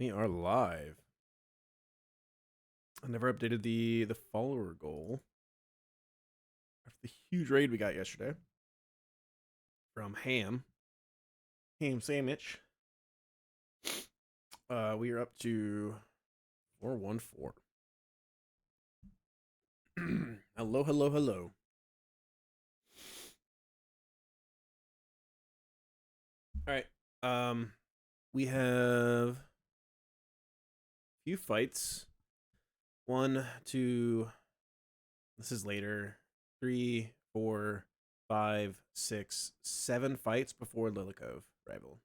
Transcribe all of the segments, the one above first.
We are live. I never updated the follower goal after the huge raid we got yesterday from Ham Sandwich. We are up to 414. Hello, hello, hello. All right. We have a few fights. 1, 2. This is later. 3, 4, 5, 6, 7 fights before Lilikov rival.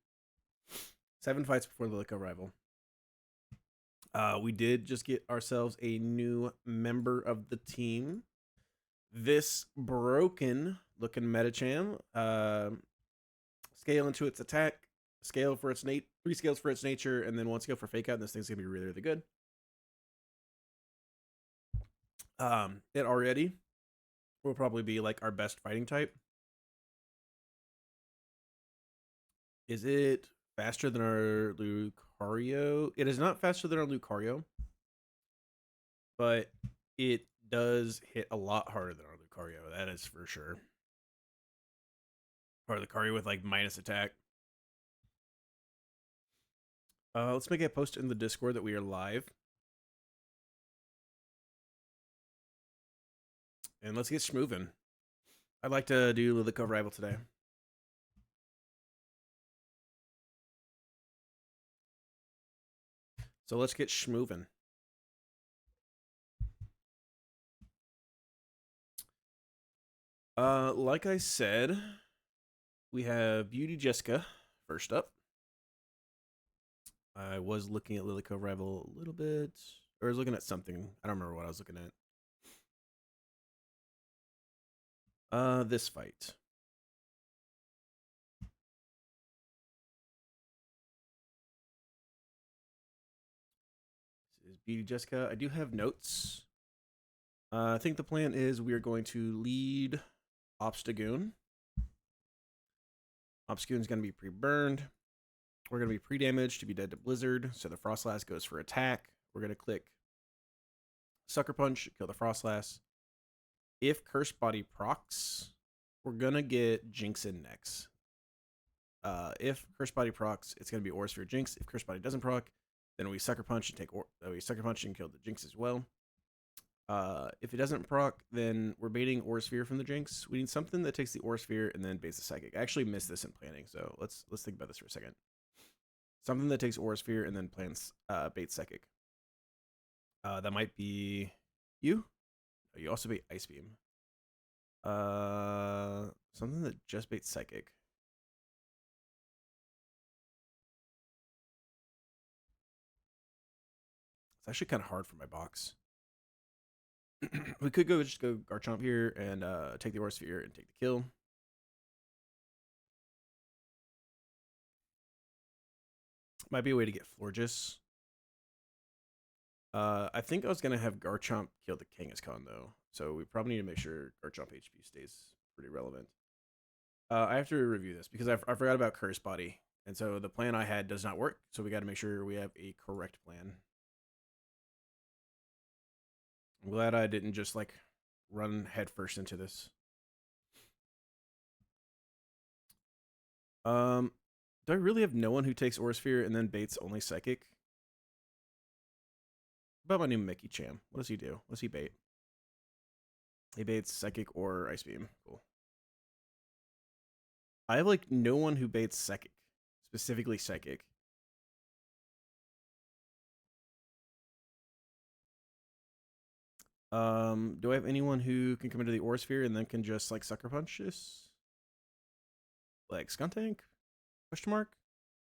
7 fights before Lilikov rival. We did just get ourselves a new member of the team. This broken looking Metacham. Scale into its attack, scale for its 3 scales for its nature, and then 1 scale for fake out. And this thing's gonna be really, really good. It already will probably be like our best fighting type. Is it faster than our Lucario? It is not faster than our Lucario, but it does hit a lot harder than our Lucario. That is for sure. Or Lucario with like minus attack. Let's make a post in the Discord that we are live. And let's get schmovin'. I'd like to do Lilikov rival today. So let's get schmovin'. Like I said, we have Beauty Jessica first up. I was looking at Lilikov rival a little bit, or I was looking at something. I don't remember what I was looking at. This fight. This is Beauty Jessica. I do have notes. I think the plan is we are going to lead Obstagoon. Obstagoon's going to be pre-burned. We're going to be pre-damaged to be dead to Blizzard. So the Frostlass goes for attack. We're going to click Sucker Punch, kill the Frostlass. If Cursed Body procs, we're going to get Jinx in next. If Cursed Body procs, it's going to be Aura Sphere Jinx. If Cursed Body doesn't proc, then we Sucker Punch and we Sucker Punch and kill the Jinx as well. If it doesn't proc, then we're baiting Aura Sphere from the Jinx. We need something that takes the Aura Sphere and then baits the Psychic. I actually missed this in planning, so let's think about this for a second. Something that takes Aura Sphere and then plans bait Psychic. That might be you. You also bait Ice Beam. Something that just baits Psychic. It's actually kind of hard for my box. We could just go Garchomp here and take the Aura Sphere and take the kill. Might be a way to get Florges. I think I was gonna have Garchomp kill the Kangaskhan though, so we probably need to make sure Garchomp HP stays pretty relevant. I have to review this because I forgot about Curse Body, and so the plan I had does not work. So we got to make sure we have a correct plan. I'm glad I didn't just like run headfirst into this. Do I really have no one who takes Aura Sphere and then baits only Psychic? What about my new Mickey Cham? What does he do? What does he bait? He baits Psychic or Ice Beam. Cool. I have like no one who baits Psychic, specifically Psychic. Do I have anyone who can come into the Aura Sphere and then can just like Sucker Punch this? Like Skuntank? Question mark?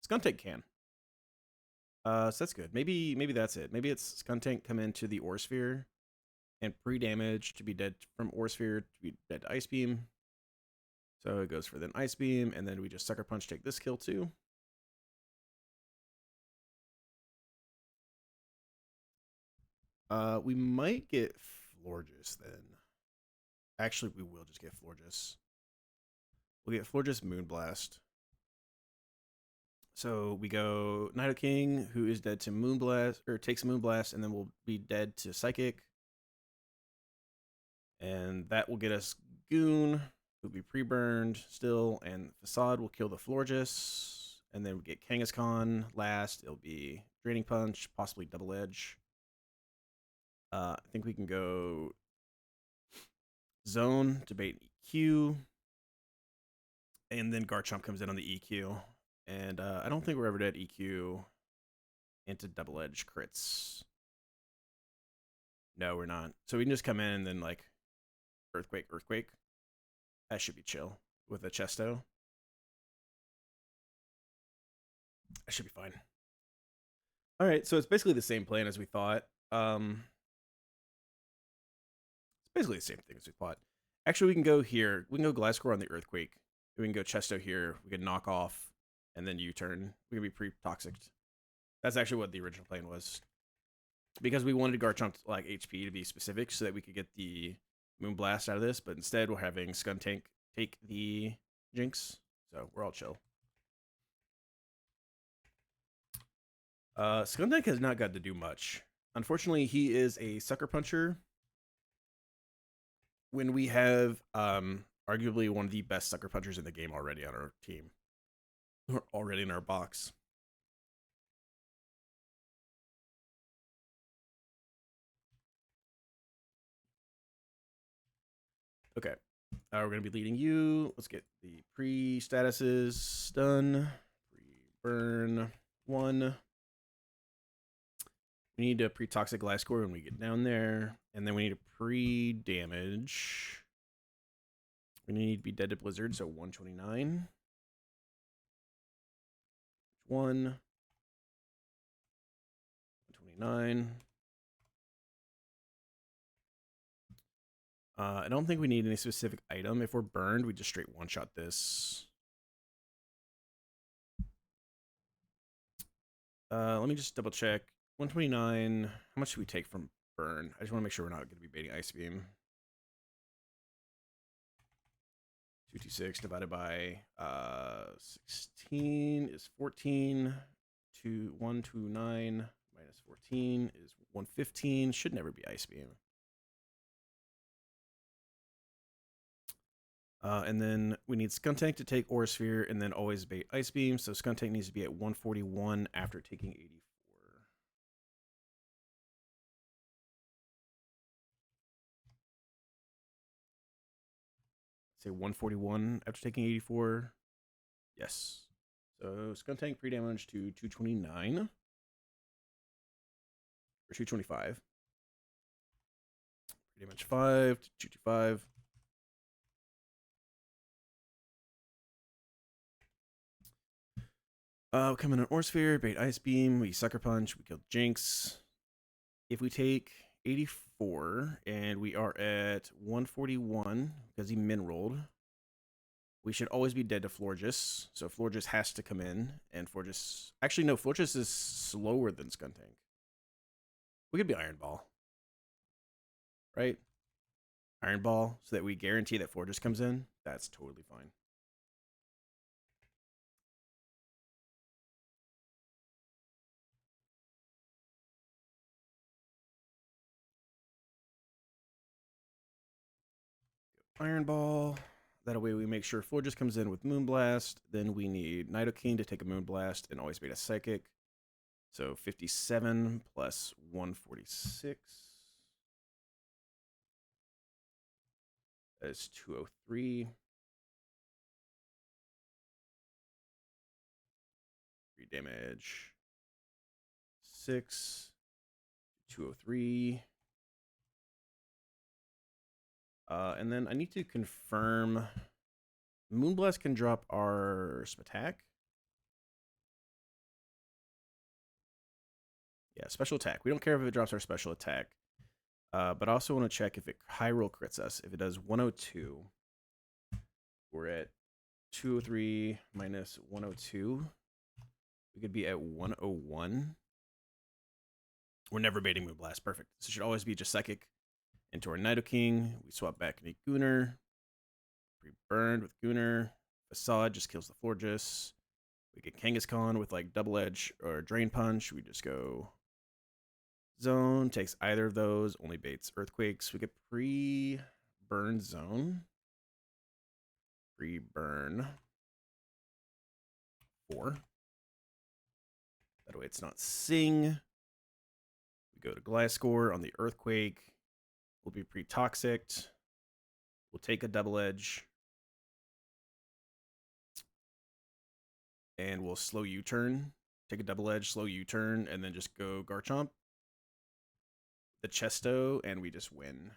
Skuntank can. So that's good. Maybe that's it. Maybe it's Skuntank come into the Aura Sphere and pre-damage to be dead from Aura Sphere to be dead to Ice Beam. So it goes for then Ice Beam, and then we just Sucker Punch, take this kill too. We might get Florges then. Actually, we will just get Florges. We'll get Florges Moonblast. So we go Nido King, who is dead to Moonblast, or takes Moonblast, and then will be dead to Psychic. And that will get us Goon, who'll be pre-burned still, and Facade will kill the Florges. And then we get Kangaskhan last. It'll be Draining Punch, possibly Double Edge. I think we can go Zone to bait EQ. And then Garchomp comes in on the EQ. And I don't think we're ever dead EQ into Double Edge crits. No, we're not. So we can just come in and then like Earthquake. That should be chill with a Chesto. That should be fine. All right, so it's basically the same plan as we thought. It's basically the same thing as we thought. Actually, we can go here. We can go Gliscor on the Earthquake. We can go Chesto here. We can knock off, and then U-turn. We can be pre-toxic. That's actually what the original plan was. Because we wanted Garchomp like HP to be specific so that we could get the Moonblast out of this, but instead we're having Skuntank take the Jinx, so we're all chill. Skuntank has not got to do much. Unfortunately, he is a Sucker Puncher when we have arguably one of the best Sucker Punchers in the game already on our team. We're already in our box. Okay. We're going to be leading you. Let's get the pre-statuses done. Pre-burn 1. We need to pre-toxic Gliscor when we get down there. And then we need a pre-damage. We need to be dead to Blizzard, so 129. 129. I don't think we need any specific item. If we're burned, we just straight one-shot this. Let me just double check. 129. How much should we take from burn? I just want to make sure we're not going to be baiting Ice Beam. 226 divided by 16 is 14. 129 minus 14 is 115. Should never be Ice Beam. And then we need Skuntank to take Aura Sphere and then always bait Ice Beam. So Skuntank needs to be at 141 after taking 84. Say 141 after taking 84. Yes. So Skuntank pre-damage to 229. Or 225. Pre-damage 5 to 225. Come in an Aura Sphere, bait Ice Beam, we Sucker Punch, we kill Jinx. If we take 84 and we are at 141 because he min rolled, we should always be dead to Florges. So Florges has to come in, and Florges... Actually, no, Florges is slower than Skuntank. We could be Iron Ball. Right? Iron Ball, so that we guarantee that Florges comes in. That's totally fine. Iron Ball. That way we make sure Florges comes in with Moonblast. Then we need Nidoking to take a Moonblast and always bait a Psychic. So 57 plus 146. That is 203. 3 damage. 6. 203. And then I need to confirm Moonblast can drop our attack. Yeah, special attack. We don't care if it drops our special attack. But I also want to check if it high roll crits us. If it does 102, we're at 203 minus 102. We could be at 101. We're never baiting Moonblast. Perfect. This should always be just Psychic into our Nidoking. We swap back into Gunnar. Pre-burned with Gunnar. Facade just kills the Florges. We get Kangaskhan with like double edge or drain punch. We just go zone, takes either of those, only baits earthquakes. We get pre-burn zone. Pre-burn 4. That way it's not sing. We go to Gliscor on the earthquake. We'll be pre-toxic. We'll take a double edge. And we'll slow U-turn. Take a double edge, slow U-turn, and then just go Garchomp. The Chesto, and we just win.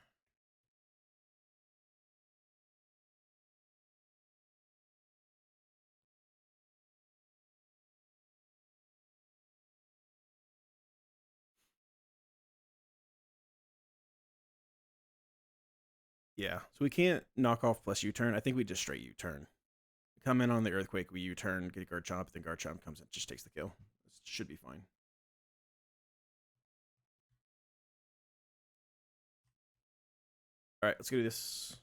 Yeah, so we can't knock off plus U-turn. I think we just straight U-turn. Come in on the earthquake, we U-turn, get Garchomp, then Garchomp comes in, just takes the kill. This should be fine. All right, let's go do this.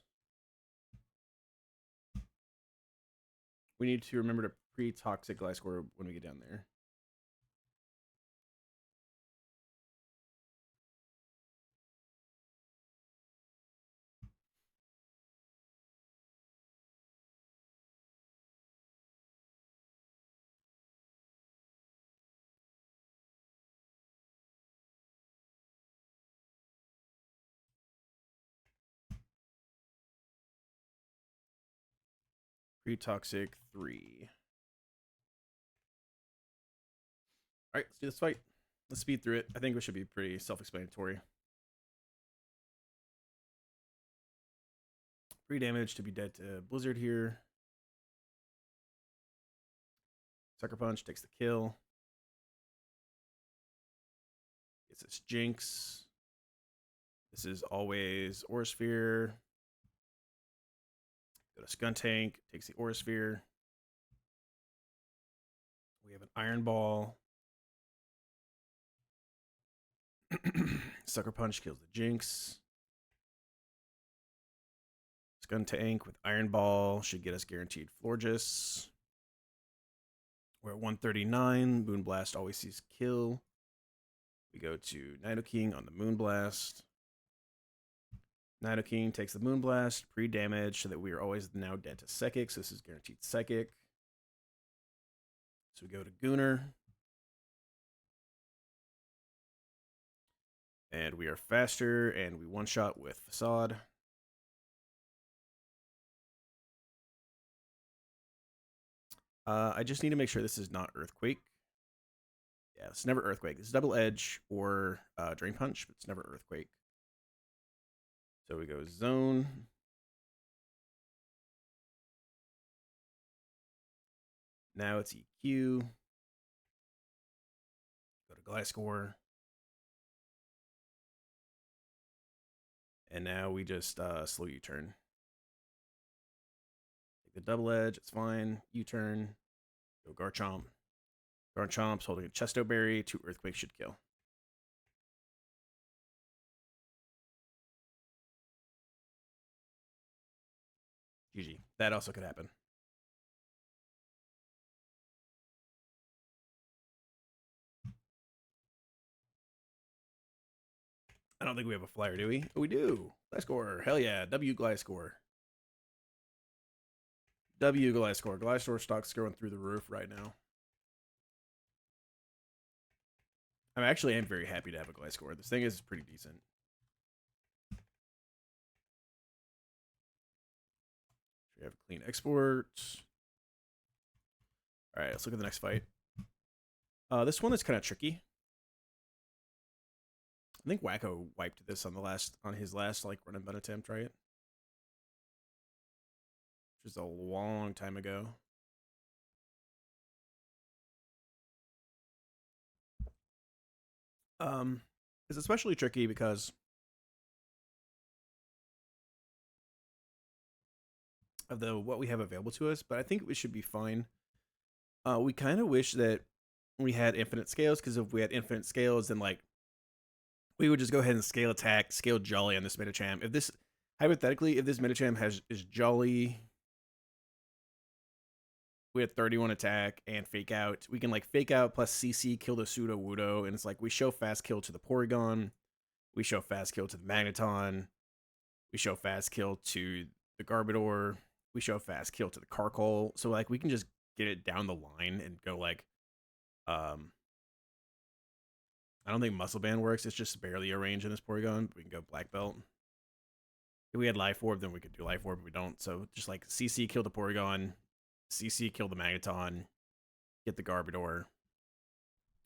We need to remember to pre-toxic Gliscor when we get down there. Pre-toxic 3. All right, let's do this fight. Let's speed through it. I think it should be pretty self-explanatory. 3 damage to be dead to Blizzard here. Sucker Punch takes the kill. Gets its Jinx. This is always Aura Sphere. Go to Skuntank, takes the Aura Sphere. We have an Iron Ball. Sucker Punch kills the Jinx. Skuntank with Iron Ball should get us guaranteed Florges. We're at 139. Moonblast always sees kill. We go to Nidoking on the Moonblast. Nidoking takes the Moonblast, pre-damage, so that we are always now dead to Psychic. So this is guaranteed Psychic. So we go to Gooner. And we are faster, and we one-shot with Facade. I just need to make sure this is not Earthquake. Yeah, it's never Earthquake. It's Double Edge or Drain Punch, but it's never Earthquake. So we go Zone. Now it's EQ. Go to Gliscor. And now we just slow U-turn. Take the double edge, it's fine. U-turn. Go Garchomp. Garchomp's holding a Chesto Berry. 2 Earthquakes should kill. GG. That also could happen. I don't think we have a flyer, do we? Oh, we do. Gliscor. Hell yeah. W Gliscor. W Gliscor. Gliscor stock's going through the roof right now. I actually am very happy to have a Gliscor. This thing is pretty decent. We have a clean export. All right, let's look at the next fight. This one is kind of tricky. I think Wacko wiped this on his last like RunAndBun attempt, right? Which is a long time ago. It's especially tricky because of what we have available to us, but I think we should be fine. We kind of wish that we had infinite scales, because if we had infinite scales, then like we would just go ahead and scale attack, scale Jolly on this Medicham. If this hypothetically, if this Medicham is Jolly, We had 31 attack and fake out. We can like fake out plus CC kill the pseudo Wudo, and it's like we show fast kill to the Porygon, we show fast kill to the Magneton, we show fast kill to the Garbodor, we show fast kill to the Carkol. So like we can just get it down the line and go like I don't think Muscle Band works. It's just barely a range in this Porygon. We can go Black Belt. If we had Life Orb, then we could do Life Orb, but we don't. So just like CC kill the Porygon, CC kill the Magneton, get the Garbodor,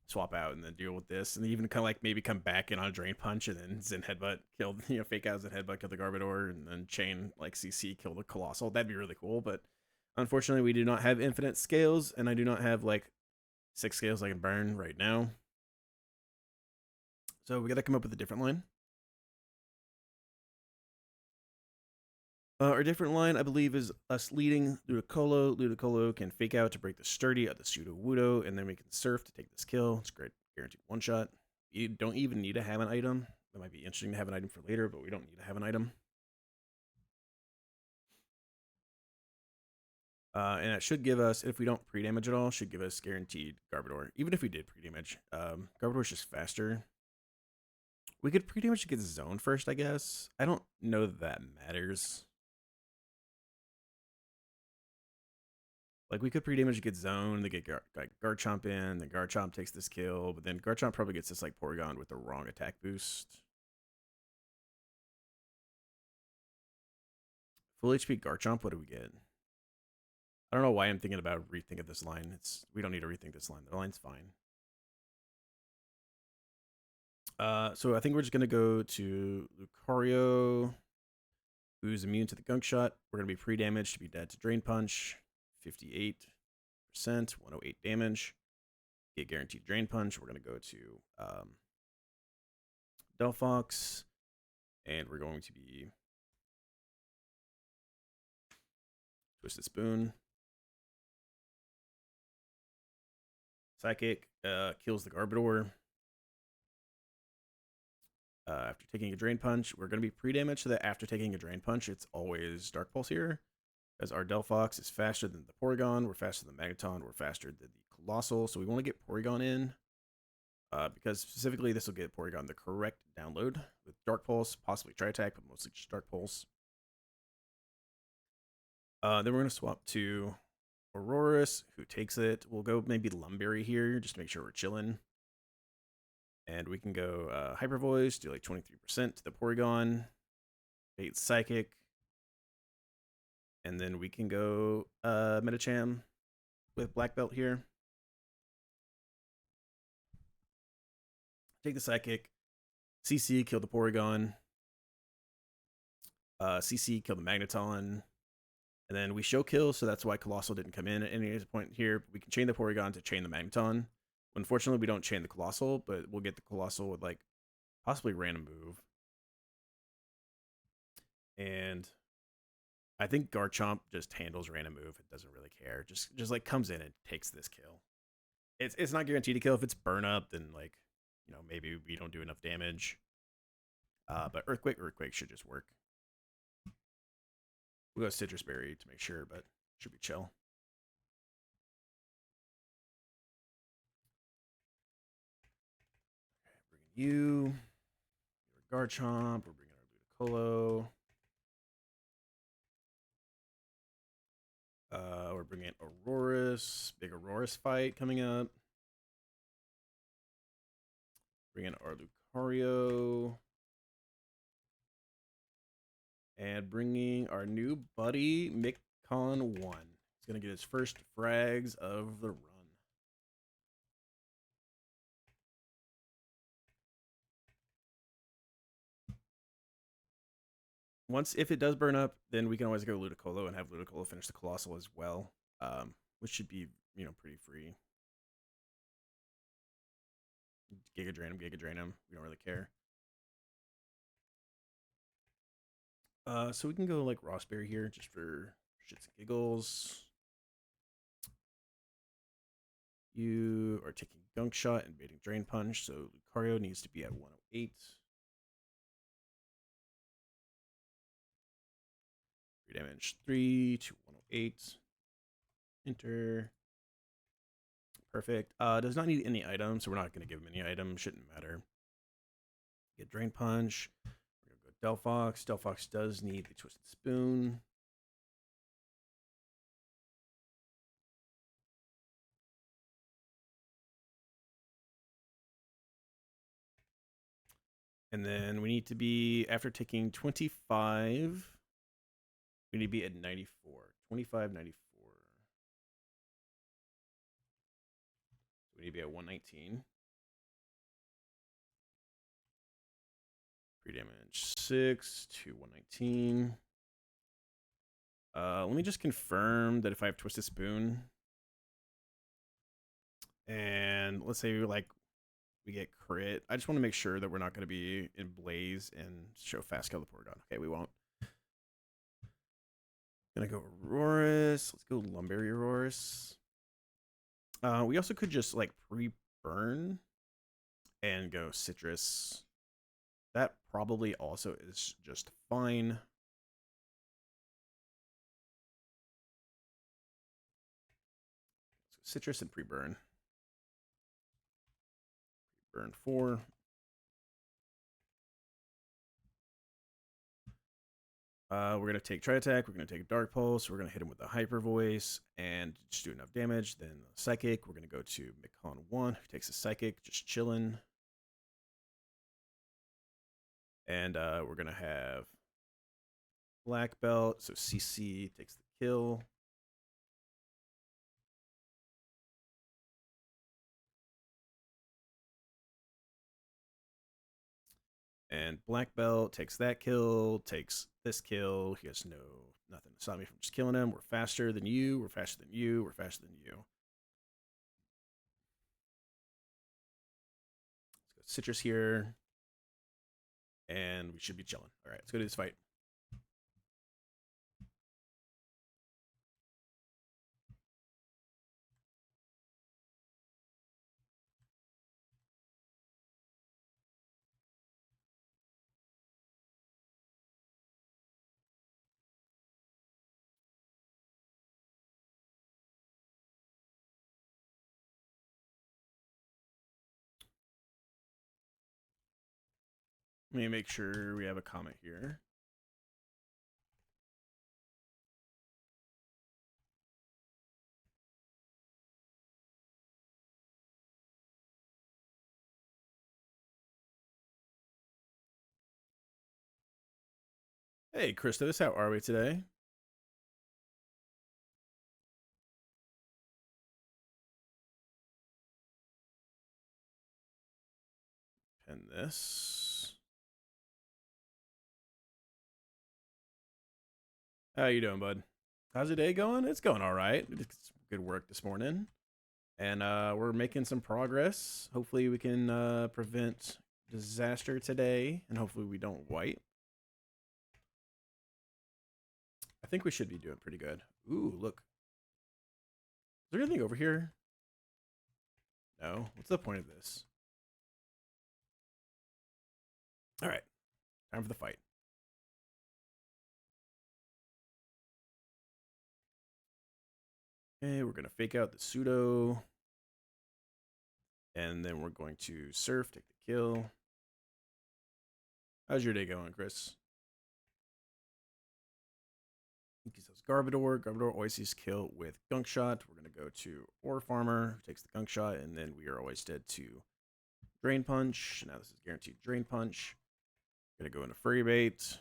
swap out, and then deal with this. And then even kind of like maybe come back in on a Drain Punch and then Zen Headbutt, kill, fake out Zen Headbutt, kill the Garbodor, and then chain like CC, kill the Colossal. That'd be really cool. But unfortunately, we do not have infinite scales, and I do not have like 6 scales I can burn right now. So we got to come up with a different line. Our different line, I believe, is us leading Ludicolo. Ludicolo can fake out to break the sturdy of the pseudo Wudo, and then we can surf to take this kill. It's great, guaranteed one shot. You don't even need to have an item. That might be interesting to have an item for later, but we don't need to have an item. And it should give us, if we don't pre-damage at all, should give us guaranteed Garbodor. Even if we did pre-damage, Garbodor's just faster. We could pre-damage to get Zone first, I guess. I don't know that matters. Like, we could pre-damage to get Zone, to get Garchomp in, then Garchomp takes this kill, but then Garchomp probably gets this, like, Porygon with the wrong attack boost. Full HP Garchomp, what do we get? I don't know why I'm thinking about rethinking this line. We don't need to rethink this line. The line's fine. So I think we're just gonna go to Lucario, who's immune to the Gunk Shot. We're gonna be pre-damaged to be dead to Drain Punch. 58%, 108 damage. Get guaranteed Drain Punch. We're gonna go to Delphox, and we're going to be Twisted Spoon. Psychic kills the Garbodor. After taking a Drain Punch, we're going to be pre-damaged so that after taking a Drain Punch, it's always Dark Pulse here. Because our Delphox is faster than the Porygon, we're faster than the Magneton, we're faster than the Colossal, so we want to get Porygon in. Because specifically, this will get Porygon the correct download with Dark Pulse, possibly Tri-Attack, but mostly just Dark Pulse. Then we're going to swap to Aurorus, who takes it. We'll go maybe Lumberry here, just to make sure we're chilling. And we can go Hyper Voice, do like 23% to the Porygon, bait Psychic, and then we can go Medicham with Black Belt here. Take the Psychic, CC, kill the Porygon, CC, kill the Magneton, and then we show kill, so that's why Colossal didn't come in at any point here. We can chain the Porygon to chain the Magneton. Unfortunately, we don't chain the Colossal, but we'll get the Colossal with like possibly random move. And I think Garchomp just handles random move. It doesn't really care. Just like comes in and takes this kill. It's not guaranteed to kill. If it's burn up, then like, maybe we don't do enough damage. But Earthquake should just work. We'll go Citrus Berry to make sure, but should be chill. Okay, bringing you. Garchomp. We're bringing our Ludicolo. We're bringing Aurorus. Big Aurorus fight coming up. Bringing our Lucario. And bringing our new buddy, Micon 1. He's going to get his first frags of the run. If it does burn up, then we can always go Ludicolo and have Ludicolo finish the Colossal as well, which should be, pretty free. Giga Drain him. We don't really care. So we can go like Rossberry here just for shits and giggles. You are taking Gunk Shot and baiting Drain Punch, so Lucario needs to be at 108. Damage 3 to 108. Enter. Perfect. Does not need any items, so we're not going to give him any items. Shouldn't matter. Get Drain Punch. We're going to go Delphox. Delphox does need the Twisted Spoon. And then we need to be, after taking 25, we need to be at 94. 25, 94. So we need to be at 119. Pre-damage 6 to 119. Let me just confirm that if I have Twisted Spoon, and let's say we get crit, I just want to make sure that we're not going to be in Blaze and show fast kill the Porygon. Okay, we won't. Gonna go Aurorus. Let's go Lumberry Aurorus. We also could just like pre-burn and go Citrus. That probably also is just fine. So Citrus and pre-burn. Burn 4. We're going to take Tri Attack. We're going to take Dark Pulse. We're going to hit him with a Hyper Voice and just do enough damage. Then Psychic. We're going to go to Mikon 1, who takes a Psychic, just chilling. And we're going to have Black Belt. So CC takes the kill. And Black Belt takes that kill, takes this kill. He has nothing to stop me from just killing him. We're faster than you. We're faster than you. We're faster than you. Let's go Citrus here. And we should be chilling. All right, let's go do this fight. Let me make sure we have a comment here. Hey, Christos, how are we today? Pin this. How you doing, bud? How's your day going? It's going all right. It's good work this morning. And we're making some progress. Hopefully we can prevent disaster today, and hopefully we don't wipe. I think we should be doing pretty good. Ooh, look. Is there anything over here? No. What's the point of this? All right. Time for the fight. Okay, we're going to fake out the pseudo. And then we're going to surf, take the kill. How's your day going, Chris? He says Garbodor. Garbodor always sees kill with Gunk Shot. We're going to go to Ore Farmer, who takes the Gunk Shot, and then we are always dead to Drain Punch. Now this is guaranteed Drain Punch. Going to go into Furry Bait.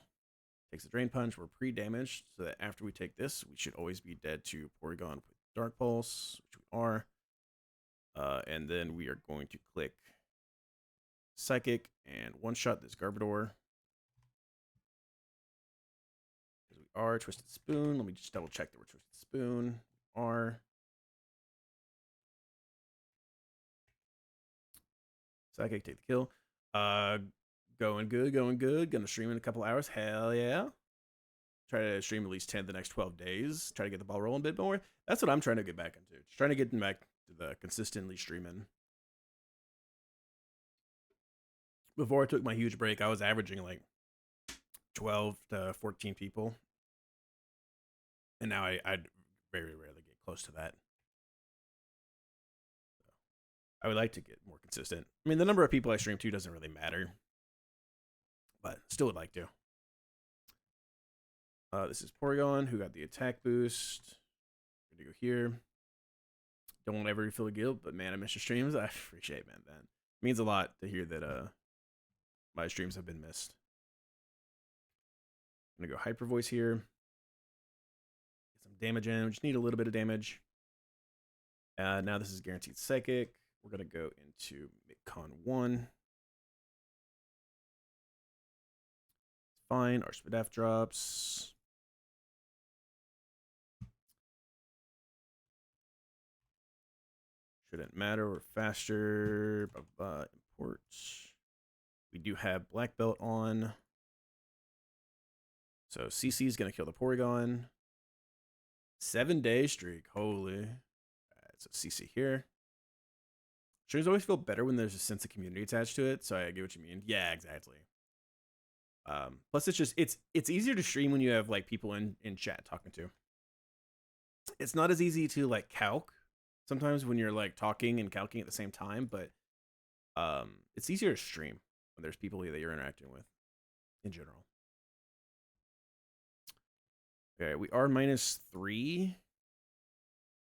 Takes the Drain Punch. We're pre-damaged, so that after we take this, we should always be dead to Porygon with Dark Pulse, which we are. And then we are going to click Psychic and one-shot this Garbodor. Because we are Twisted Spoon. Let me just double-check that we're Twisted Spoon. We are. Psychic, take the kill. Going good, going good. Gonna stream in a couple hours. Hell yeah. Try to stream at least 10 the next 12 days. Try to get the ball rolling a bit more. That's what I'm trying to get back into. Just trying to get back to the consistently streaming. Before I took my huge break, I was averaging like 12 to 14 people. And now I very rarely get close to that. I would like to get more consistent. I mean, the number of people I stream to doesn't really matter, but still would like to. This is Porygon, who got the attack boost. We're gonna go here. Don't ever feel guilt, but man, I miss your streams. I appreciate it, man. That means a lot to hear that my streams have been missed. I'm gonna go Hyper Voice here. Get some damage in. We just need a little bit of damage. Now this is guaranteed Psychic. We're gonna go into Con 1. Fine. Our Spadaf drops. Shouldn't matter. We're faster. Import. We do have Black Belt on. So CC is going to kill the Porygon. 7-day streak. Holy. Right, so CC here. Streams always feel better when there's a sense of community attached to it. So I get what you mean. Yeah, exactly. Plus, it's easier to stream when you have like people in chat talking to. It's not as easy to like calc sometimes when you're like talking and calcing at the same time, but it's easier to stream when there's people that you're interacting with in general. Okay, we are -3.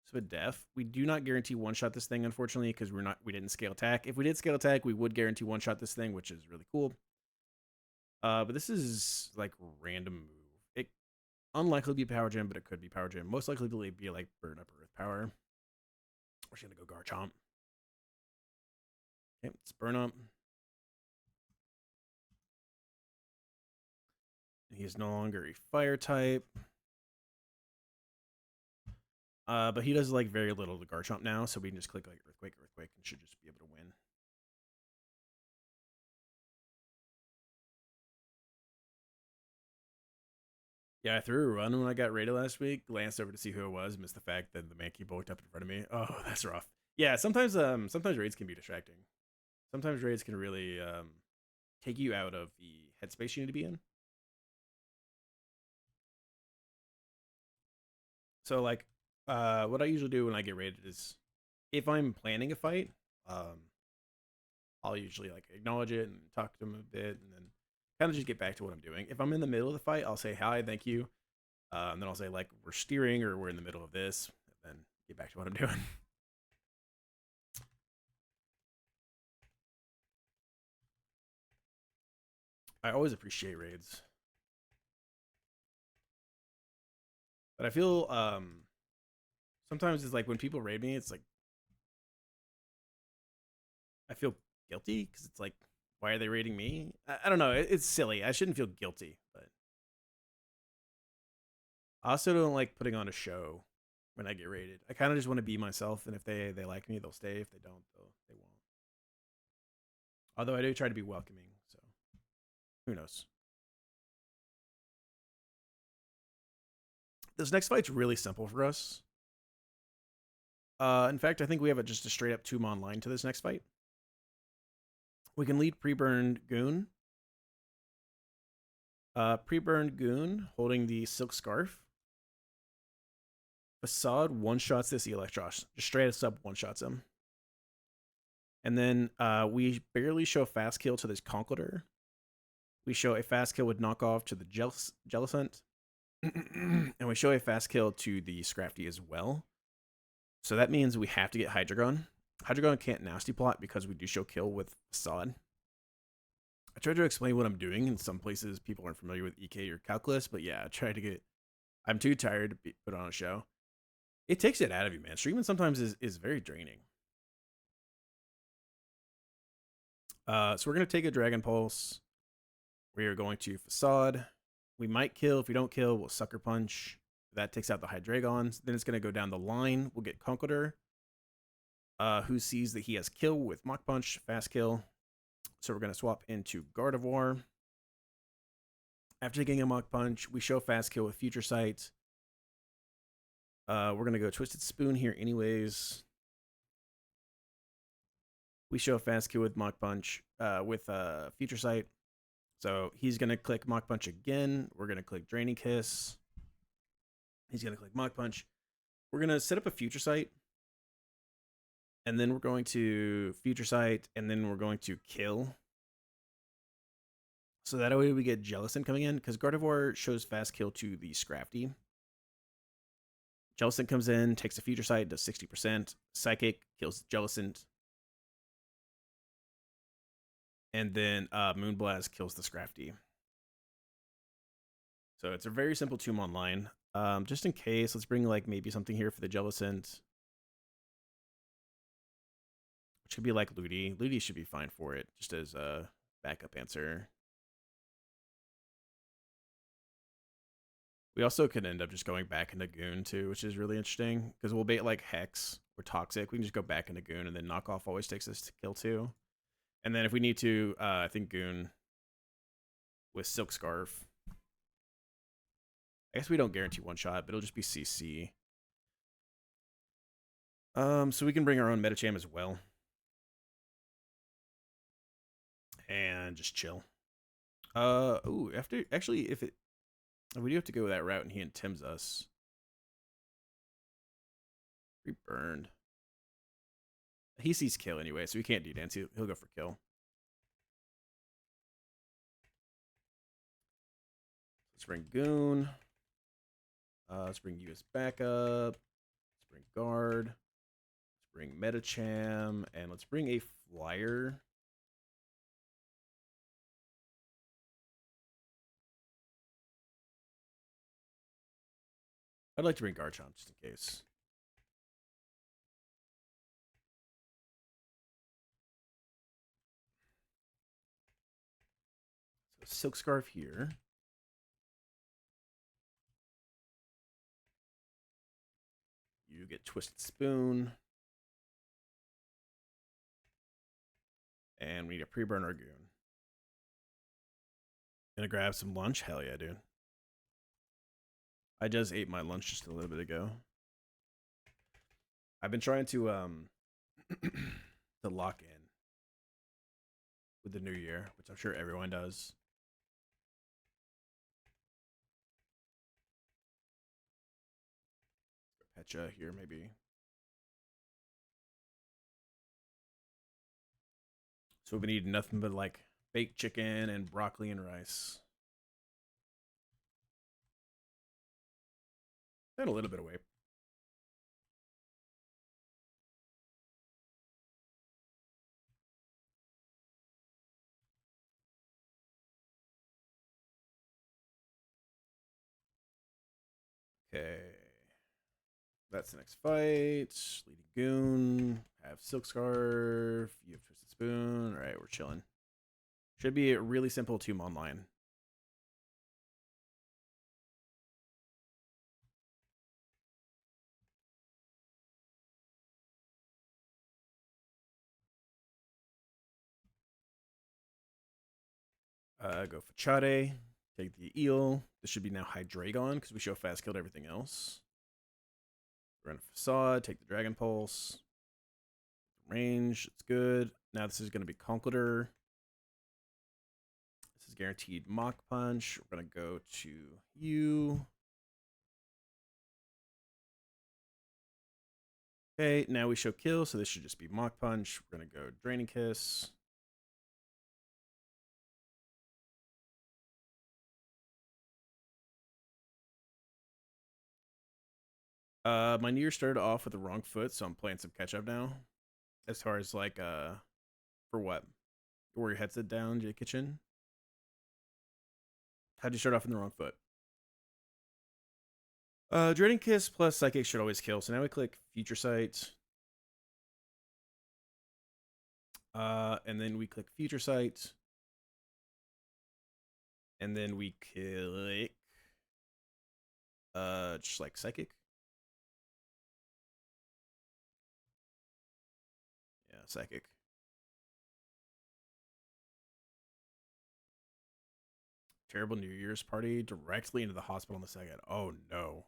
So a def. We do not guarantee one-shot this thing, unfortunately, because we didn't scale attack. If we did scale attack, we would guarantee one-shot this thing, which is really cool. But this is like random move. It unlikely to be power gem, but it could be power gem. Most likely to be like burn up earth power. We're just gonna go Garchomp. Okay, let's burn up. He is no longer a fire type. But he does like very little to Garchomp now, so we can just click like Earthquake, and should just be able to win. Yeah, I threw a run when I got raided last week. Glanced over to see who it was, missed the fact that the Mankey bulked up in front of me. Oh, that's rough. Yeah, sometimes raids can be distracting. Sometimes raids can really take you out of the headspace you need to be in. So like what I usually do when I get raided is if I'm planning a fight, I'll usually like acknowledge it and talk to them a bit and then kind of just get back to what I'm doing. If I'm in the middle of the fight, I'll say hi, thank you. And then I'll say like we're steering or we're in the middle of this, and then get back to what I'm doing. I always appreciate raids. But I feel sometimes it's like when people raid me, it's like I feel guilty because it's like, why are they raiding me? I don't know. It's silly. I shouldn't feel guilty, but I also don't like putting on a show when I get raided. I kind of just want to be myself, and if they like me, they'll stay. If they don't, they won't. Although I do try to be welcoming, so who knows? This next fight's really simple for us. In fact, I think we have just a straight up 2-mon line to this next fight. We can lead pre-burned Goon. Pre-burned Goon holding the Silk Scarf. Facade one-shots this Electros. Just straight up one-shots him. And then we barely show fast kill to this Conkeldurr. We show a fast kill with knockoff to the Jellicent. And we show a fast kill to the Scrafty as well. So that means we have to get Hydreigon. Hydreigon can't nasty plot because we do show kill with Facade. I tried to explain what I'm doing. In some places, people aren't familiar with EK or calculus, but yeah, I tried to get... I'm too tired to put on a show. It takes it out of you, man. Streaming sometimes is very draining. So we're going to take a Dragon Pulse. We are going to Facade. We might kill. If we don't kill, we'll Sucker Punch. That takes out the Hydreigons. Then it's going to go down the line. We'll get Conkeldurr, who sees that he has kill with Mach Punch, fast kill. So we're going to swap into Gardevoir. After taking a Mach Punch, we show fast kill with Future Sight. We're going to go Twisted Spoon here anyways. We show fast kill with Mach Punch with Future Sight. So he's going to click Mach Punch again. We're going to click Draining Kiss. He's going to click Mach Punch. We're going to set up a future sight, and then we're going to future sight, and then we're going to kill. So that way we get Jellicent coming in, because Gardevoir shows fast kill to the Scrafty. Jellicent comes in, takes a future sight, does 60%. Psychic kills Jellicent. And then Moonblast kills the Scrafty. So it's a very simple tomb online. Just in case, let's bring like maybe something here for the Jellicent. Which could be like Ludi. Ludi should be fine for it, just as a backup answer. We also could end up just going back into Goon too, which is really interesting. Because we'll bait like Hex or Toxic. We can just go back into Goon, and then Knockoff always takes us to kill too. And then if we need to, I think Goon with Silk Scarf. I guess we don't guarantee one shot, but it'll just be CC. So we can bring our own Metacham as well. And just chill. Ooh, after actually if we do have to go that route and he intims us. We burned. He sees kill anyway, so he can't D-dance. He'll go for kill. Let's bring Goon. Let's bring you as backup. Let's bring Guard. Let's bring Metacham. And let's bring a Flyer. I'd like to bring Garchomp just in case. So Silk Scarf here. You get Twisted Spoon. And we need a pre-burn or Goon. Gonna grab some lunch? Hell yeah, dude. I just ate my lunch just a little bit ago. I've been trying to to lock in with the new year, which I'm sure everyone does. Pecha here, maybe. So we need nothing but like baked chicken and broccoli and rice. And a little bit of whey. Okay. That's the next fight. Leading Goon. Have Silk Scarf. You have Twisted Spoon. All right, we're chilling. Should be a really simple tomb online. Go for Chade. Take the Eel. This should be now Hydreigon because we show fast killed everything else. Run Facade. Take the Dragon Pulse. Range. It's good. Now this is going to be Conkeldurr. This is guaranteed Mach Punch. We're going to go to you. Okay, now we show kill, so this should just be Mach Punch. We're going to go Draining Kiss. My new year started off with the wrong foot, so I'm playing some catch up now. As far as like, for what? Where your headset down, J Kitchen? How'd you start off in the wrong foot? Draining Kiss plus Psychic should always kill. So now we click Future Sight. And then we click Future Sight. And then we click just like Psychic. Yeah, Psychic. Terrible New Year's party directly into the hospital in the second. Oh no.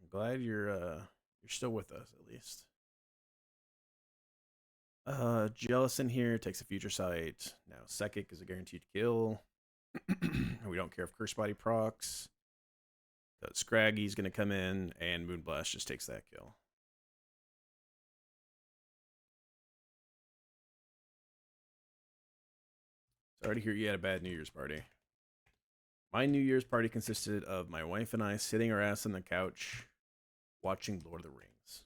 I'm glad you're still with us at least. Jellicent here takes a Future Sight. Now Psychic is a guaranteed kill. We don't care if Curse Body procs. So Scraggy's going to come in, and Moonblast just takes that kill. Sorry to hear you had a bad New Year's party. My New Year's party consisted of my wife and I sitting our ass on the couch watching Lord of the Rings.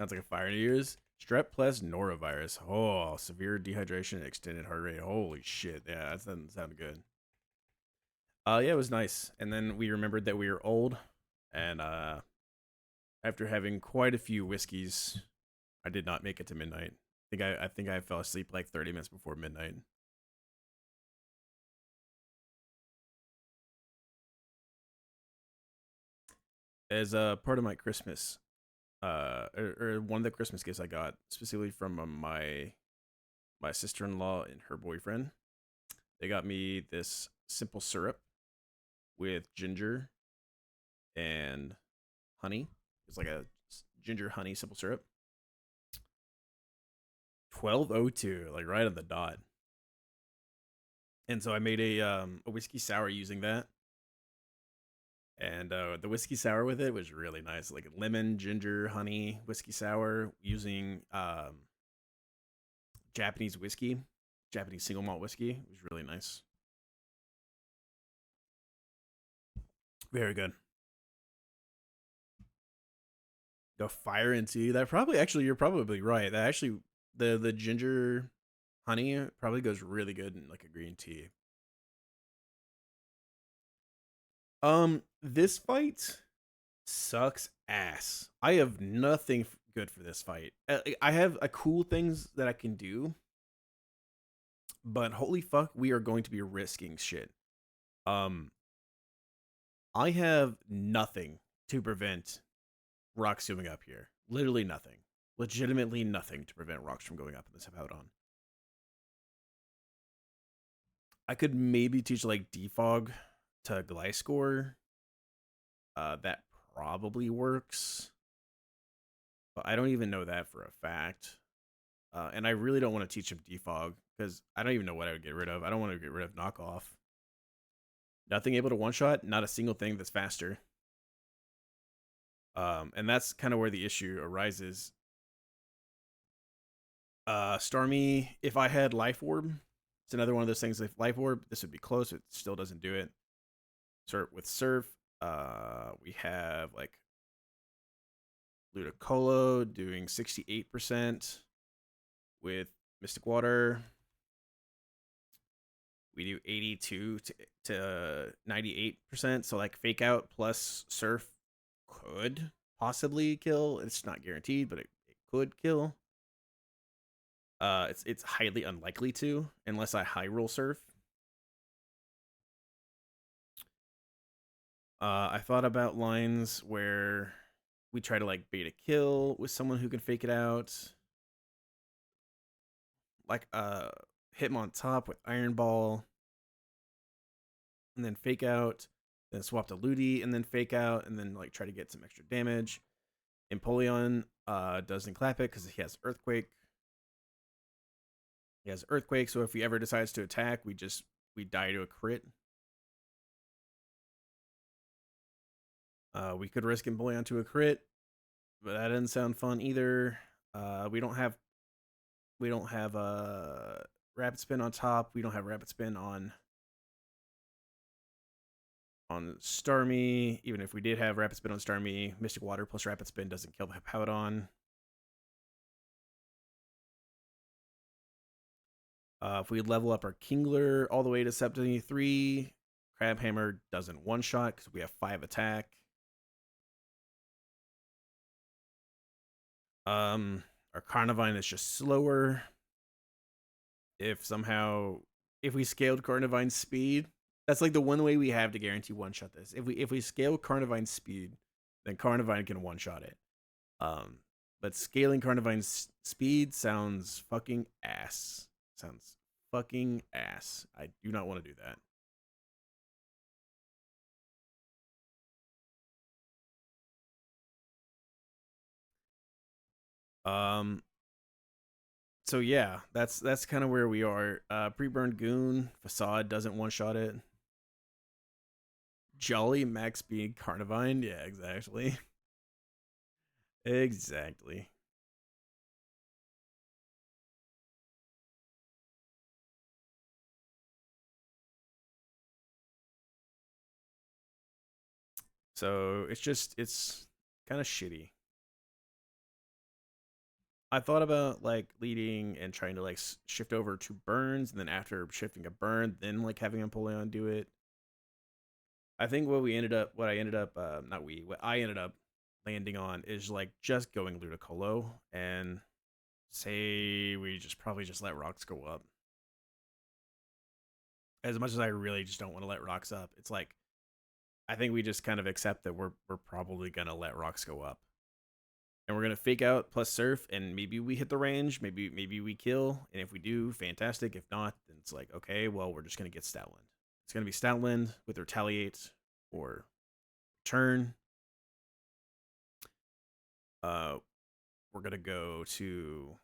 Sounds like a fire New Year's. Strep plus norovirus. Oh, severe dehydration and extended heart rate. Holy shit. Yeah, that doesn't sound good. Yeah, it was nice. And then we remembered that we were old. And after having quite a few whiskeys, I did not make it to midnight. I think I fell asleep like 30 minutes before midnight. As a part of my Christmas, or one of the Christmas gifts I got specifically from my sister-in-law and her boyfriend, they got me this simple syrup with ginger and honey. It's like a ginger honey simple syrup. 1202, like right on the dot. And so I made a whiskey sour using that. And the whiskey sour with it was really nice, like lemon, ginger, honey whiskey sour using Japanese whiskey, Japanese single malt whiskey. It was really nice. Very good. Go fire into that. Probably, actually, you're probably right. That actually, the ginger honey probably goes really good in like a green tea. This fight sucks ass. I have nothing good for this fight. I have a cool things that I can do, but holy fuck, we are going to be risking shit. Um, I have nothing to prevent rocks going up here. Literally nothing. Legitimately nothing to prevent rocks from going up in this Hippowdon. I could maybe teach like defog to Gliscor. That probably works, but I don't even know that for a fact. And I really don't want to teach him defog because I don't even know what I would get rid of. I don't want to get rid of knockoff. Nothing able to one shot, not a single thing that's faster. And that's kind of where the issue arises. Starmie, if I had Life Orb, it's another one of those things. If Life Orb, this would be close. It still doesn't do it. So with Surf, we have like Ludicolo doing 68% with Mystic Water. We do 82 to 98%. So like Fake Out plus Surf could possibly kill. It's not guaranteed, but it could kill. It's highly unlikely to, unless I high roll Surf. I thought about lines where we try to like bait a kill with someone who can fake it out. Like hit him on top with Iron Ball. And then fake out. Then swap to Ludi and then fake out. And then like try to get some extra damage. Empoleon doesn't clap it because he has Earthquake. He has Earthquake, so if he ever decides to attack, we die to a crit. We could risk Empoleon to a crit, but that doesn't sound fun either. We don't have Rapid Spin on top. We don't have Rapid Spin on Starmie. Even if we did have Rapid Spin on Starmie, Mystic Water plus Rapid Spin doesn't kill the Hippowdon. If we level up our Kingler all the way to 73, Crabhammer doesn't one-shot because we have 5 attack. Our Carnivine is just slower. If we scaled Carnivine's speed, that's like the one way we have to guarantee one-shot this. If we scale Carnivine's speed, then Carnivine can one-shot it. But scaling Carnivine's speed sounds fucking ass. Sounds fucking ass. I do not want to do that. Um, so yeah, that's kind of where we are. Pre-burned goon facade doesn't one shot it. Jolly Max being Carnivine, yeah, exactly, exactly. So it's kind of shitty. I thought about like leading and trying to like shift over to burns, and then after shifting a burn, then like having Empoleon do it. I think what I ended up, not we, what I ended up landing on is like just going Ludicolo and say we just probably just let rocks go up. As much as I really just don't want to let rocks up, it's like I think we just kind of accept that we're probably gonna let rocks go up, and we're gonna fake out plus surf, and maybe we hit the range, maybe we kill, and if we do, fantastic. If not, then it's like okay, well we're just gonna get Stoutland. It's gonna be Stoutland with retaliate or turn. Uh, we're gonna go to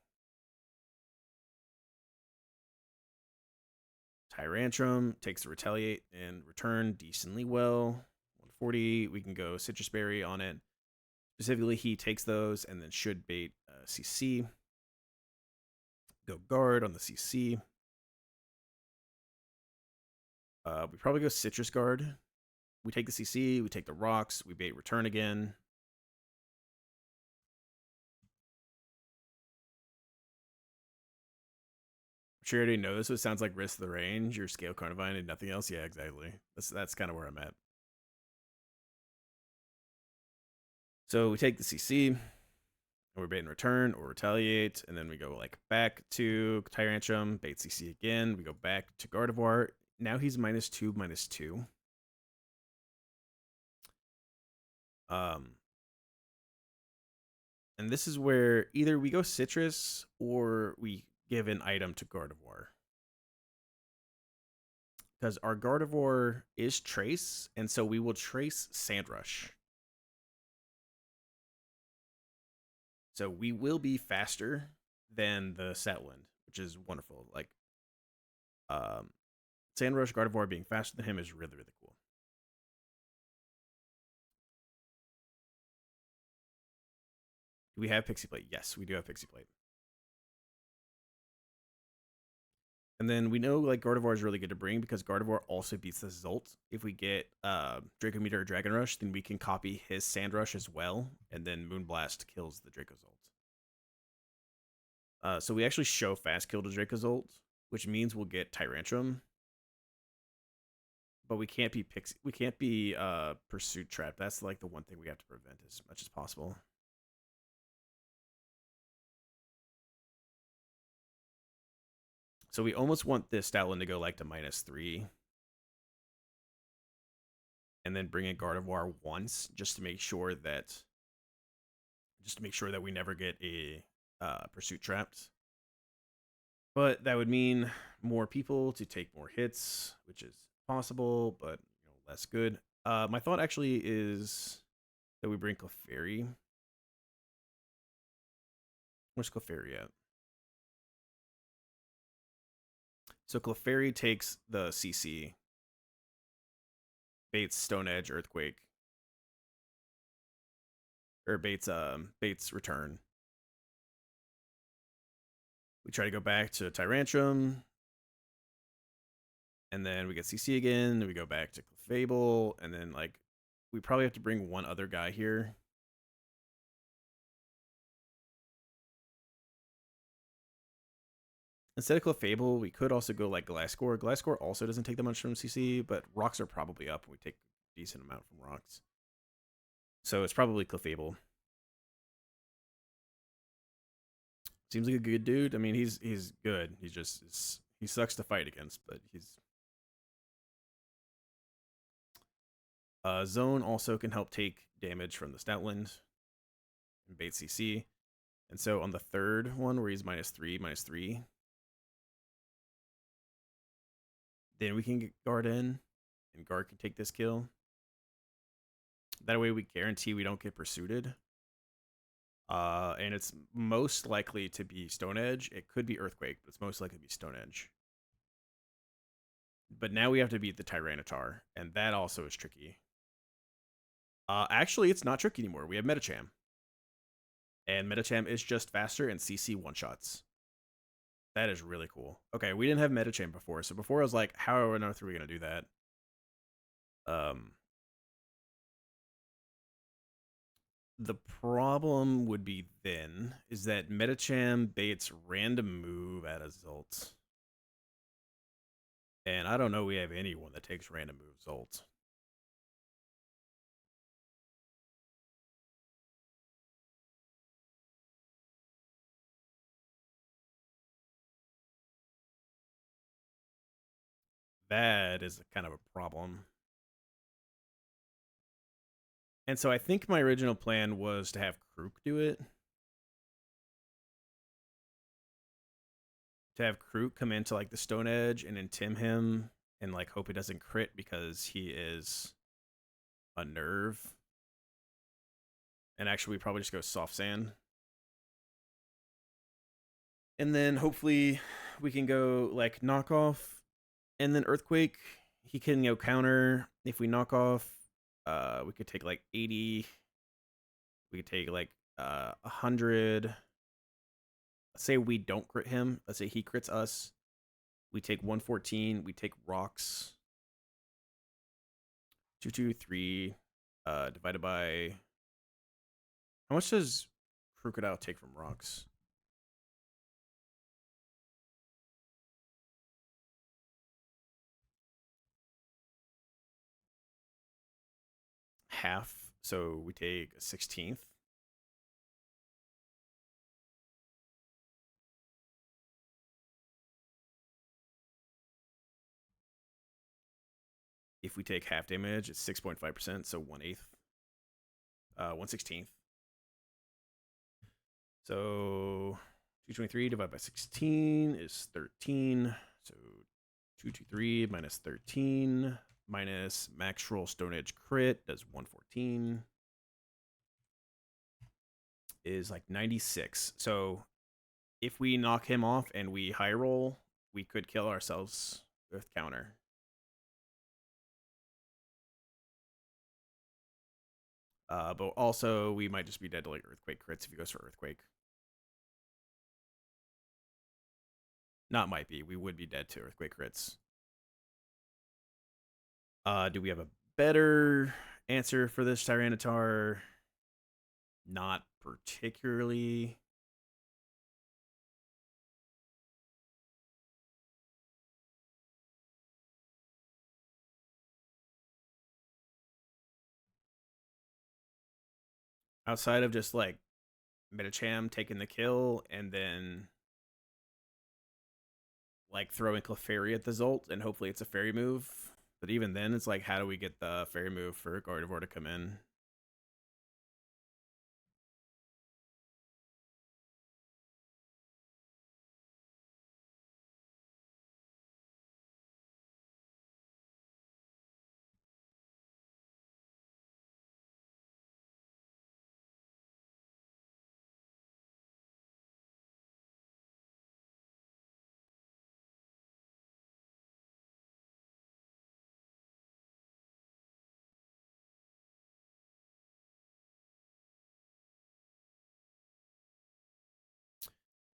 Tyrantrum, takes the retaliate and return decently well. 140. We can go Citrus Berry on it. Specifically, he takes those and then should bait CC. Go guard on the CC. We probably go Citrus Guard. We take the CC, we take the rocks, we bait return again. I'm sure you already know this, but it sounds like Risk of the Range, your Scale Carnivine, and nothing else. Yeah, exactly. That's kind of where I'm at. So we take the CC, and we're baiting return or retaliate, and then we go like back to Tyrantrum, bait CC again. We go back to Gardevoir. Now he's -2, -2. Um, and this is where either we go Citrus or we give an item to Gardevoir. Because our Gardevoir is Trace, and so we will Trace Sandrush. So we will be faster than the Setland, which is wonderful. Like, um, Sandrush Gardevoir being faster than him is really, really cool. Do we have Pixie Plate? Yes, we do have Pixie Plate. And then we know like Gardevoir is really good to bring because Gardevoir also beats the Zolt. If we get Draco Meteor or Dragon Rush, then we can copy his Sandrush as well, and then Moonblast kills the Draco Zolt. So we actually show fast kill to Draco Zolt, which means we'll get Tyrantrum, but we can't be Pursuit Trap. That's like the one thing we have to prevent as much as possible. So we almost want this Stoutland to go like to -3. And then bring in Gardevoir once just to make sure that we never get a pursuit trapped. But that would mean more people to take more hits, which is possible, but less good. My thought actually is that we bring Clefairy. Where's Clefairy at? So Clefairy takes the CC, baits Stone Edge, Earthquake, or baits return. We try to go back to Tyrantrum, and then we get CC again. Then we go back to Clefable, and then like we probably have to bring one other guy here. Instead of Clefable, we could also go like Glasgow. Glasgow also doesn't take that much from CC, but rocks are probably up. We take a decent amount from rocks. So it's probably Clefable. Seems like a good dude. I mean, he's good. He sucks to fight against, but he's Zone also can help take damage from the Stoutland and bait CC. And so on the third one where he's -3, then we can get Guard in, and Guard can take this kill. That way we guarantee we don't get pursued. And it's most likely to be Stone Edge. It could be Earthquake, but it's most likely to be Stone Edge. But now we have to beat the Tyranitar, and that also is tricky. Actually, it's not tricky anymore. We have Metacham, and Metacham is just faster and CC one shots. That is really cool. Okay, we didn't have Metacham before, so before I was like, how on earth are we gonna do that? The problem would be then is that Metacham baits random move at a Zolt. And I don't know we have anyone that takes random move Zolt. That is kind of a problem. And so I think my original plan was to have Krook do it. To have Krook come into like the Stone Edge and intim him and like hope he doesn't crit because he is a nerve. And actually we probably just go Soft Sand. And then hopefully we can go like knock off and then Earthquake. He can counter if we knock off. We could take like 80. We could take like 100. Let's say we don't crit him. Let's say he crits us. We take 114. We take rocks. 223 divided by. How much does Crocodile take from rocks? Half. So we take a 16th. If we take half damage, it's 6.5%, so 1/8. 1/16th. So 223 divided by 16 is 13. So 223 minus 13 minus max roll Stone Edge crit does 114 is like 96. So if we knock him off and we high roll, we could kill ourselves with counter. But also we might just be dead to like Earthquake crits if he goes for Earthquake. Not might be. We would be dead to Earthquake crits. Do we have a better answer for this Tyranitar? Not particularly. Outside of just like Metacham taking the kill and then like throwing Clefairy at the Zolt and hopefully it's a fairy move. But even then, it's like, how do we get the fairy move for Gardevoir to come in?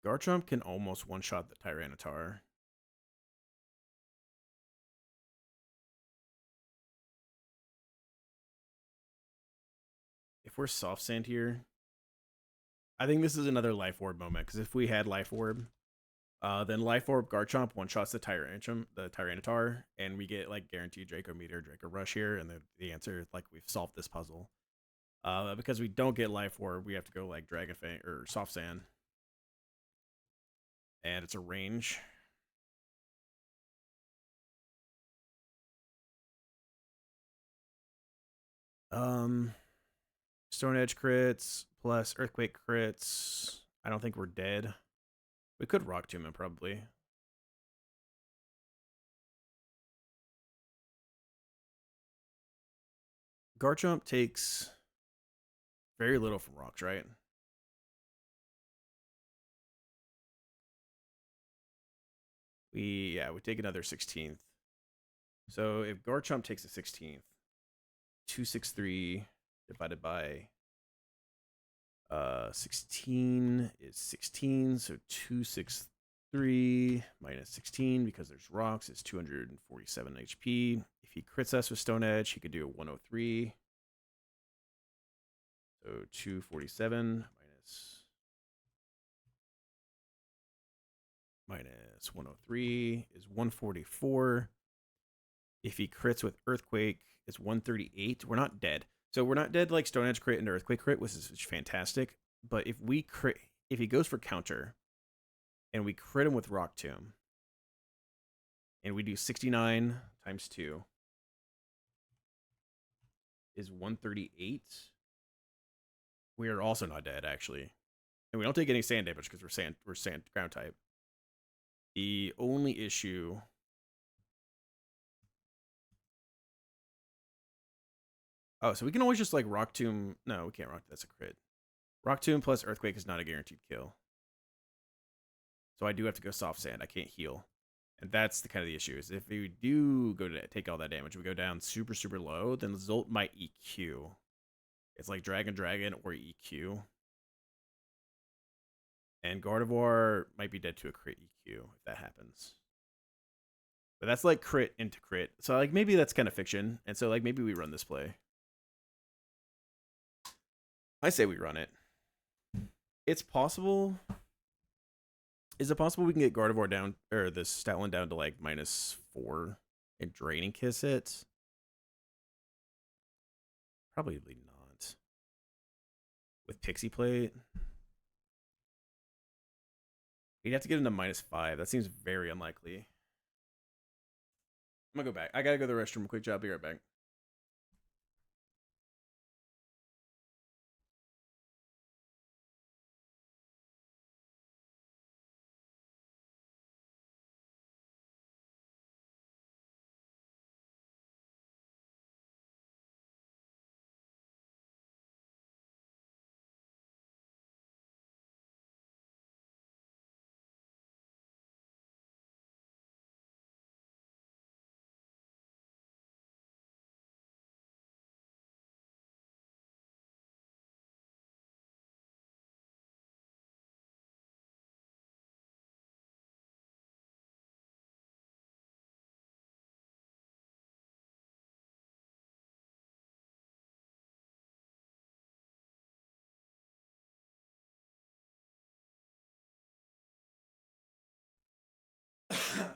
Garchomp can almost one-shot the Tyranitar. If we're Soft Sand here, I think this is another Life Orb moment, because if we had Life Orb, then Life Orb Garchomp one-shots the Tyranitar, and we get like guaranteed Draco Meteor, Draco Rush here, and the answer is like we've solved this puzzle. Because we don't get Life Orb, we have to go like Dragon Fang or Soft Sand. And it's a range. Stone Edge crits plus Earthquake crits. I don't think we're dead. We could Rock Tomb him probably. Garchomp takes very little from rocks, right? we take another 16th. So if Garchomp takes a 16th, 263 divided by 16 is 16, so 263 minus 16 because there's rocks is 247 HP. If he crits us with Stone Edge, he could do a 103. So 247 minus 103 is 144. If he crits with Earthquake, it's 138. We're not dead. So we're not dead like Stone Edge crit and Earthquake crit, which is fantastic. But if we crit, if he goes for counter, and we crit him with Rock Tomb, and we do 69 times 2 is 138. We are also not dead, actually. And we don't take any sand damage because we're sand ground type. The only issue... Oh, so we can always just like Rock Tomb. No, we can't Rock. That's a crit. Rock Tomb plus Earthquake is not a guaranteed kill. So I do have to go Soft Sand. I can't heal. And that's the kind of the issue. Is if we do go to take all that damage, we go down super, super low, then Zolt might EQ. It's like Dragon or EQ. And Gardevoir might be dead to a crit EQ if that happens. But that's like crit into crit. So like maybe that's kind of fiction. And so like maybe we run this play. I say we run it. It's possible. Is it possible we can get Gardevoir down, or this Stoutland down to like -4 and Draining Kiss it? Probably not. With Pixie Plate, you'd have to get into -5. That seems very unlikely. I'm gonna go back. I gotta go to the restroom. Quick job. Be right back.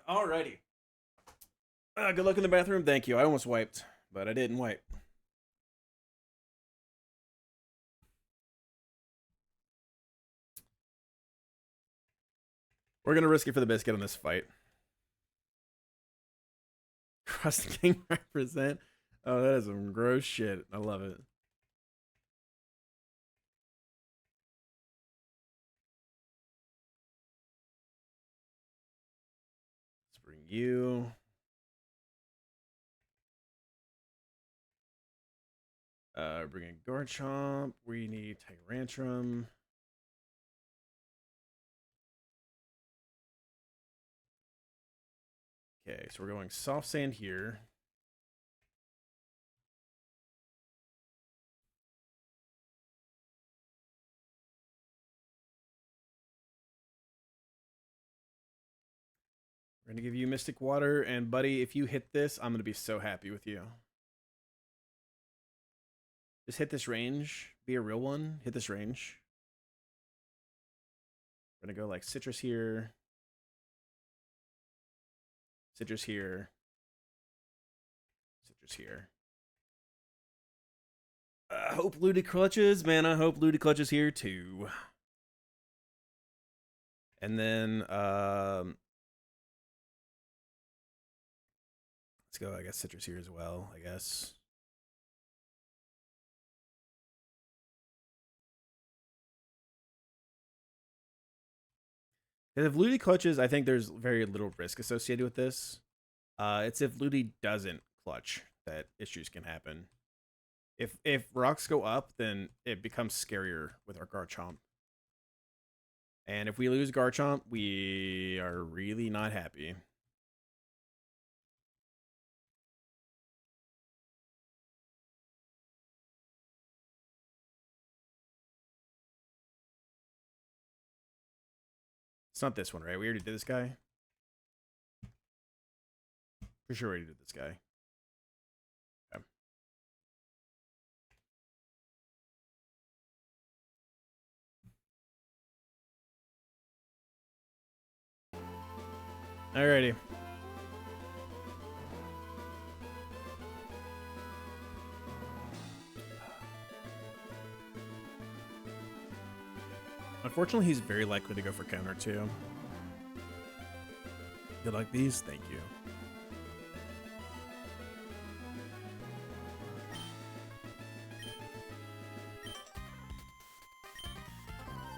Alrighty. Good luck in the bathroom. Thank you. I almost wiped, but I didn't wipe. We're gonna risk it for the biscuit on this fight. Cross the King represent. Oh, that is some gross shit. I love it. Let's bring you. Bring in Garchomp. We need Tyrantrum. Okay, so we're going Soft Sand here. We're gonna give you Mystic Water, and buddy, if you hit this, I'm gonna be so happy with you. Just hit this range. Be a real one. Hit this range. We're gonna go like Citrus here. Citrus here. Citrus here. Hope Looted clutches, man. I hope Looted clutches here too. And then let's go. I guess Citrus here as well. I guess. If Looty clutches, I think there's very little risk associated with this. It's if Looty doesn't clutch that issues can happen. If rocks go up, then it becomes scarier with our Garchomp. And if we lose Garchomp, we are really not happy. It's not this one, right? We already did this guy. For sure we already did this guy. Okay. Alrighty. Unfortunately, he's very likely to go for counter too. You like these? Thank you.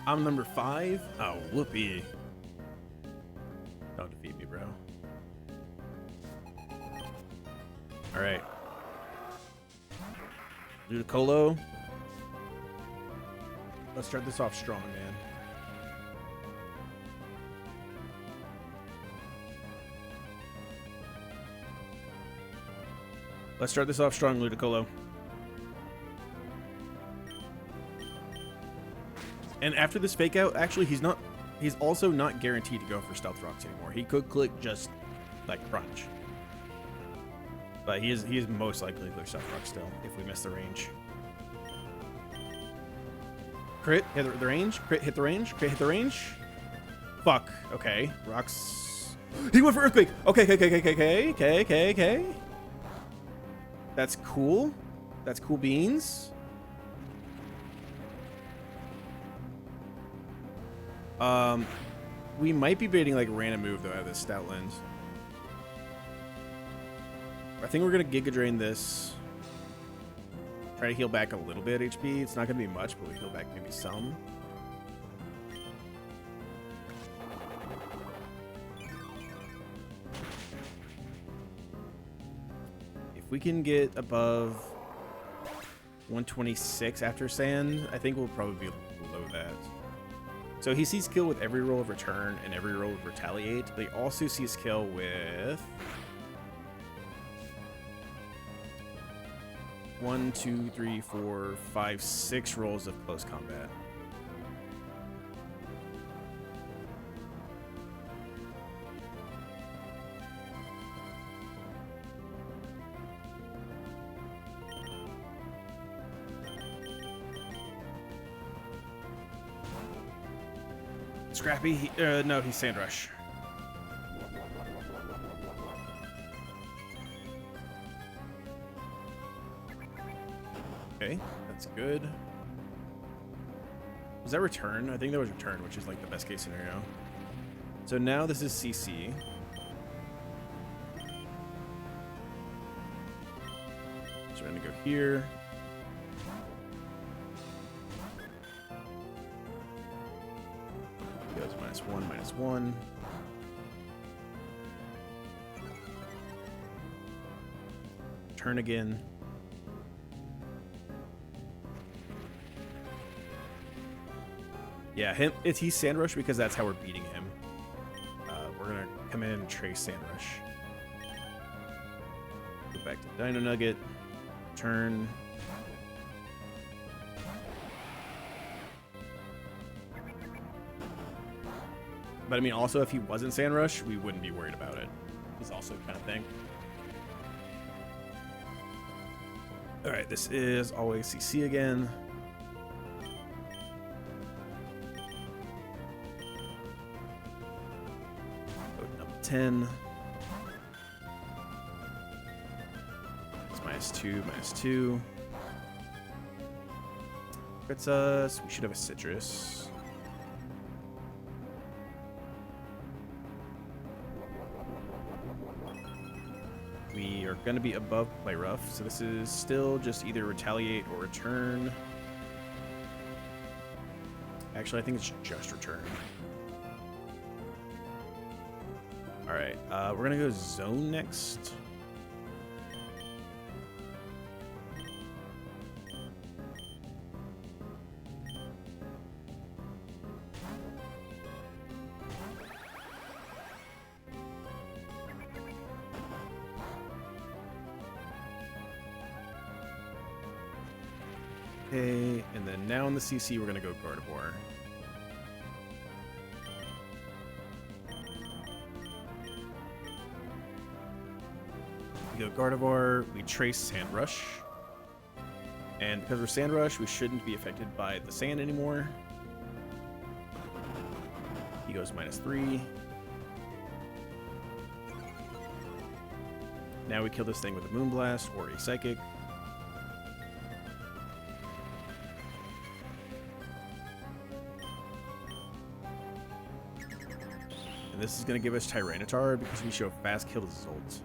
I'm number 5. Oh, whoopee. Don't defeat me, bro. All right. Ludicolo. Let's start this off strong, man. Let's start this off strong, Ludicolo. And after this fake out, actually, he's also not guaranteed to go for stealth rocks anymore. He could click just like crunch. But he is most likely to click stealth rock still if we miss the range. Crit, hit the range, crit, hit the range, crit, hit the range. Fuck, okay. Rocks. He went for earthquake. Okay. That's cool. That's cool beans. We might be baiting like random move though out of this Stoutland. I think we're gonna Giga Drain this. Try to heal back a little bit HP. It's not gonna be much, but we heal back maybe some. If we can get above 126 after Sand, I think we'll probably be below that. So he sees kill with every roll of return and every roll of retaliate, but he also sees kill with 1, 2, 3, 4, 5, 6 rolls of close combat. Scrappy, no, he's Sand Rush. Okay, that's good. Was that return? I think that was return, which is like the best case scenario. So now this is CC. So we're gonna go here. Goes -1. Turn again. Yeah, he's Sand Rush because that's how we're beating him. We're gonna come in and trace Sand Rush. Go back to Dino Nugget. Turn. But I mean, also, if he wasn't Sand Rush, we wouldn't be worried about it. It's also kind of thing. All right, this is always CC again. Code number 10. It's -2. Crits us. We should have a citrus. We are going to be above play rough, so this is still just either retaliate or return. Actually, I think it's just return. All right, we're going to go zone next. Okay, and then now in the CC, we're going to go Gardevoir. We go Gardevoir, we trace Sand Rush. And because we're Sand Rush, we shouldn't be affected by the sand anymore. He goes -3. Now we kill this thing with a Moonblast or a Psychic. And this is going to give us Tyranitar because we show fast kill to Zolt.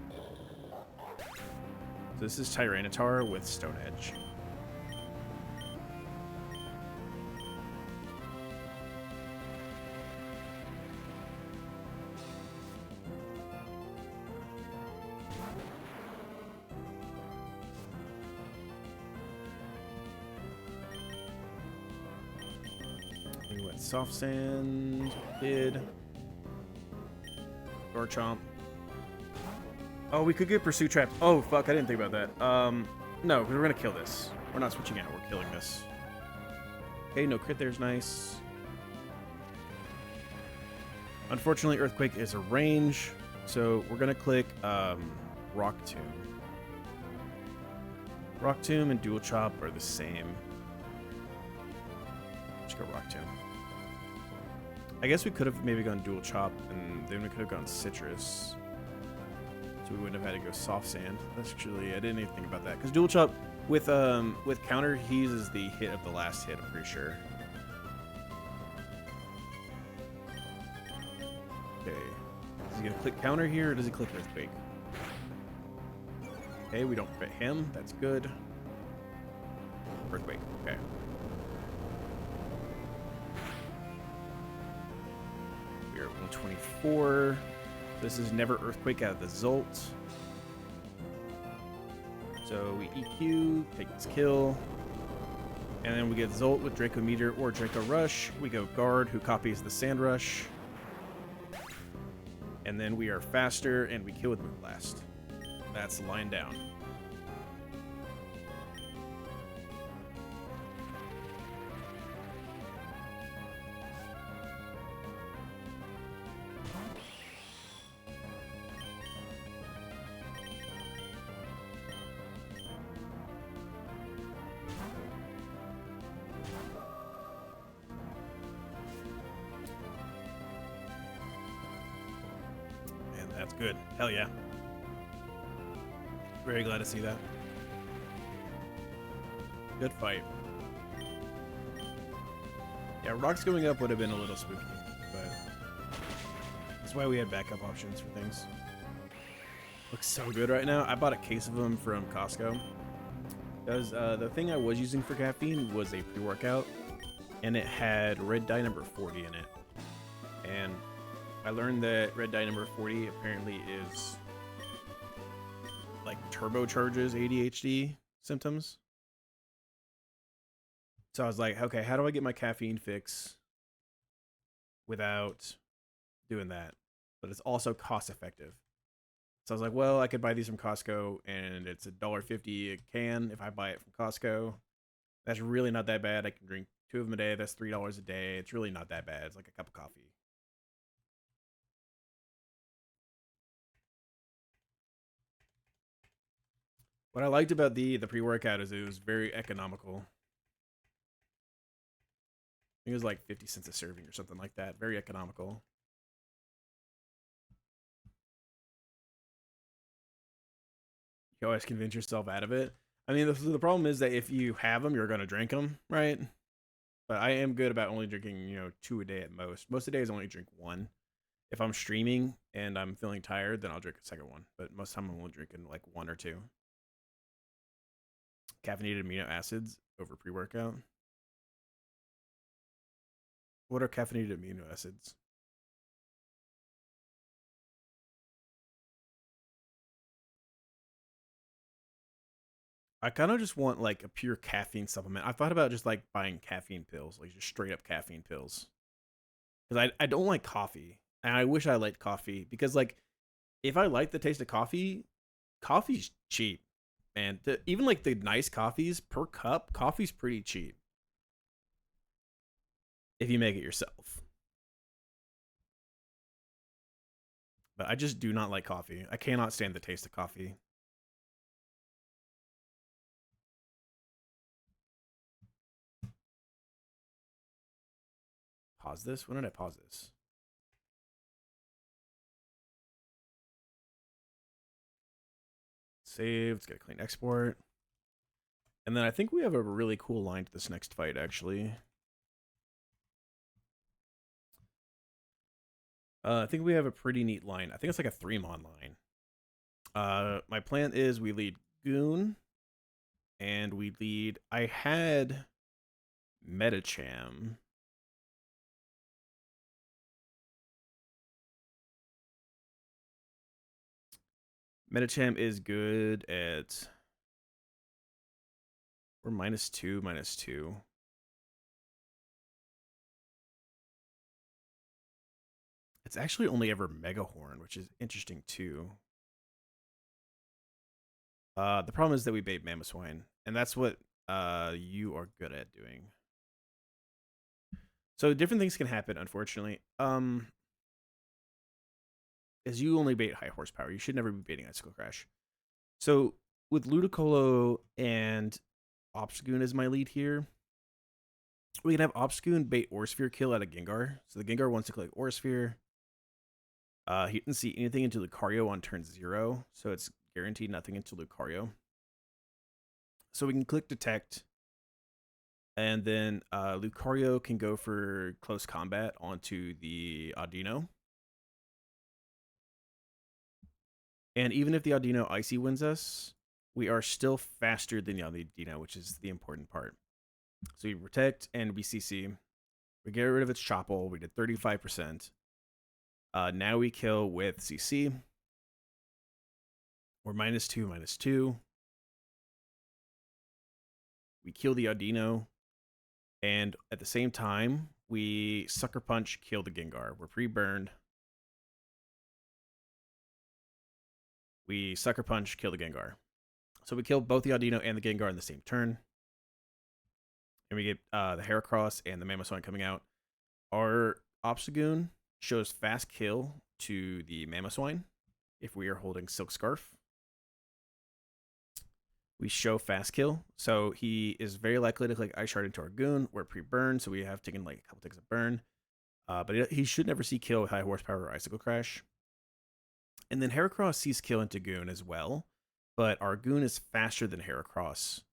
So this is Tyranitar with Stone Edge. We went Soft Sand, did. Garchomp. Oh, we could get Pursuit Trap. Oh, fuck, I didn't think about that. No, because we're going to kill this. We're not switching out, we're killing this. Okay, no crit there's nice. Unfortunately, Earthquake is a range, so we're going to click Rock Tomb. Rock Tomb and Dual Chop are the same. Let's go Rock Tomb. I guess we could have maybe gone Dual Chop, and then we could have gone Citrus. So we wouldn't have had to go Soft Sand. That's actually, I didn't even think about that. Because Dual Chop, with counter, he uses the hit of the last hit, I'm pretty sure. Okay. Is he going to click counter here, or does he click Earthquake? Okay, we don't crit him. That's good. Earthquake. Okay. We're at 124. This is never Earthquake out of the Zolt. So we EQ, take this kill. And then we get Zolt with Draco Meteor or Draco Rush. We go Guard, who copies the Sand Rush. And then we are faster, and we kill with Moonblast. That's line down. And that's good. Hell yeah. Very glad to see that. Good fight. Yeah, rocks going up would have been a little spooky, but that's why we had backup options for things. Looks so good right now. I bought a case of them from Costco. Because the thing I was using for caffeine was a pre-workout, and it had red dye number 40 in it. And I learned that red dye number 40 apparently is like turbocharges ADHD symptoms. So I was like, okay, how do I get my caffeine fix without doing that? But it's also cost effective. So I was like, well, I could buy these from Costco, and it's $1.50 a can if I buy it from Costco. That's really not that bad. I can drink 2 of them a day. That's $3 a day. It's really not that bad. It's like a cup of coffee. What I liked about the pre-workout is it was very economical. I think it was like 50 cents a serving or something like that. Very economical. You always convince yourself out of it. I mean, the problem is that if you have them, you're going to drink them, right? But I am good about only drinking, 2 a day at most. Most of the days I only drink 1. If I'm streaming and I'm feeling tired, then I'll drink a second one. But most of the time I'm only drinking like 1 or 2. Caffeinated amino acids over pre-workout. What are caffeinated amino acids? I kind of just want like a pure caffeine supplement. I thought about just like buying caffeine pills, like just straight up caffeine pills. Because I don't like coffee. And I wish I liked coffee. Because like, if I like the taste of coffee, coffee's cheap. And even like the nice coffees per cup, coffee's pretty cheap. If you make it yourself. But I just do not like coffee. I cannot stand the taste of coffee. pause this? When did I pause this? Save. Let's get a clean export. And then I think we have a really cool line to this next fight, actually. I think we have a pretty neat line. I think it's like a 3-mon line. My plan is we lead Goon, and we lead... I had Metacham. Metacham is good at... We're -2, -2. It's actually only ever Megahorn, which is interesting too. The problem is that we bait Mamoswine, and that's what you are good at doing. So different things can happen, unfortunately. As you only bait high horsepower, you should never be baiting Icicle Crash. So with Ludicolo and Obstagoon as my lead here, we can have Obstagoon bait Aurasphere kill at a Gengar. So the Gengar wants to click Aurasphere. He didn't see anything into Lucario on turn 0, so it's guaranteed nothing into Lucario. So we can click Detect, and then Lucario can go for Close Combat onto the Audino. And even if the Audino Icy wins us, we are still faster than the Audino, which is the important part. So we Protect and we CC. We get rid of its Chople. We did 35%. Now we kill with CC. We're -2, -2. We kill the Audino. And at the same time, we Sucker Punch, kill the Gengar. We're pre-burned. We Sucker Punch, kill the Gengar. So we kill both the Audino and the Gengar in the same turn. And we get the Heracross and the Mamoswine coming out. Our Obstagoon shows fast kill to the Mamoswine if we are holding Silk Scarf. We show fast kill, so he is very likely to click Ice Shard into our Goon. We're pre-burn, so we have taken like a couple ticks of burn. But he should never see kill with high horsepower or Icicle Crash. And then Heracross sees kill into Goon as well, but our Goon is faster than Heracross,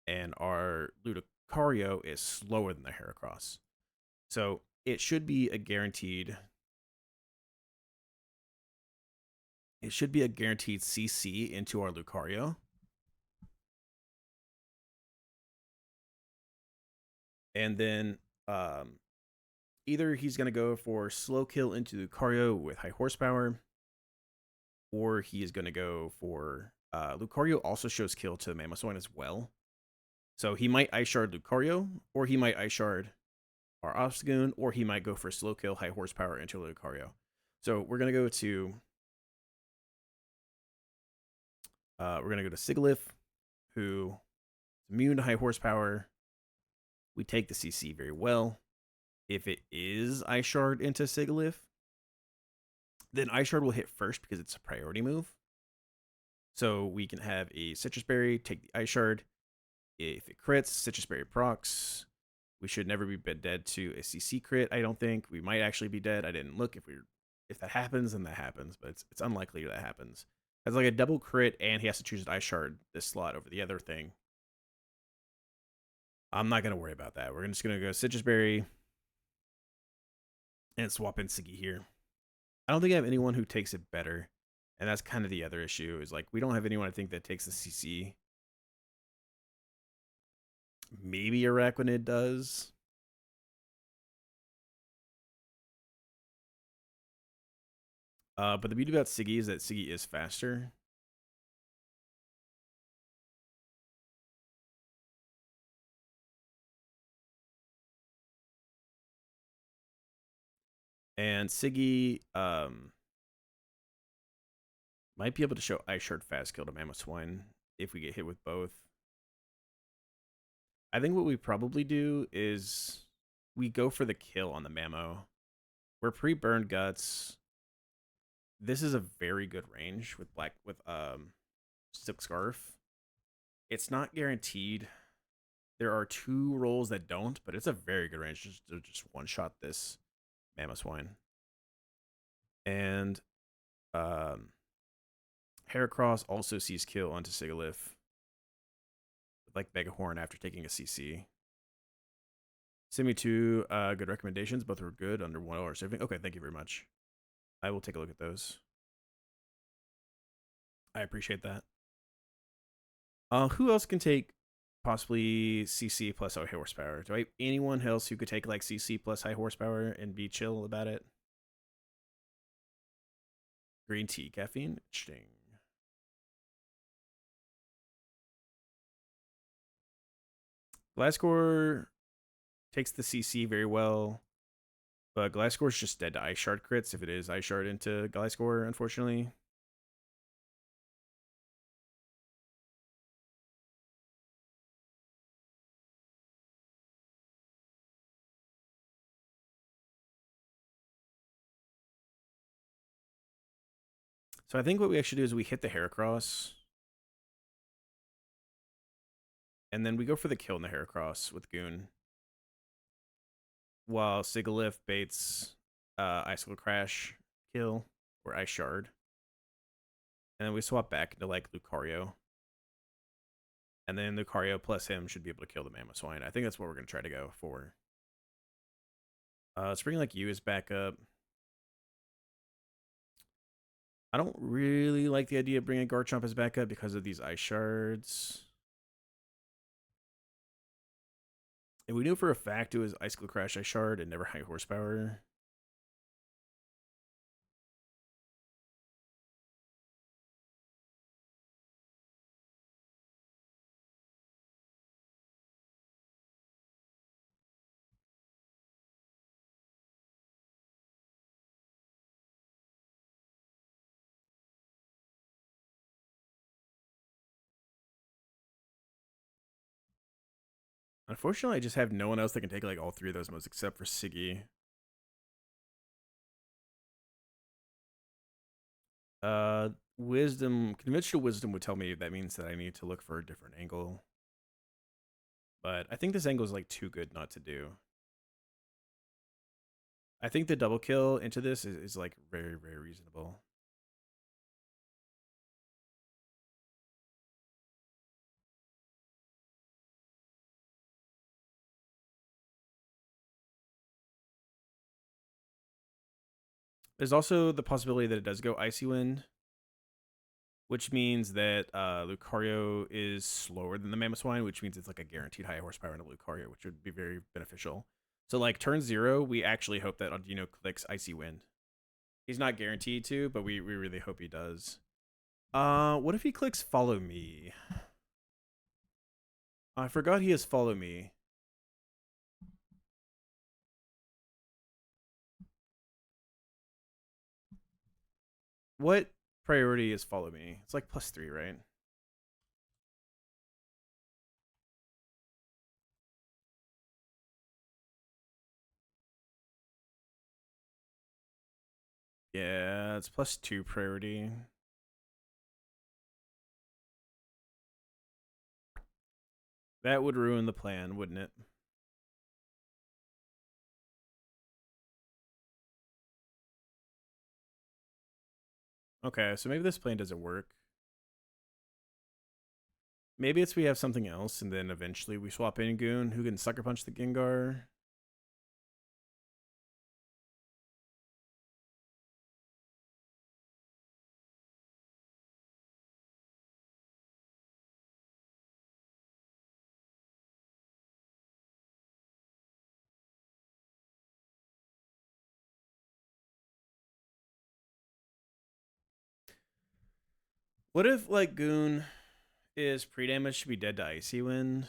and our Lucario is slower than the Heracross. So it should be a guaranteed... It should be a guaranteed CC into our Lucario. And then either he's going to go for slow kill into Lucario with high horsepower, or he is going to go for... Lucario also shows kill to the Mamoswine as well. So he might Ice Shard Lucario, or he might Ice Shard our Obstagoon, or he might go for slow kill, high horsepower into Lucario. So we're going to go to... we're going to go to Sigilyph, who is immune to high horsepower. We take the CC very well. If it is Ice Shard into Sigilyph, then Ice Shard will hit first because it's a priority move. So we can have a Citrus Berry, take the Ice Shard. If it crits, Citrus Berry procs. We should never be dead to a CC crit, I don't think. We might actually be dead. I didn't look. If that happens, then that happens, but it's unlikely that happens. It's like a double crit, and he has to choose an Ice Shard this slot over the other thing. I'm not going to worry about that. We're just going to go Citrus Berry and swap in Siggy here. I don't think I have anyone who takes it better, and that's kind of the other issue, is like we don't have anyone I think that takes the CC. Maybe Araquanid does. But the beauty about Siggy is that Siggy is faster. And Siggy might be able to show Ice Shard fast kill to Mamoswine if we get hit with both. I think what we probably do is we go for the kill on the Mamo. We're pre-burned guts. This is a very good range with Silk Scarf. It's not guaranteed. There are 2 rolls that don't, but it's a very good range to just one-shot this Mammoth Swine. And um, Heracross also sees kill onto Sigalith with like Megahorn after taking a CC. Send me 2 good recommendations. Both were good under $1 saving. Okay, thank you very much. I will take a look at those. I appreciate that. Who else can take possibly CC plus high horsepower? Do I have anyone else who could take like CC plus high horsepower and be chill about it? Green tea, caffeine, interesting. Glasgow takes the CC very well, but Glasgow is just dead to Ice Shard crits if it is Ice Shard into Glasgow, unfortunately. So I think what we actually do is we hit the Heracross, and then we go for the kill in the Heracross with Goon, while Sigalith baits Icicle Crash kill or Ice Shard, and then we swap back into like Lucario, and then Lucario plus him should be able to kill the Mammoth Swine. I think that's what we're gonna try to go for. Spring Like You is back up. I don't really like the idea of bringing Garchomp as backup because of these Ice Shards. And we knew for a fact it was Icicle Crash Ice Shard and never high horsepower. Unfortunately, I just have no one else that can take like all 3 of those moves except for Siggy. Wisdom, conventional wisdom would tell me that means that I need to look for a different angle. But I think this angle is like too good not to do. I think the double kill into this is like very, very reasonable. There's also the possibility that it does go Icy Wind, which means that Lucario is slower than the Mammoth Swine, which means it's like a guaranteed high horsepower in a Lucario, which would be very beneficial. So like turn 0, we actually hope that Audino clicks Icy Wind. He's not guaranteed to, but we really hope he does. What if he clicks Follow Me? I forgot he has Follow Me. What priority is Follow Me? It's like +3, right? Yeah, it's +2 priority. That would ruin the plan, wouldn't it? Okay, so maybe this plan doesn't work. Maybe it's we have something else, and then eventually we swap in Goon, who can Sucker Punch the Gengar. What if, like, Goon is pre-damage to be dead to Icy Wind?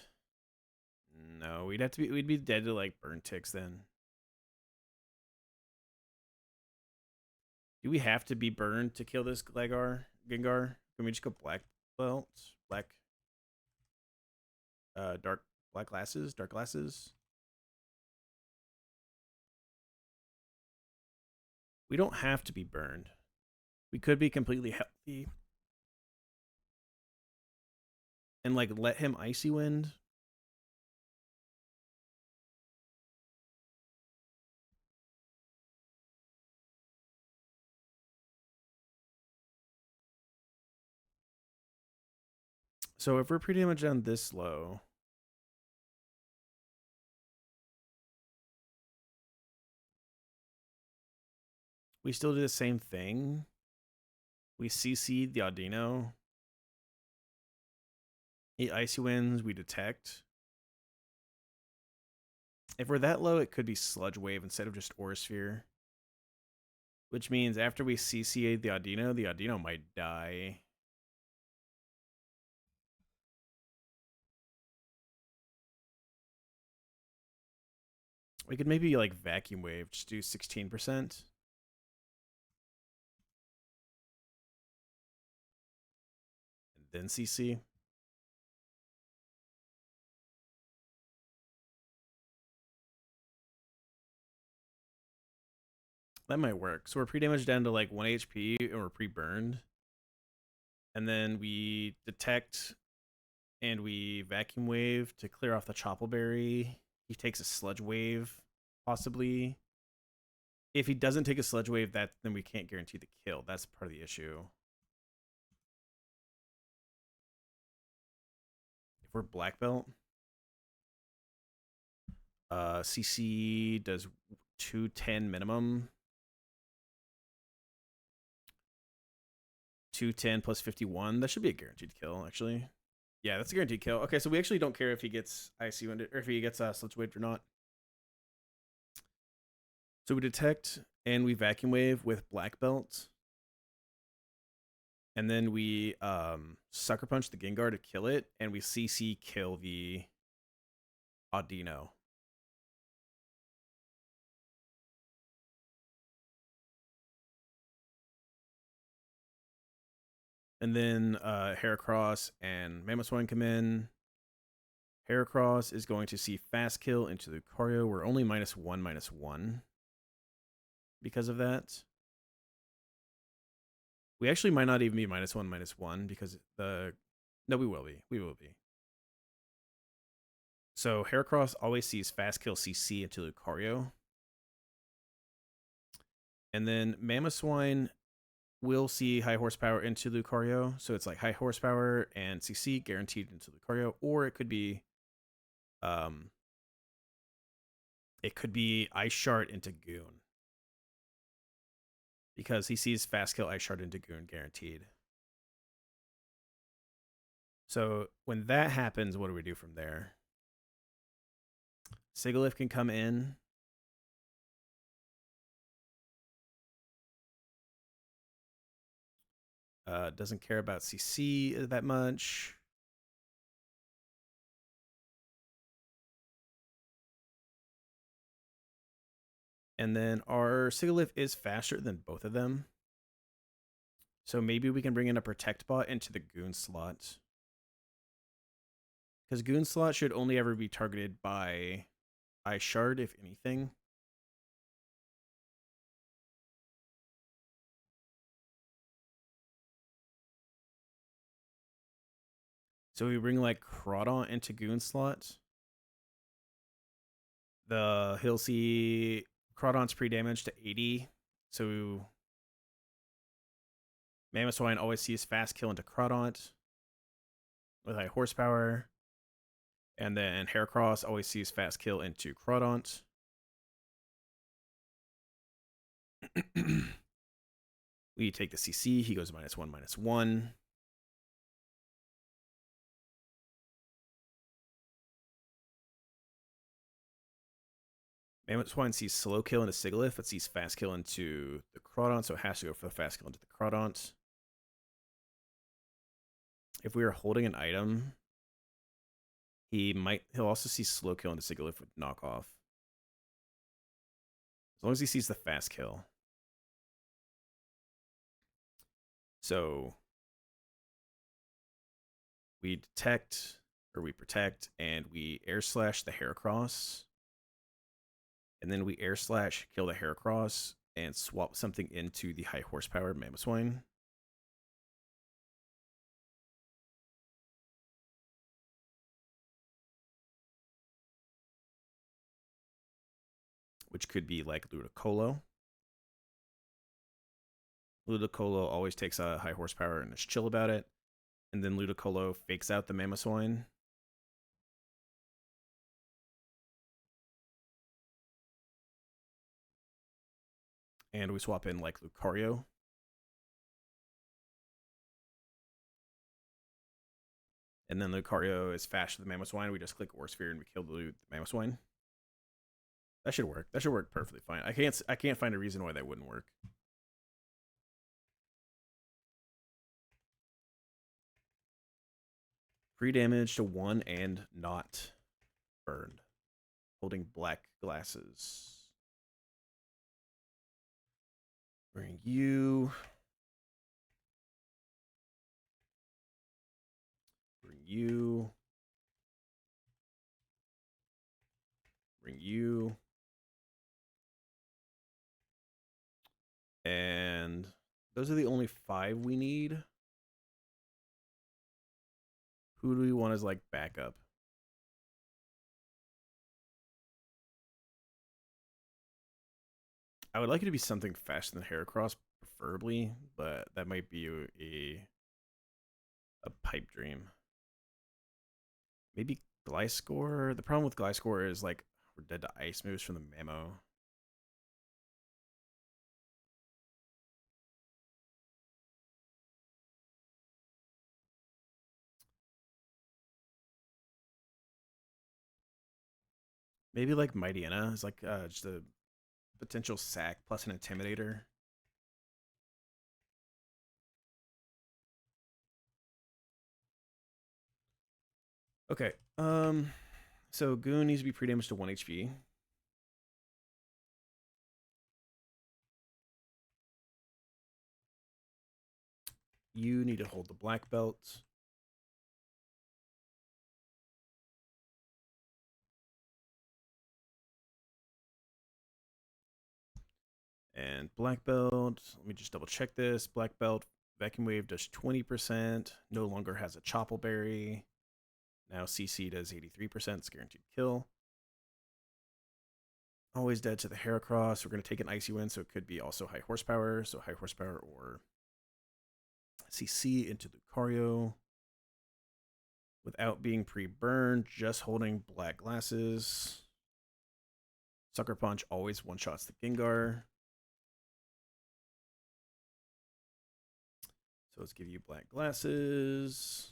No, we'd be dead to, like, Burn Ticks then. Do we have to be burned to kill this Gengar? Can we just go black belt? Dark glasses? Dark glasses? We don't have to be burned. We could be completely healthy. And like let him Icy Wind. So if we're pre-damaged down this low, we still do the same thing. We CC the Audino. He Icy Winds, we detect. If we're that low, it could be Sludge Wave instead of just Aura Sphere. Which means after we CC the Audino might die. We could maybe like Vacuum Wave, just do 16%. And then CC. That might work. So we're pre-damaged down to like 1 HP and we're pre-burned. And then we detect and we Vacuum Wave to clear off the Choppleberry. He takes a Sludge Wave, possibly. If he doesn't take a Sludge Wave, then we can't guarantee the kill. That's part of the issue. If we're Black Belt, CC does 210 minimum. 210 plus 51. That should be a guaranteed kill, actually. Yeah, that's a guaranteed kill. Okay, so we actually don't care if he gets IC Winded or if he gets Sludge Wave or not. So we detect and we Vacuum Wave with Black Belt. And then we Sucker Punch the Gengar to kill it, and we CC kill the Audino. And then Heracross and Mamoswine come in. Heracross is going to see Fast Kill into Lucario. We're only -1/-1 because of that. We actually might not even be -1/-1 because no, we will be. We will be. So Heracross always sees Fast Kill CC into Lucario. And then Mamoswine will see High Horsepower into Lucario. So it's like High Horsepower and CC guaranteed into Lucario. Or it could be Ice Shard into Goon. Because he sees Fast Kill Ice Shard into Goon guaranteed. So when that happens, what do we do from there? Sigilyph can come in. Doesn't care about CC that much. And then our Sigilyph is faster than both of them. So maybe we can bring in a Protect Bot into the Goon slot. Because Goon slot should only ever be targeted by Ice Shard, if anything. So we bring like Crawdaunt into Goon slot. He'll see Crawdaunt's pre-damage to 80. So Mamoswine always sees Fast Kill into Crawdaunt with High Horsepower. And then Heracross always sees Fast Kill into Crawdaunt. We take the CC. He goes -1/-1. Mamoswine sees Slow Kill into Sigilyph, but sees Fast Kill into the Crawdaunt, so it has to go for the Fast Kill into the Crawdaunt. If we are holding an item, he'll also see Slow Kill into Sigilyph with Knockoff. As long as he sees the Fast Kill. So we detect, or we protect, and we Air Slash the Heracross. And then we Air Slash, kill the Heracross, and swap something into the High Horsepower Mamoswine. Which could be like Ludicolo. Ludicolo always takes a High Horsepower and is chill about it. And then Ludicolo fakes out the Mamoswine. And we swap in like Lucario. And then Lucario is faster than Mamoswine. We just click Orsphere and we kill the Mamoswine. That should work. That should work perfectly fine. I can't find a reason why that wouldn't work. Free damage to 1 and not burned. Holding black glasses. Bring you. Bring you. Bring you. And those are the only 5 we need. Who do we want as like backup? I would like it to be something faster than Heracross, preferably, but that might be a pipe dream. Maybe Gliscor. The problem with Gliscor is like we're dead to ice moves from the Mamo. Maybe like Mightyena is like just a potential sack plus an Intimidator. Okay. So Goon needs to be pre-damaged to 1 HP. You need to hold the black belt. And black belt, let me just double check this. Black belt, vacuum wave does 20%, no longer has a choppleberry. Now CC does 83%, it's guaranteed kill. Always dead to the Heracross. We're going to take an Icy Wind, so it could be also high horsepower. So high horsepower or CC into Lucario. Without being pre-burned, just holding black glasses. Sucker Punch always one-shots the Gengar. So let's give you black glasses.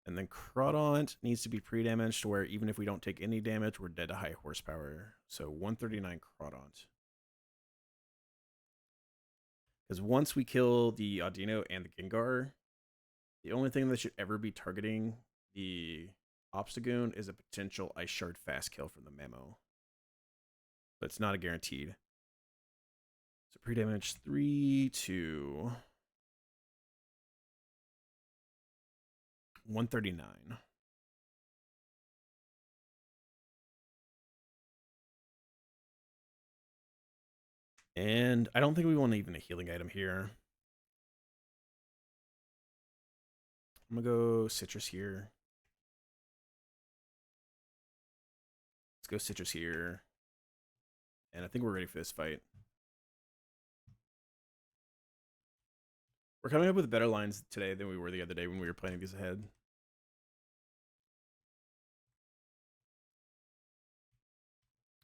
And then Crawdaunt needs to be pre-damaged to where even if we don't take any damage, we're dead to high horsepower. So 139 Crawdaunt. Because once we kill the Audino and the Gengar, the only thing that should ever be targeting the Obstagoon is a potential Ice Shard fast kill from the Mamo. But it's not a guaranteed. So pre-damage 3 to 139. And I don't think we want even a healing item here. I'm going to go Citrus here. Let's go Citrus here. And I think we're ready for this fight. We're coming up with better lines today than we were the other day when we were planning these ahead.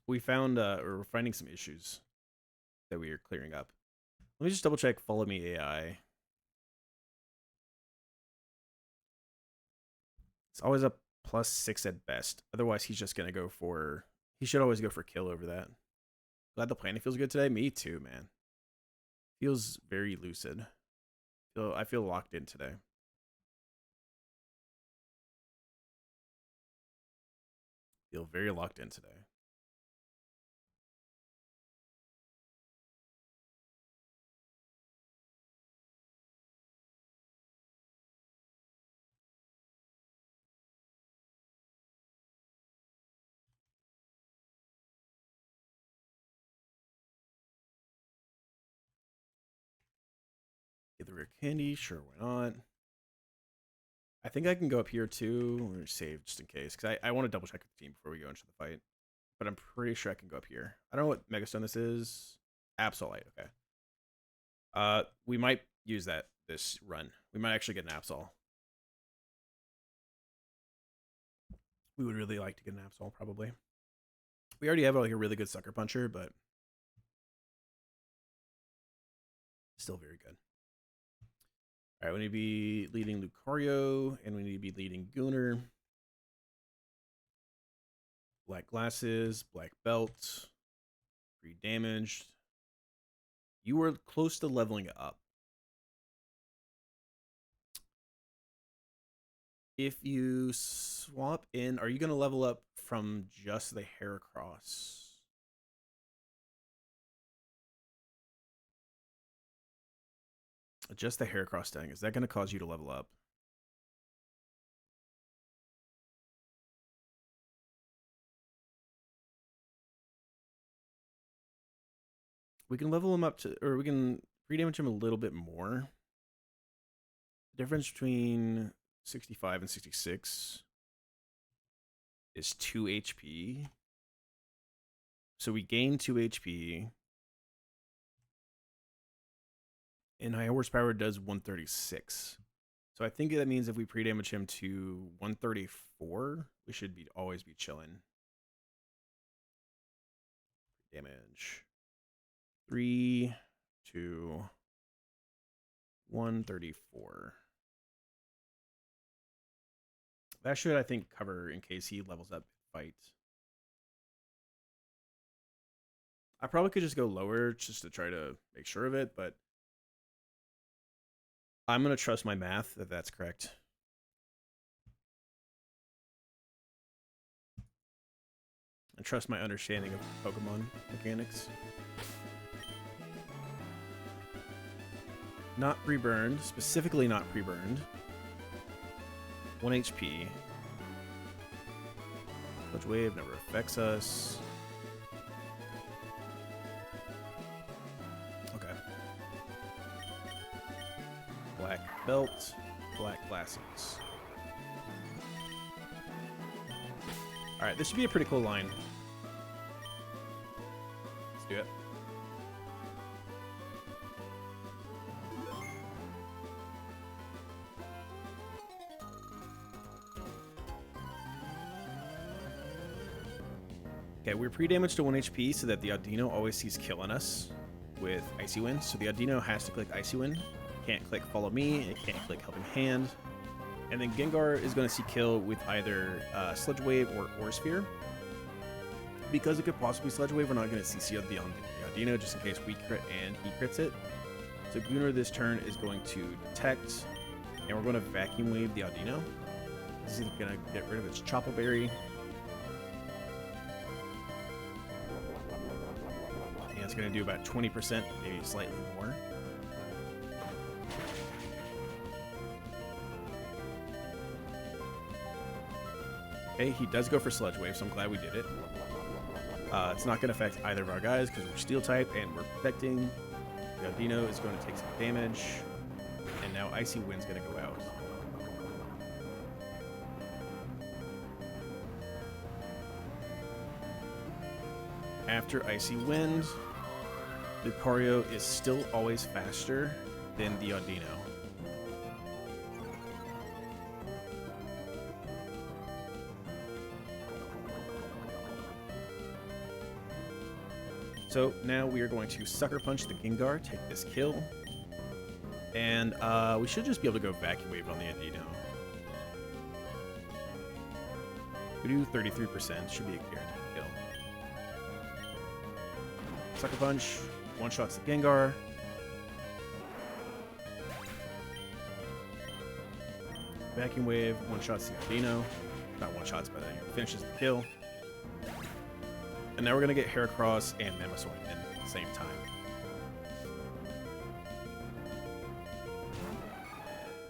We found, or we're finding some issues that we are clearing up. Let me just double check Follow Me AI. It's always a +6 at best. Otherwise, he's just going to go for... He should always go for kill over that. Glad the planning feels good today. Me too, man. Feels very lucid. I feel locked in today. Feel very locked in today. Get the rare candy. Sure, why not? I think I can go up here too. Or save just in case. Because I want to double check with the team before we go into the fight. But I'm pretty sure I can go up here. I don't know what Megastone this is. Absolite, okay. We might use that this run. We might actually get an Absol. We would really like to get an Absol, probably. We already have like a really good Sucker Puncher, but still very good. All right, we need to be leading Lucario, and we need to be leading Gooner. Black glasses, black belt, pre-damaged. You were close to leveling up. If you swap in, are you going to level up from just the Heracross? Just the Heracross thing. Is that going to cause you to level up? We can level him up to, or we can pre-damage him a little bit more. The difference between 65 and 66 is 2 HP. So we gain 2 HP. And high horsepower does 136. So I think that means if we pre-damage him to 134, we should always be chilling. Damage. 3 to 134. That should, I think, cover in case he levels up fight. I probably could just go lower just to try to make sure of it, but I'm going to trust my math that that's correct. I trust my understanding of Pokemon mechanics. Not pre-burned, specifically not pre-burned. 1 HP. Sludge Wave never affects us. Okay. Black belt, black glasses. Alright, this should be a pretty cool line. Let's do it. Okay, we're pre-damaged to 1 HP so that the Audino always sees kill on us with Icy Wind. So the Audino has to click Icy Wind. It can't click Follow Me. It can't click Helping Hand. And then Gengar is going to see kill with either Sludge Wave or Aura Sphere. Because it could possibly Sludge Wave, we're not going to CC the Audino just in case we crit and he crits it. So Gooner this turn is going to detect, and we're going to Vacuum Wave the Audino. This is going to get rid of its Chople Berry. And it's going to do about 20%, maybe slightly more. Okay, he does go for Sludge Wave, so I'm glad we did it. It's not going to affect either of our guys because we're Steel type and we're protecting. The Audino is going to take some damage, and now Icy Wind's going to go out. After Icy Wind, Lucario is still always faster than the Audino. So now we are going to Sucker Punch the Gengar, take this kill. And we should just be able to go Vacuum Wave on the Audino. We do 33%, should be a guaranteed kill. Sucker Punch, one-shots the Gengar. Vacuum Wave, one-shots the Audino. Not one-shots, but finishes the kill. And now we're going to get Heracross and Mamoswine in at the same time.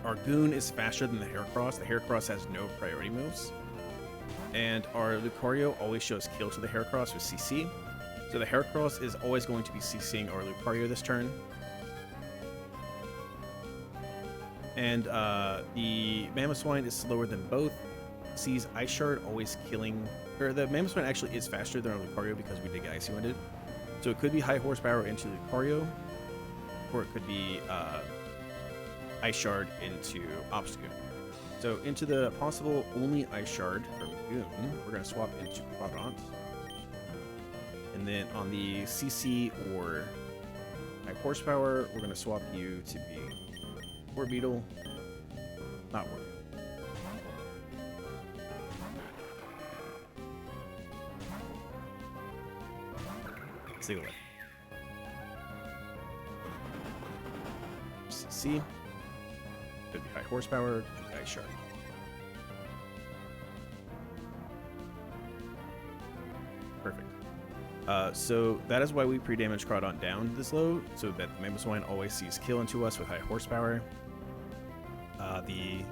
Our Goon is faster than the Heracross. The Heracross has no priority moves. And our Lucario always shows kill to the Heracross with CC. So the Heracross is always going to be CCing our Lucario this turn. And the Mamoswine is slower than both. Sees Ice Shard, always killing. Or the Mamoswine actually is faster than our Lucario because we did get Icy Winded. So it could be high horsepower into Lucario, or it could be Ice Shard into Obstagoon. So into the possible only Ice Shard from Goon, we're going to swap into Quadrant. And then on the CC or High Horsepower, we're going to swap you to be War Beetle. Not War Beetle. Single lift. CC. Could be High Horsepower, could be Ice Shard. Perfect. So that is why we pre-damage Crawdaunt down this low, so that the Mamoswine always sees kill into us with High Horsepower. The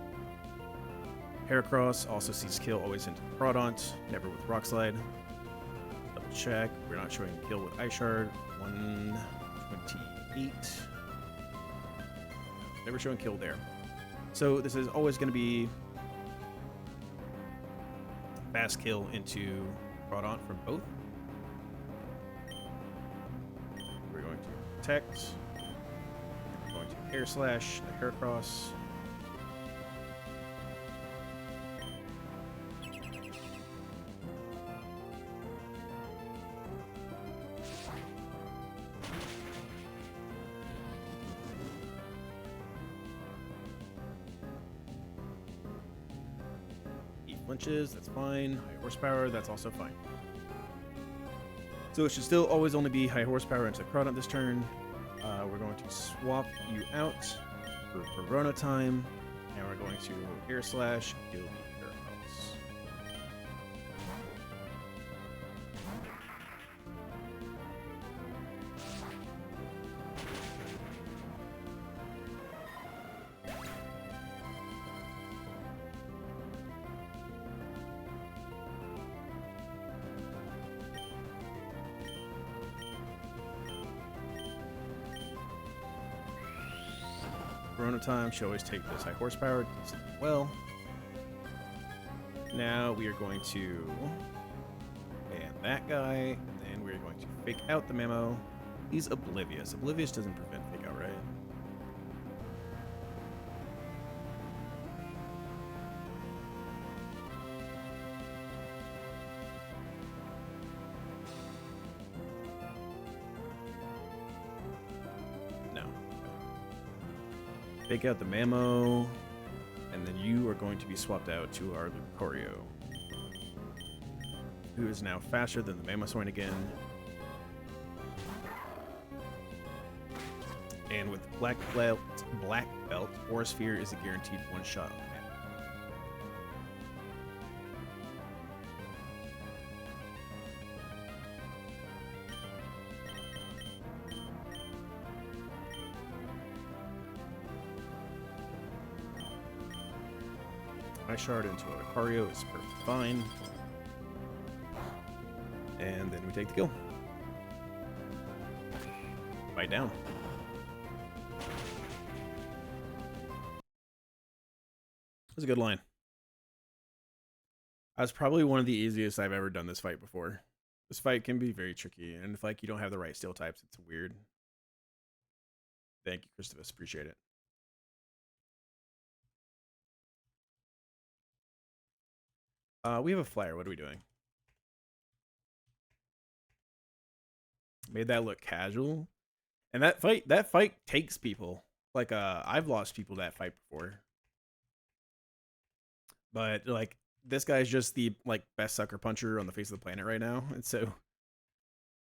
Heracross also sees kill always into Crawdaunt, never with Rock Slide. Double check, we're not showing kill with Ice Shard. 128. Never showing kill there. So this is always going to be fast kill into Crawdaunt from both. We're going to protect. We're going to Air Slash the Heracross. Flinches, that's fine. High Horsepower, that's also fine. So it should still always only be High Horsepower into Crawdaunt this turn. We're going to swap you out for Corona time, and we're going to Air Slash, kill the Heracross. Corona time, she always take this High Horsepower, does it well. Now we are going to ban that guy, and then we're going to fake out the Mamo. He's Oblivious. Oblivious doesn't prevent fake out, right? Take out the Mamo, and then you are going to be swapped out to our Lucario, who is now faster than the Mamoswine again. And with Black Belt, Aura Sphere is a guaranteed one-shot on the map. Ice Shard into a Lucario is perfectly fine. And then we take the kill. Bite down. That was a good line. That's probably one of the easiest I've ever done this fight before. This fight can be very tricky, and if like you don't have the right steel types, it's weird. Thank you, Christopher. Appreciate it. We have a flyer. What are we doing? Made that look casual. And that fight takes people. Like I've lost people that fight before. But like this guy's just the like best sucker puncher on the face of the planet right now. And so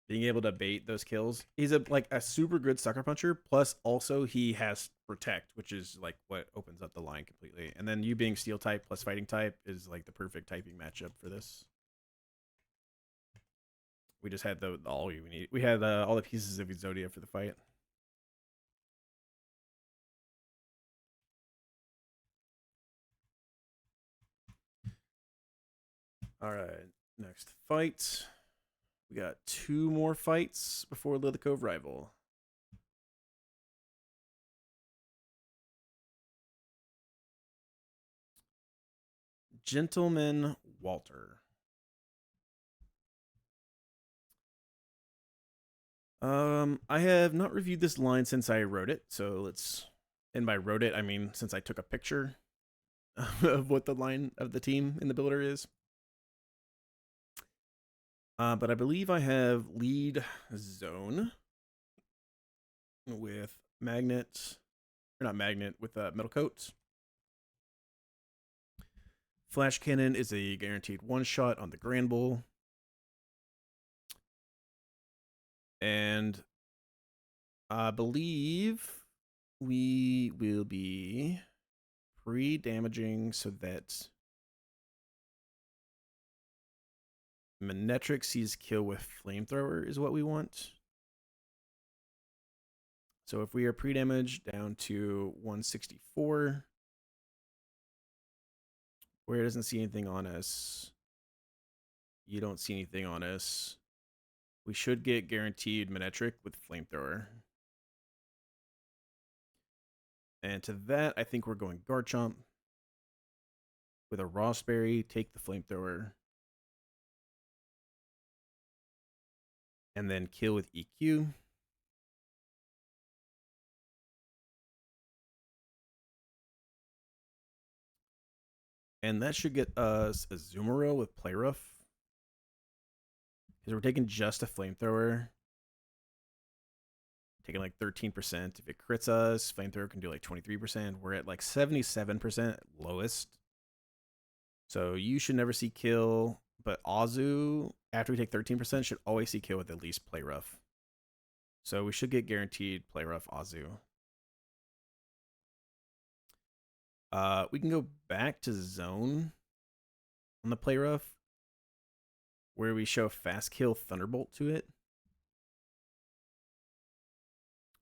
being able to bait those kills, he's a super good sucker puncher, plus also he has protect, which is like what opens up the line completely. And then you being steel type plus fighting type is like the perfect typing matchup for this. We just had all we need. We had all the pieces of Exodia for the fight. All right, next fight. We got 2 more fights before Lily Cove Rival. Gentleman Walter. I have not reviewed this line since I wrote it, so let's And by wrote it, I mean since I took a picture of what the line of the team in the builder is. But I believe I have lead zone with magnet, or not magnet, with metal coats. Flash cannon is a guaranteed one shot on the Grand Bull. And I believe we will be pre-damaging so that Manetric sees kill with flamethrower is what we want. So if we are pre-damaged down to 164, where it doesn't see anything on us, you don't see anything on us, we should get guaranteed Manetric with flamethrower. And to that, I think we're going Garchomp with a Rossberry, take the flamethrower, and then kill with EQ. And that should get us a Azumarill with Play Rough. Because we're taking just a flamethrower. Taking like 13%. If it crits us, flamethrower can do like 23%. We're at like 77% lowest. So you should never see kill. But Azu, after we take 13%, should always see kill with at least Play Rough. So we should get guaranteed Play Rough Azu. We can go back to zone on the Play Rough, where we show fast kill Thunderbolt to it.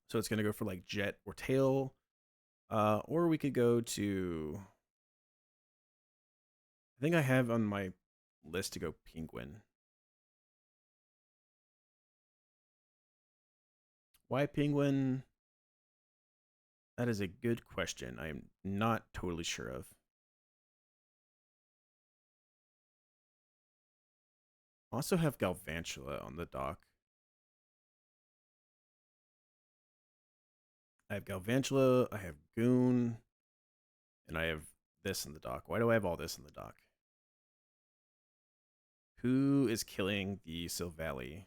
So it's going to go for like Jet or Tail. Or we could go to, I think I have on my list to go Penguin. Why Penguin? That is a good question. I am not totally sure of. Also have Galvantula on the dock. I have Galvantula, I have Goon, and I have this in the dock. Why do I have all this in the dock? Who is killing the Silvally?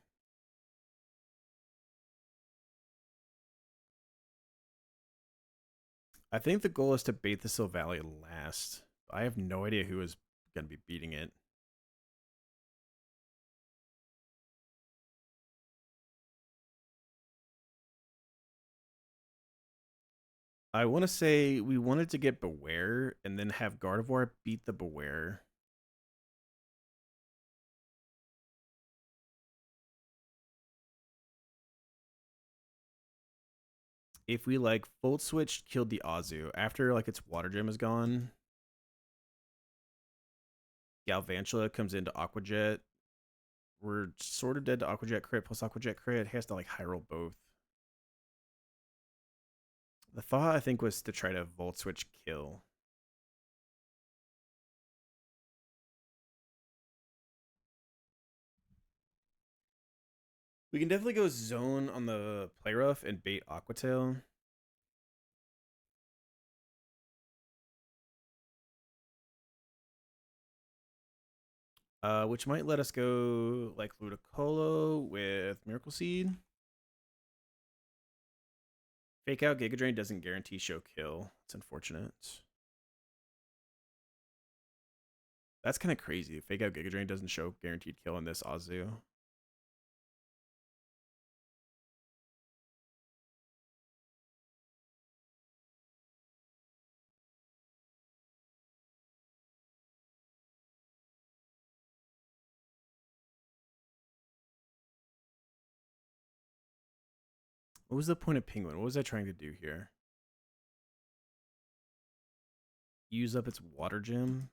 I think the goal is to bait the Silvally last. I have no idea who is going to be beating it. I want to say we wanted to get Beware and then have Gardevoir beat the Beware. If we like Volt Switch killed the Azu after like its Water Gem is gone, Galvantula comes into Aqua Jet. We're sort of dead to Aqua Jet crit plus Aqua Jet crit. It has to like high roll both. The thought I think was to try to Volt Switch kill. We can definitely go zone on the Play Rough and bait Aqua Tail. Which might let us go like Ludicolo with Miracle Seed. Fake out Giga Drain doesn't guarantee show kill. It's unfortunate. That's kind of crazy. Fake out Giga Drain doesn't show guaranteed kill in this Azu. What was the point of Penguin? What was I trying to do here? Use up its Water Gem?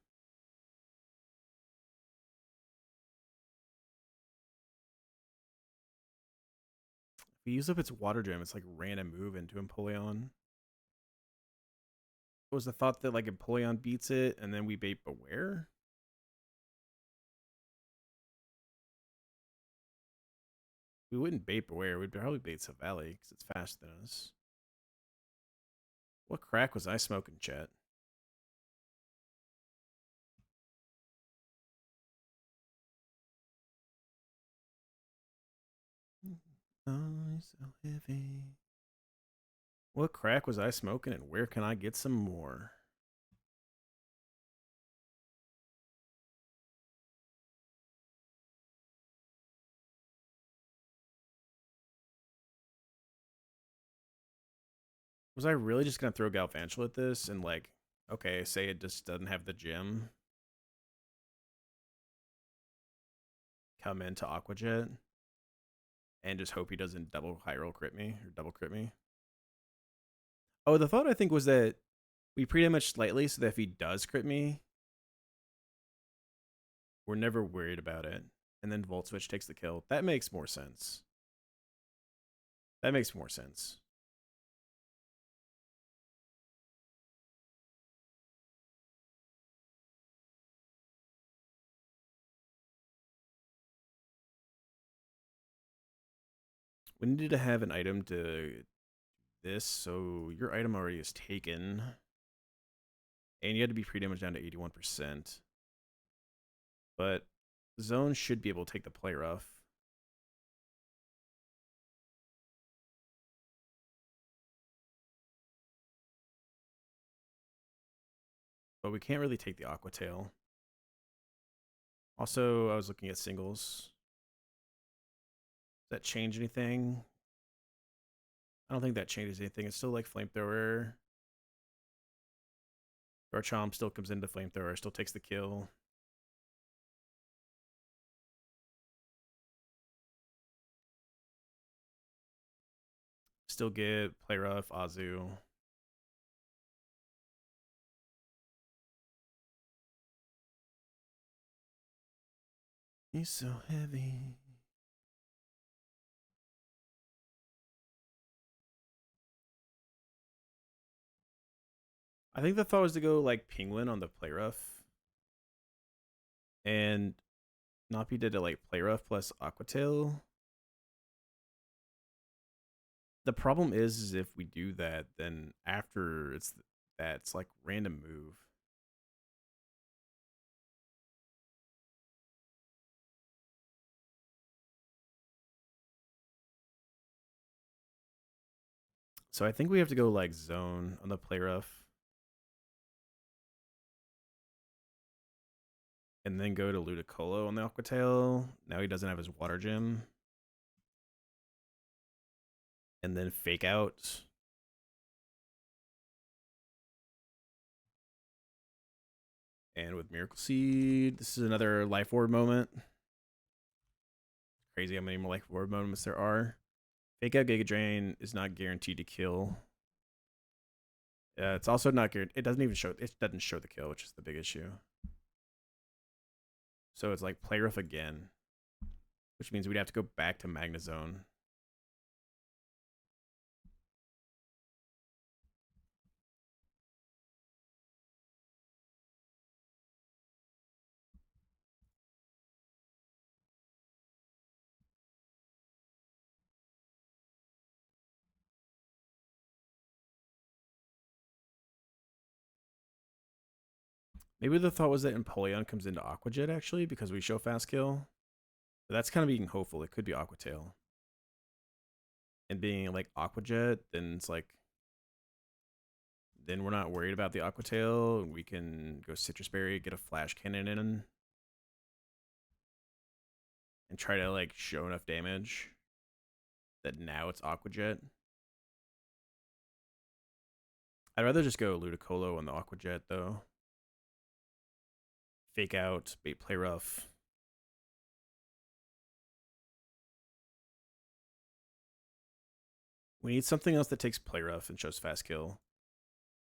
If we use up its Water Gem, it's like random move into Empoleon. What was the thought that like Empoleon beats it and then we bait Beware? We wouldn't bait Beware. We'd probably bait Silvally because it's faster than us. What crack was I smoking, chat? Oh, so heavy. What crack was I smoking and where can I get some more? Was I really just going to throw Galvantula at this and like, okay, say it just doesn't have the gem? Come into Aquajet and just hope he doesn't double high roll crit me or double crit me? Oh, the thought I think was that we pre-damage slightly so that if he does crit me, we're never worried about it. And then Volt Switch takes the kill. That makes more sense. That makes more sense. We needed to have an item to this, so your item already is taken. And you had to be pre-damage down to 81%. But Zone should be able to take the play rough. But we can't really take the Aqua Tail. Also, I was looking at singles. Does that change anything? I don't think that changes anything. It's still like Flamethrower. Garchomp still comes into Flamethrower, still takes the kill. Still get Play Rough, Azu. He's so heavy. I think the thought was to go like Penguin on the Play Rough. And Napi did it like Play Rough plus Aqua Tail. The problem is if we do that, then after it's like random move. So I think we have to go like Zone on the Play Rough. And then go to Ludicolo on the Aqua Tail. Now he doesn't have his Water Gem. And then Fake Out. And with Miracle Seed, this is another Life Orb moment. Crazy how many more Life Orb moments there are. Fake Out Giga Drain is not guaranteed to kill. It's also not guaranteed. It doesn't even show. It doesn't show the kill, which is the big issue. So it's like Play Rough again, which means we'd have to go back to Magnezone. Maybe the thought was that Empoleon comes into Aqua Jet actually because we show Fast Kill. But that's kind of being hopeful. It could be Aqua Tail. And being like Aqua Jet, then it's like, then we're not worried about the Aqua Tail. We can go Citrus Berry, get a Flash Cannon in, and try to like show enough damage that now it's Aqua Jet. I'd rather just go Ludicolo on the Aqua Jet though. Fake Out, bait Play Rough. We need something else that takes Play Rough and shows Fast Kill.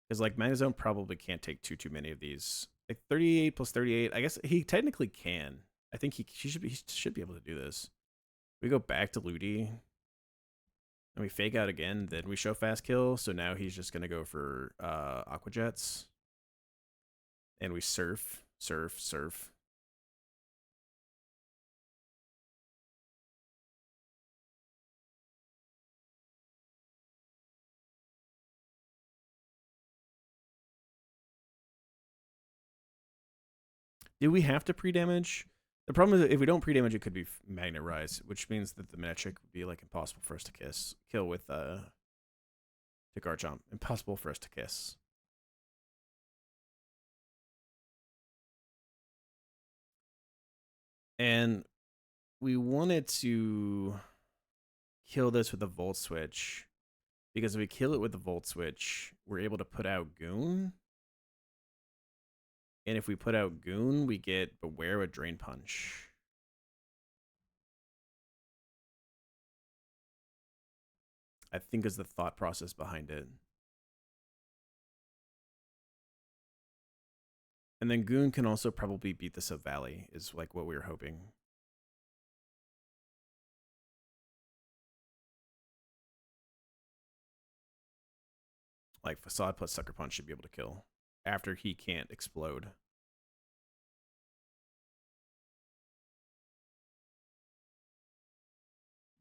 Because like Magnezone probably can't take too many of these. Like 38 plus 38, I guess he technically can. I think he should be able to do this. We go back to Ludi. And we Fake Out again, then we show Fast Kill. So now he's just gonna go for Aqua Jets. And we surf. Do we have to pre-damage? The problem is if we don't pre-damage, it could be Magnet Rise, which means that the Magic would be like impossible for us to kill with to Garchomp. Impossible for us to kiss. And we wanted to kill this with a Volt Switch, because if we kill it with the Volt Switch, we're able to put out Goon. And if we put out Goon, we get Beware with Drain Punch. I think is the thought process behind it. And then Goon can also probably beat the Sub Valley, is like what we were hoping. Like Facade plus Sucker Punch should be able to kill after he can't explode.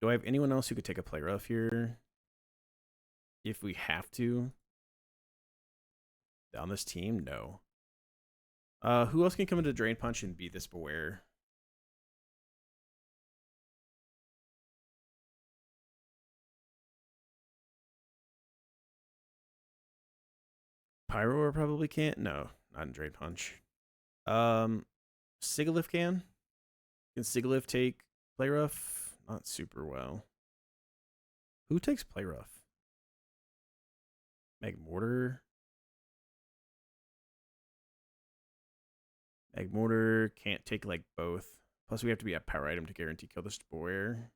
Do I have anyone else who could take a play rough here? If we have to. On this team, no. Who else can come into Drain Punch and beat this Beware? Pyro probably can't. No, not in Drain Punch. Sigilyph can. Can Sigilyph take Play Rough? Not super well. Who takes Play Rough? Magmortar. Magmortar can't take like both. Plus, we have to be a power item to guarantee kill this Beware.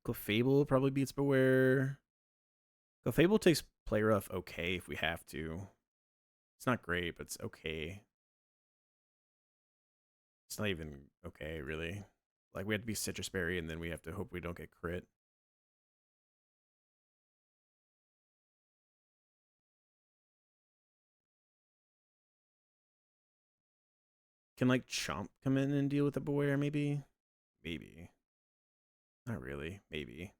Clefable probably beats Beware. Clefable takes Play Rough okay if we have to. It's not great, but it's okay. It's not even okay, really. Like, we have to be Citrus Berry, and then we have to hope we don't get crit. Can, like, Chomp come in and deal with the Beware, maybe? Maybe. Not really. Maybe.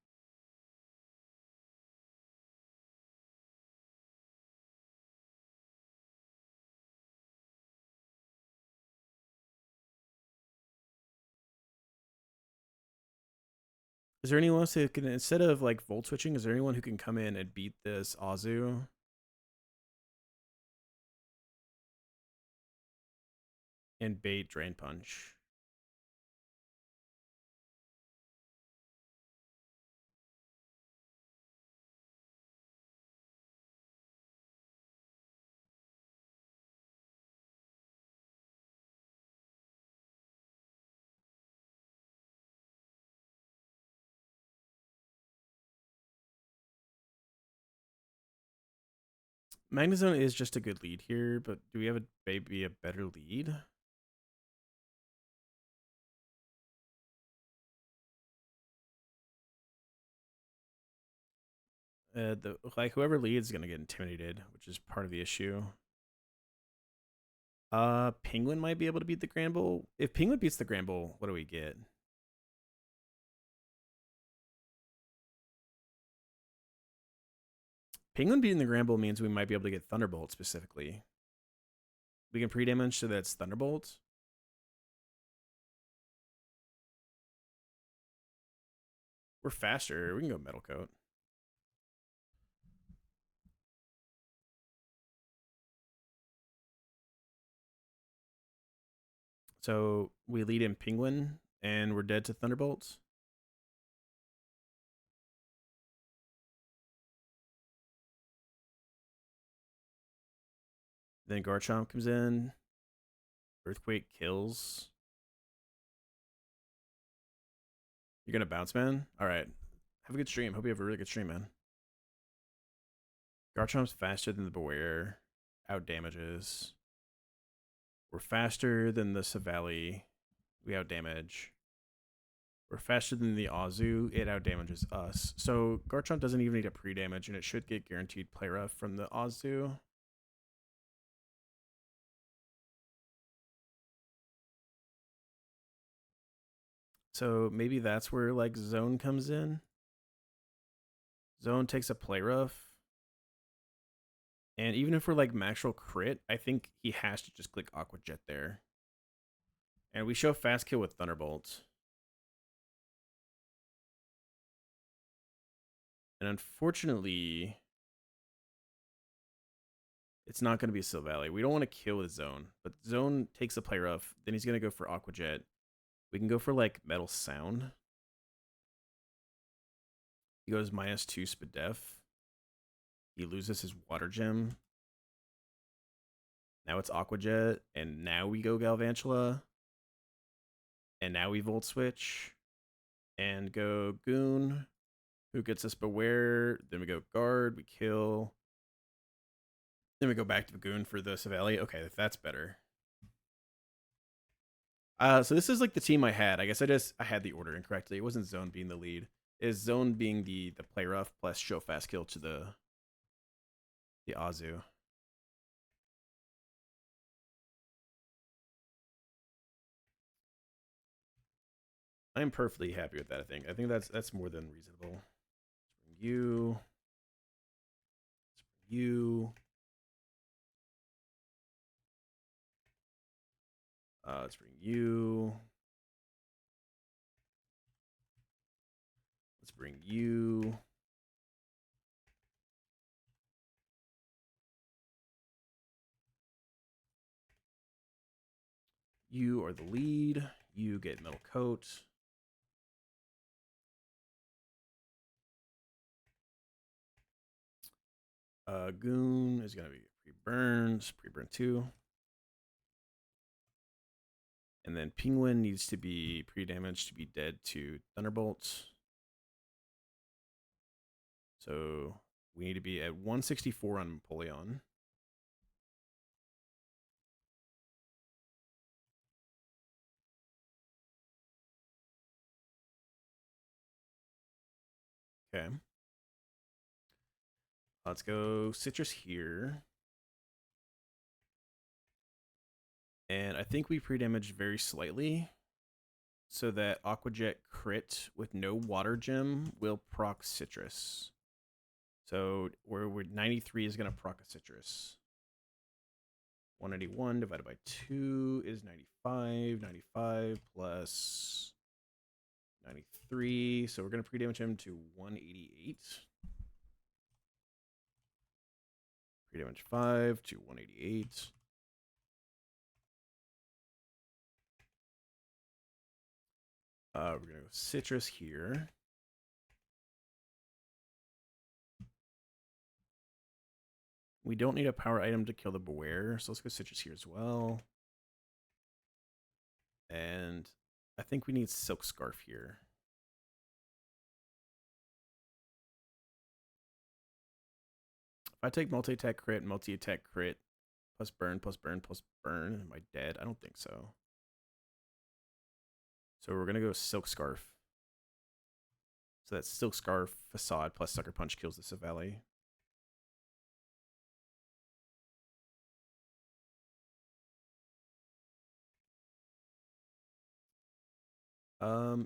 Is there anyone else who can, instead of, like, Volt Switching, is there anyone who can come in and beat this Azu? And bait Drain Punch? Magnezone is just a good lead here, but do we have maybe a better lead? Like whoever leads is gonna get intimidated, which is part of the issue. Penguin might be able to beat the Granbull. If Penguin beats the Granbull, what do we get? Penguin beating the Granbull means we might be able to get Thunderbolt specifically. We can pre-damage so that's Thunderbolt. We're faster. We can go Metal Coat. So we lead in Penguin, and we're dead to Thunderbolts. Then Garchomp comes in. Earthquake kills. You're gonna bounce, man? Alright. Have a good stream. Hope you have a really good stream, man. Garchomp's faster than the Beware. Out damages. We're faster than the Savali. We out damage. We're faster than the Azu. It out damages us. So Garchomp doesn't even need a pre-damage, and it should get guaranteed play rough from the Azu. So maybe that's where like Zone comes in. Zone takes a play rough. And even if we're like Maxwell crit, I think he has to just click Aqua Jet there. And we show fast kill with Thunderbolt. And unfortunately, it's not going to be Silvally. We don't want to kill with Zone, but Zone takes the play rough. Then he's going to go for Aqua Jet. We can go for like Metal Sound. He goes -2 Spadef. He loses his Water Gem. Now it's Aqua Jet, and now we go Galvantula. And now we Volt Switch. And go Goon, who gets us Beware. Then we go Guard, we kill. Then we go back to the Goon for the Silvally. Okay, that's better. So this is like the team I had. I guess I had the order incorrectly. It wasn't Zone being the lead. Is Zone being the play rough plus show fast kill to the Azu. I'm perfectly happy with that. I think that's more than reasonable. Let's bring you. Let's bring you. Let's bring you. Let's bring you. You are the lead. You get Metal Coat. Goon is going to be pre-burns, pre-burn 2. And then Penguin needs to be pre-damaged to be dead to Thunderbolt. So we need to be at 164 on Napoleon. Okay. Let's go Citrus here. And I think we pre-damage very slightly so that Aqua Jet crit with no Water Gem will proc Citrus. So we're 93 is going to proc a Citrus. 181 divided by 2 is 95. 95 plus 93. So we're going to pre-damage him to 188. Pre-damage 5 to 188. We're going to go Citrus here. We don't need a power item to kill the Beware, so let's go Citrus here as well. And I think we need Silk Scarf here. If I take multi-attack crit, multi-attack crit, plus burn, plus burn, plus burn, am I dead? I don't think so. So we're going to go Silk Scarf. So that's Silk Scarf, Facade, plus Sucker Punch kills the Silvally.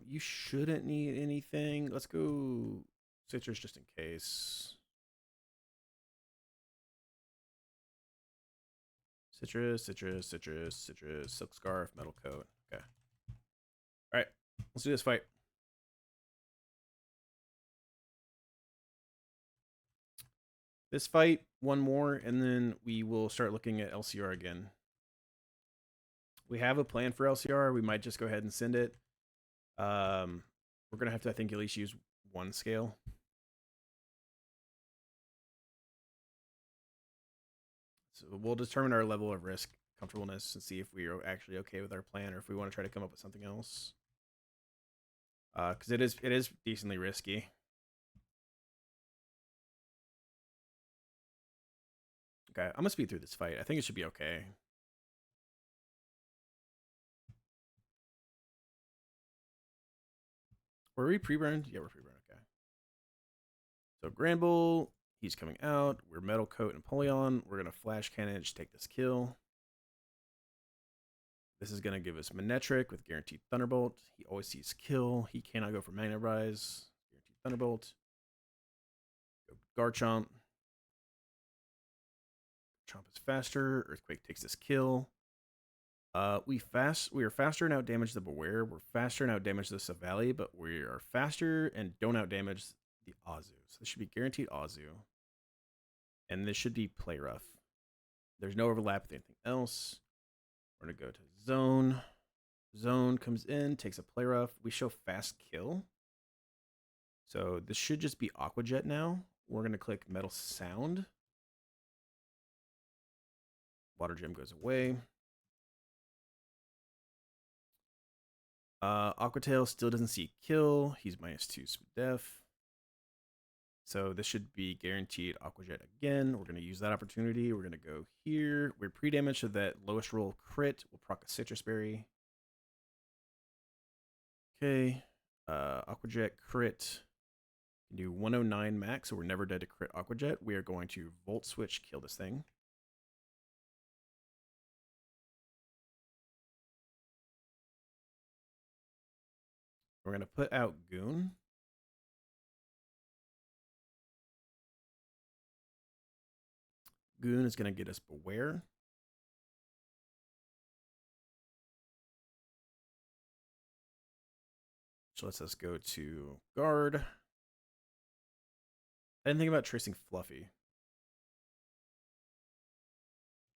You shouldn't need anything. Let's go Citrus just in case. Citrus, Citrus, Citrus, Citrus, Silk Scarf, Metal Coat. Okay. All right, let's do this fight. This fight, one more, and then we will start looking at LCR again. We have a plan for LCR. We might just go ahead and send it. We're going to have to, I think, at least use one scale. So we'll determine our level of risk comfortableness and see if we are actually okay with our plan or if we want to try to come up with something else. Because it is decently risky. Okay, I'm gonna speed through this fight. I think it should be okay. Were we pre-burned? Yeah, we're pre-burned. Okay. So Granbull, he's coming out. We're Metal Coat and Napoleon. We're gonna Flash Cannon to take this kill. This is gonna give us Manetric with guaranteed Thunderbolt. He always sees kill. He cannot go for Magnet Rise. Guaranteed Thunderbolt. Go Garchomp. Chomp is faster. Earthquake takes this kill. We are faster and outdamage the Beware. We're faster and outdamage the Savali, but we are faster and don't outdamage the Azu. So this should be guaranteed Azu. And this should be Play Rough. There's no overlap with anything else. We're going to go to Zone. Zone comes in, takes a Play Rough. We show Fast Kill. So this should just be Aqua Jet now. We're going to click Metal Sound. Water Gem goes away. Aquatail still doesn't see kill. He's -2 def. So this should be guaranteed Aqua Jet again. We're going to use that opportunity. We're going to go here. We're pre-damaged, so that lowest roll crit will proc a Citrus Berry. Okay. Aqua Jet crit. Can do 109 max, so we're never dead to crit Aqua Jet. We are going to Volt Switch, kill this thing. We're going to put out Goon. Goon is going to get us Beware. So lets us go to Guard. I didn't think about tracing Fluffy.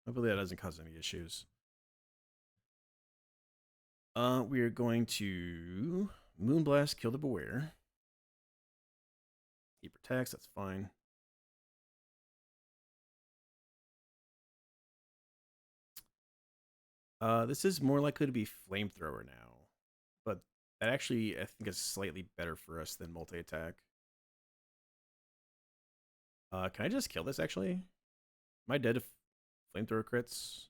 Hopefully that doesn't cause any issues. We are going to Moonblast, kill the Beware. He protects, that's fine. This is more likely to be Flamethrower now, but that actually, I think, is slightly better for us than multi-attack. Can I just kill this, actually? Am I dead to Flamethrower crits?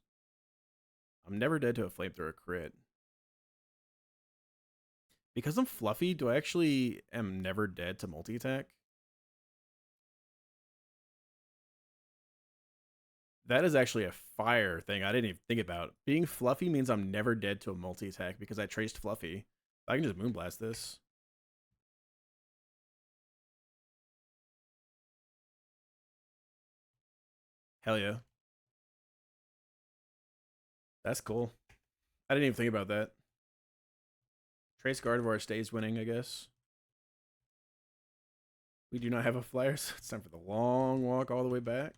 I'm never dead to a Flamethrower crit. Because I'm fluffy, do I actually am never dead to multi-attack? That is actually a fire thing I didn't even think about. Being fluffy means I'm never dead to a multi-attack because I traced fluffy. I can just Moonblast this. Hell yeah. That's cool. I didn't even think about that. Trace Gardevoir stays winning, I guess. We do not have a flyer, so it's time for the long walk all the way back.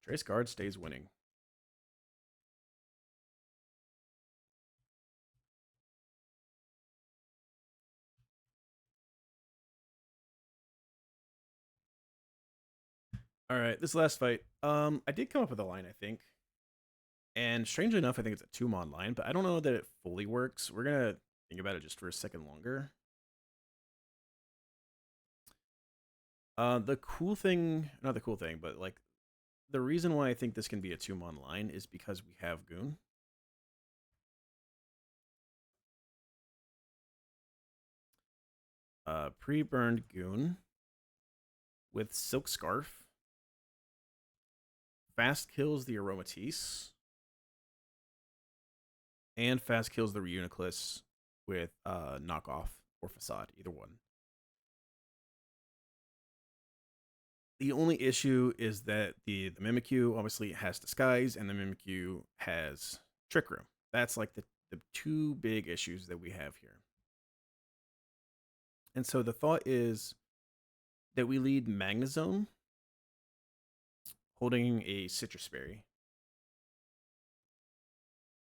Trace Guard stays winning. All right, this last fight. I did come up with a line, I think. And strangely enough, I think it's a 2-mon line, but I don't know that it fully works. We're going to think about it just for a second longer. The cool thing, not the cool thing, but like the reason why I think this can be a 2-mon line is because we have Goon. Pre-burned Goon with Silk Scarf. Fast kills the Aromatisse. And fast kills the Reuniclus with Knockoff or Facade, either one. The only issue is that the Mimikyu obviously has Disguise, and the Mimikyu has Trick Room. That's like the two big issues that we have here. And so the thought is that we lead Magnezone holding a Citrus Berry.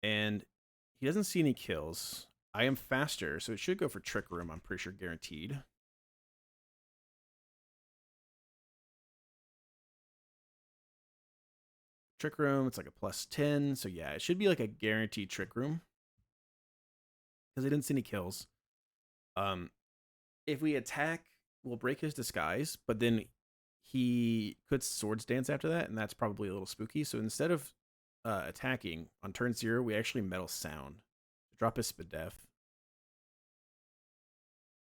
And he doesn't see any kills. I am faster, so it should go for Trick Room, I'm pretty sure guaranteed. Trick Room, it's like a +10, so yeah, it should be like a guaranteed Trick Room. Because I didn't see any kills. If we attack, we'll break his Disguise, but then he could Swords Dance after that, and that's probably a little spooky. So instead of attacking on turn 0, we actually Metal Sound to drop his Spadef.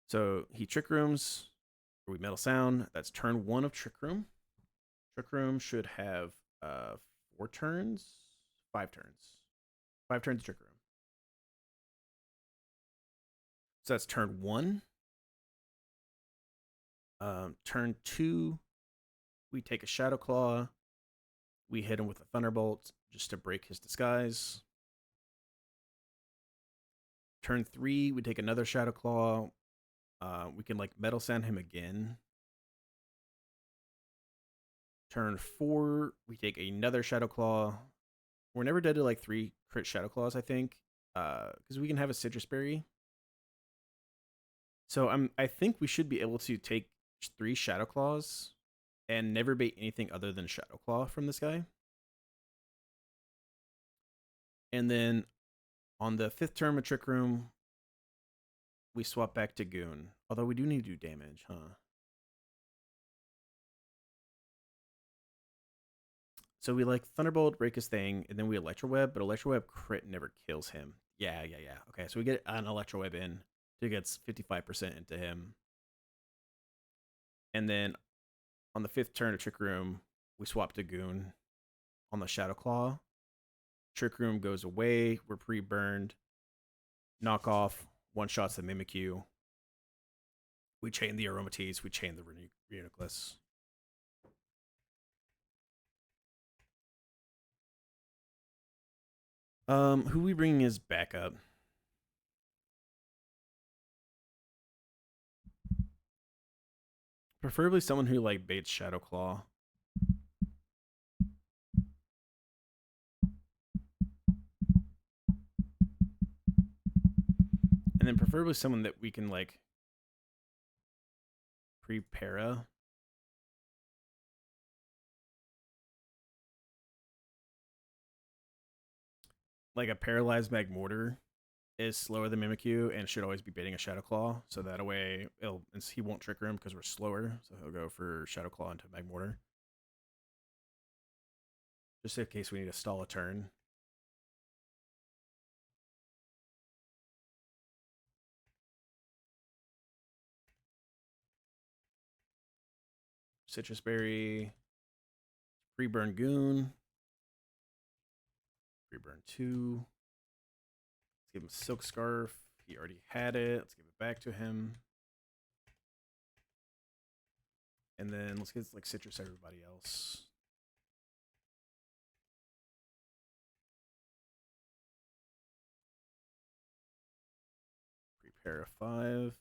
So he Trick Rooms, or we Metal Sound. That's turn 1 of Trick Room. Trick Room should have 4 turns, 5 turns. 5 turns of Trick Room. So that's turn 1. Turn 2, We take a Shadow Claw. We hit him with a Thunderbolt just to break his disguise. Turn 3, we take another Shadow Claw. We can like Metal Sand him again. Turn 4, we take another Shadow Claw. We're never dead to like 3 crit Shadow Claws, I think, because we can have a Citrus Berry. So I think we should be able to take 3 Shadow Claws and never bait anything other than Shadow Claw from this guy. And then on the 5th turn of Trick Room, we swap back to Goon. Although we do need to do damage, huh? So we like Thunderbolt, break his thing, and then we Electro Web, but Electro Web crit never kills him. Yeah. Okay, so we get an Electro Web in. It gets 55% into him. And then on the 5th turn of Trick Room, we swap to Goon on the Shadow Claw. Trick Room goes away. We're pre-burned. Knock off. One shots the Mimikyu. We chain the Aromatisse. We chain the Reuniclus. Who we bringing as backup? Preferably someone who like baits Shadow Claw. And then preferably someone that we can like pre-para. Like a paralyzed Magmortar is slower than Mimikyu and should always be baiting a Shadow Claw. So that way he won't trigger him because we're slower. So he'll go for Shadow Claw into Magmortar. Just in case we need to stall a turn. Citrus Berry. Pre-burn Goon. Pre-burn 2. Let's give him Silk Scarf. He already had it. Let's give it back to him. And then let's get like Citrus everybody else. Prepare a 5.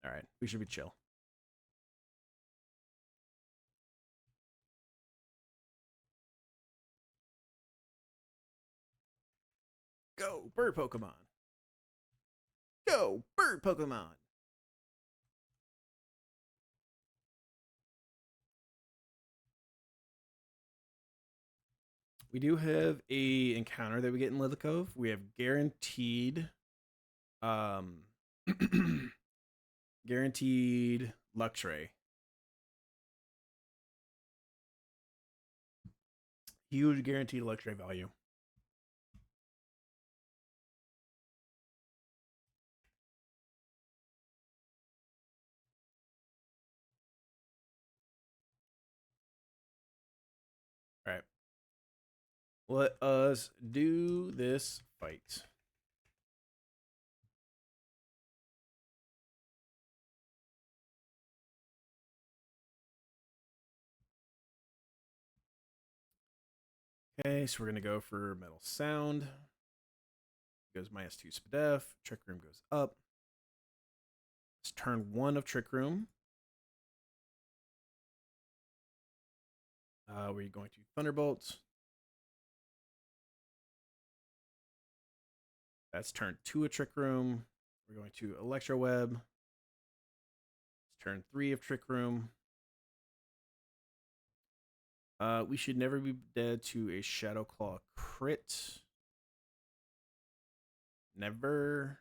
All right, we should be chill. Go, bird Pokemon. Go, bird Pokemon. We do have a encounter that we get in Leather Cove. We have guaranteed guaranteed Luxray. Huge guaranteed Luxray value. All right. Let us do this fight. Okay, so we're going to go for Metal Sound. Goes -2 Spadef. Trick Room goes up. It's turn 1 of Trick Room. We're going to Thunderbolt. That's turn 2 of Trick Room. We're going to Electro Web. It's turn 3 of Trick Room. We should never be dead to a Shadow Claw crit. Never.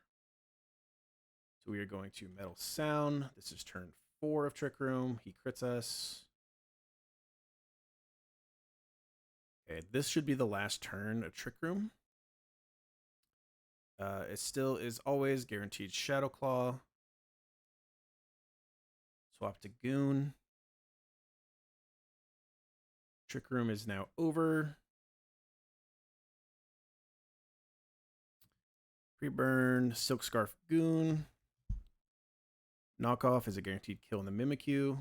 So we are going to Metal Sound. This is turn 4 of Trick Room. He crits us. Okay, this should be the last turn of Trick Room. It still is always guaranteed Shadow Claw. Swap to Goon. Trick Room is now over. Pre-burn, Silk Scarf Goon. Knockoff is a guaranteed kill in the Mimikyu.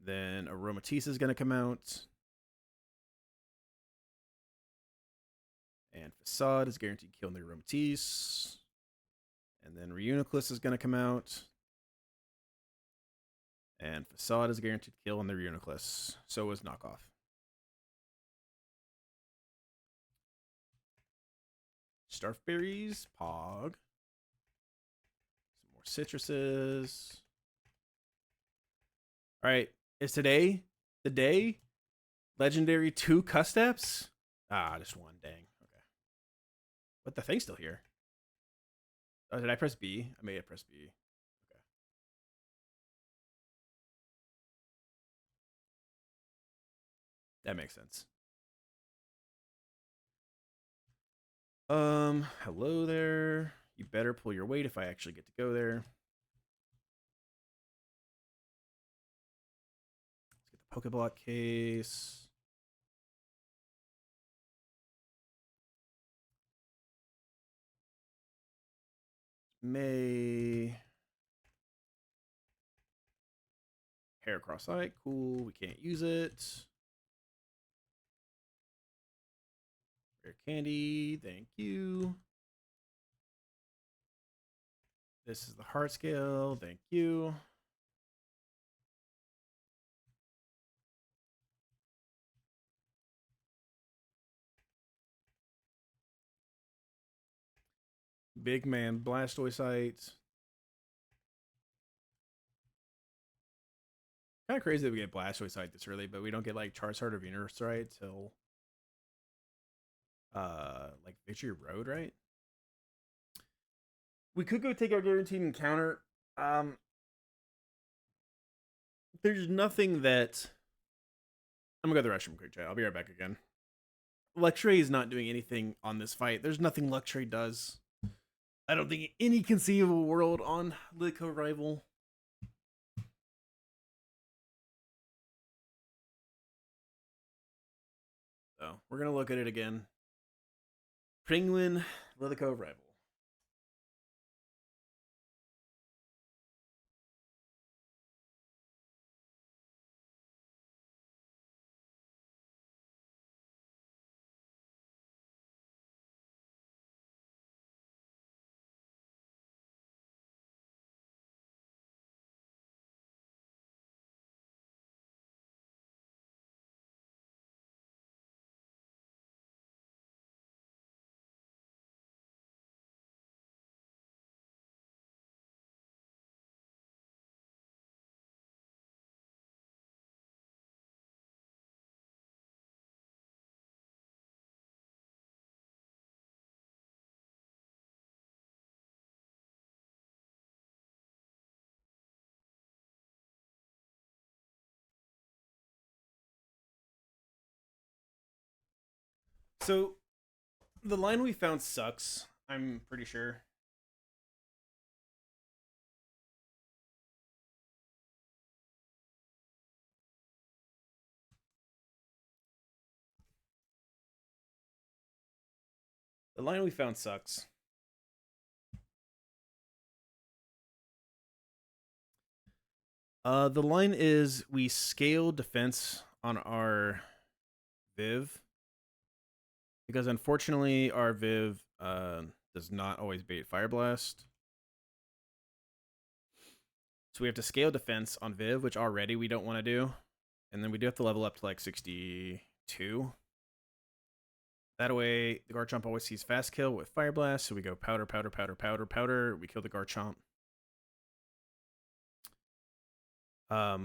Then Aromatisse is going to come out. And Facade is guaranteed kill in the Aromatisse. And then Reuniclus is going to come out. And Facade is guaranteed kill in the Reuniclus. So is Knockoff. Starfberries, Pog. Some more citruses. All right, is today the day? Legendary 2 Custeps? Ah, just one, dang. Okay. But the thing's still here. Oh, did I press B? I may have pressed B. Okay. That makes sense. Hello there. You better pull your weight if I actually get to go there. Let's get the Pokeblock case. May. Hair cross eye, cool. We can't use it. Rare candy, thank you. This is the heart scale, thank you. Big man Blastoise. Kind of crazy that we get Blastoise this early, but we don't get like Charizard or Venusaur till like Victory Road, right? We could go take our guaranteed encounter. There's nothing that I'm gonna go to the restroom quick, chat. I'll be right back again. Luxray is not doing anything on this fight. There's nothing Luxray does. I don't think any conceivable world on Litco Rival. So we're gonna look at it again. Penguin Litco Rival. So the line we found sucks, I'm pretty sure. The line we found sucks. The line is we scale defense on our Viv. Because unfortunately our Viv does not always bait Fire Blast. So we have to scale defense on Viv, which already we don't want to do. And then we do have to level up to like 62. That way, the Garchomp always sees fast kill with Fire Blast. So we go powder, powder, powder, powder, powder. We kill the Garchomp.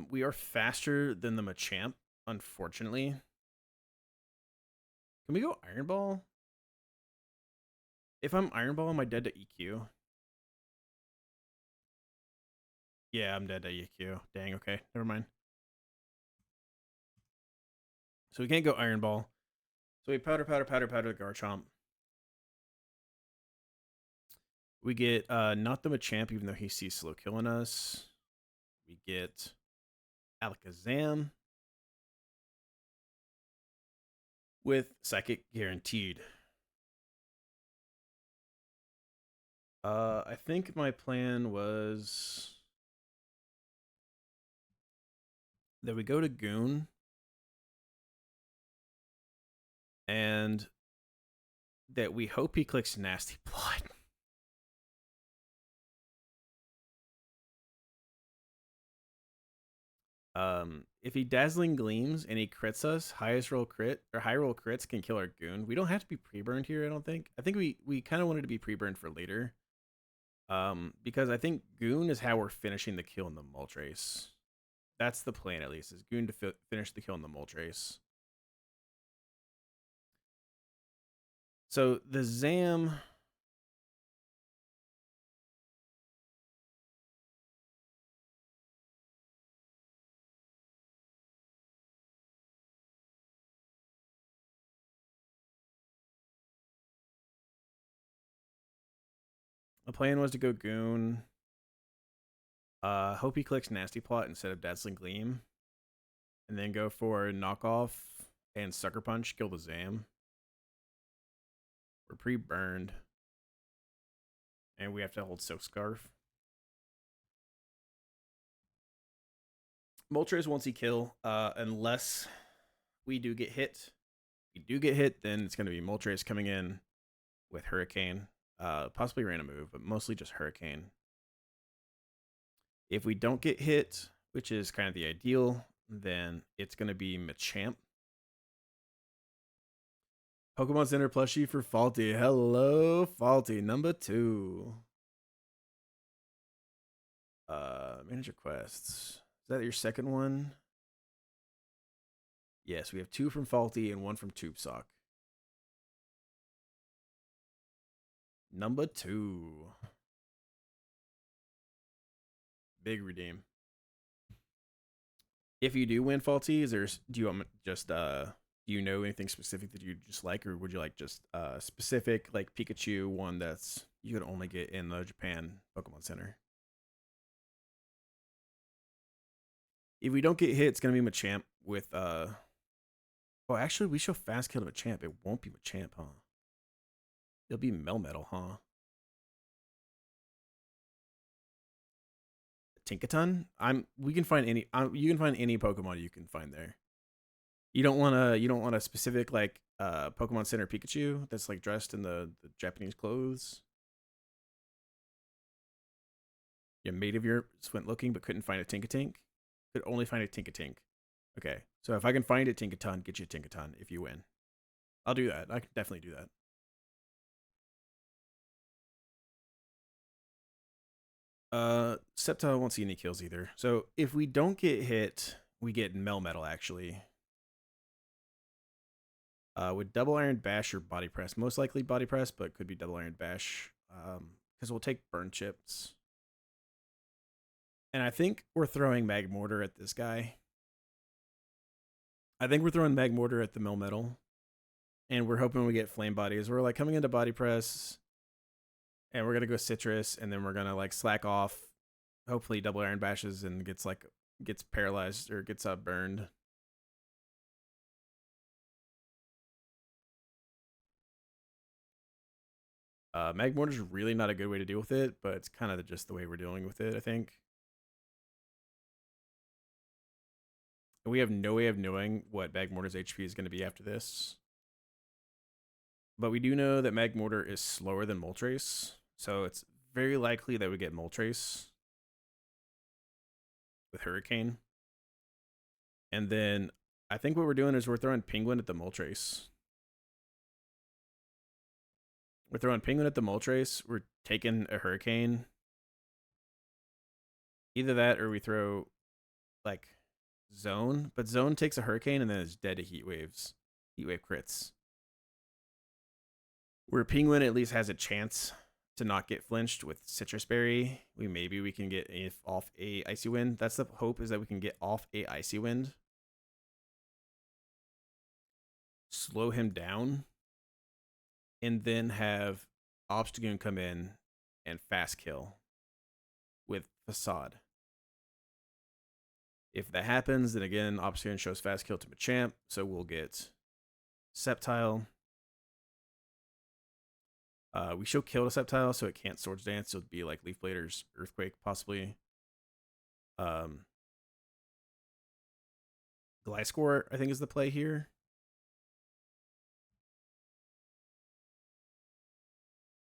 We are faster than the Machamp, unfortunately. Can we go Iron Ball? If I'm Iron Ball, am I dead to EQ? Yeah, I'm dead to EQ. Dang, okay. Never mind. So we can't go Iron Ball. So we powder, powder, powder, powder the Garchomp. We get not the Machamp, even though he sees slow killing us. We get Alakazam with Psychic guaranteed. I think my plan was that we go to Goon and that we hope he clicks Nasty Plot. If he Dazzling Gleams and he crits us, highest roll crit or high roll crits can kill our Goon. We don't have to be pre-burned here, I don't think. I think we kind of wanted to be pre-burned for later. Because I think Goon is how we're finishing the kill in the Moltres. That's the plan, at least, is Goon to finish the kill in the Moltres. So the Zam. The plan was to go Goon. Hope he clicks Nasty Plot instead of Dazzling Gleam. And then go for Knockoff and Sucker Punch, kill the Zam. We're pre-burned. And we have to hold Silk Scarf. Moltres won't see kill unless we do get hit. If we do get hit, then it's going to be Moltres coming in with Hurricane. Possibly random move, but mostly just Hurricane. If we don't get hit, which is kind of the ideal, then it's going to be Machamp. Pokemon Center plushie for Faulty. Hello, Faulty. Number 2. Manager quests. Is that your second one? Yes, we have 2 from Faulty and 1 from Tube Sock. Number 2. Big redeem. If you do win Faulty, do you want just do you know anything specific that you just like, or would you like just specific like Pikachu one that's you can only get in the Japan Pokemon Center? If we don't get hit, it's gonna be Machamp with oh, actually we show fast kill to Machamp. It won't be Machamp, huh? It'll be Melmetal, huh? Tinkaton? We can find any you can find any Pokemon you can find there. You don't want a specific like Pokemon Center Pikachu that's like dressed in the Japanese clothes. Your mate of yours went looking but couldn't find a Tinkatink. Could only find a Tinkatink. Okay, so if I can find a Tinkaton, get you a Tinkaton if you win. I'll do that. I can definitely do that. Sceptile won't see any kills either. So if we don't get hit, we get Melmetal actually. With Double Iron Bash or Body Press. Most likely Body Press, but could be Double Iron Bash. Because we'll take Burn Chips. And I think we're throwing Magmortar at this guy. I think we're throwing Magmortar at the Melmetal. And we're hoping we get Flame Bodies. We're like coming into Body Press. And we're going to go Citrus. And then we're going to like slack off. Hopefully Double Iron Bashes and gets paralyzed or gets burned. Magmortar is really not a good way to deal with it, but it's kind of just the way we're dealing with it, I think. And we have no way of knowing what Magmortar's HP is going to be after this. But we do know that Magmortar is slower than Moltres, so it's very likely that we get Moltres with Hurricane. And then I think what we're doing is we're throwing Penguin at the Moltres. We're throwing Penguin at the Moltres. We're taking a Hurricane. Either that or we throw, like, Zone. But Zone takes a Hurricane and then is dead to Heat Waves. Heat Wave crits. Where Penguin at least has a chance to not get flinched with Citrus Berry. Maybe we can get off a Icy Wind. That's the hope, is that we can get off a Icy Wind. Slow him down. And then have Obstagoon come in and fast kill with Facade. If that happens, then again, Obstagoon shows fast kill to Machamp, so we'll get Sceptile. We show Kill Deceptile, so it can't Swords Dance, so it'd be like Leaf Blader's Earthquake, possibly. Gliscor, I think, is the play here.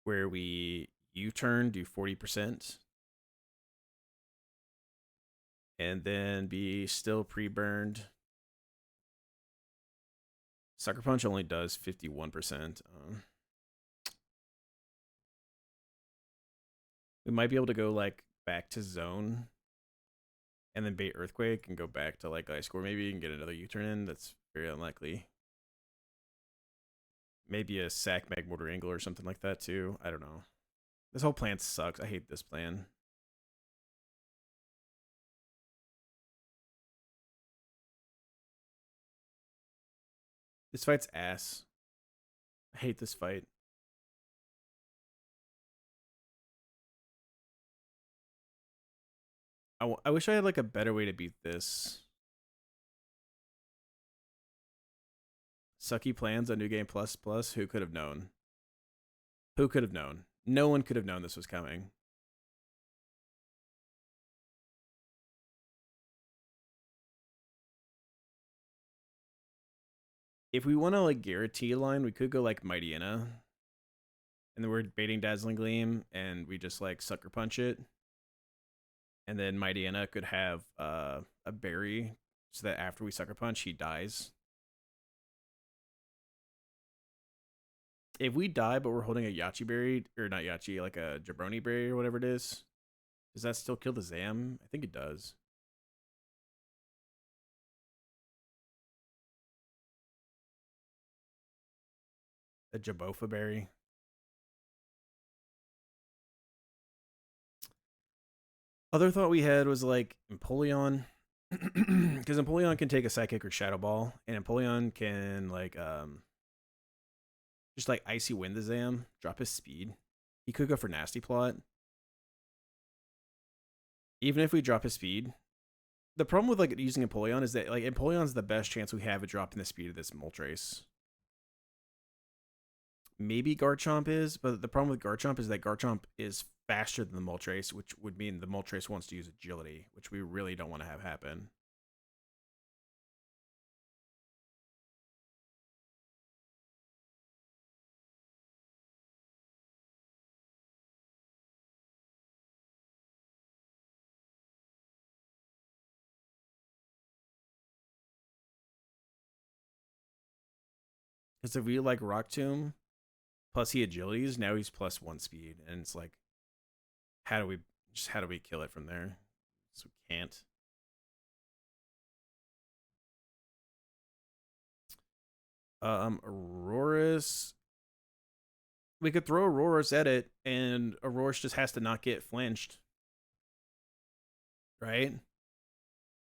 Where we U-turn, do 40%. And then be still pre-burned. Sucker Punch only does 51%. We might be able to go like back to zone and then bait Earthquake and go back to like Gliscor maybe and get another U-turn in. That's very unlikely. Maybe a sack Magmortar Angle or something like that too. I don't know. This whole plan sucks. I hate this plan. This fight's ass. I hate this fight. I wish I had like a better way to beat this. Sucky plans on New Game Plus Plus. Who could have known? Who could have known? No one could have known this was coming. If we want to like guarantee a line, we could go like Mightyena. And then we're baiting Dazzling Gleam and we just like Sucker Punch it. And then Mightyena could have a berry so that after we Sucker Punch, he dies. If we die, but we're holding a Yachi berry, or not Yachi, like a Jabroni berry or whatever it is, does that still kill the Zam? I think it does. A Jabofa berry. Other thought we had was like Empoleon. Because Empoleon can take a Psychic or Shadow Ball, and Empoleon can like just like Icy Wind the Zam, drop his speed. He could go for Nasty Plot. Even if we drop his speed. The problem with like using Empoleon is that like Empoleon's the best chance we have at dropping the speed of this Moltres. Maybe Garchomp is, but the problem with Garchomp is that Garchomp is faster than the Moltres, which would mean the Moltres wants to use Agility, which we really don't want to have happen. Because if we like Rock Tomb, plus he agilities, now he's +1 speed, and it's like, how do we kill it from there? So we can't. Aurorus. We could throw Aurorus at it, and Aurorus just has to not get flinched. Right?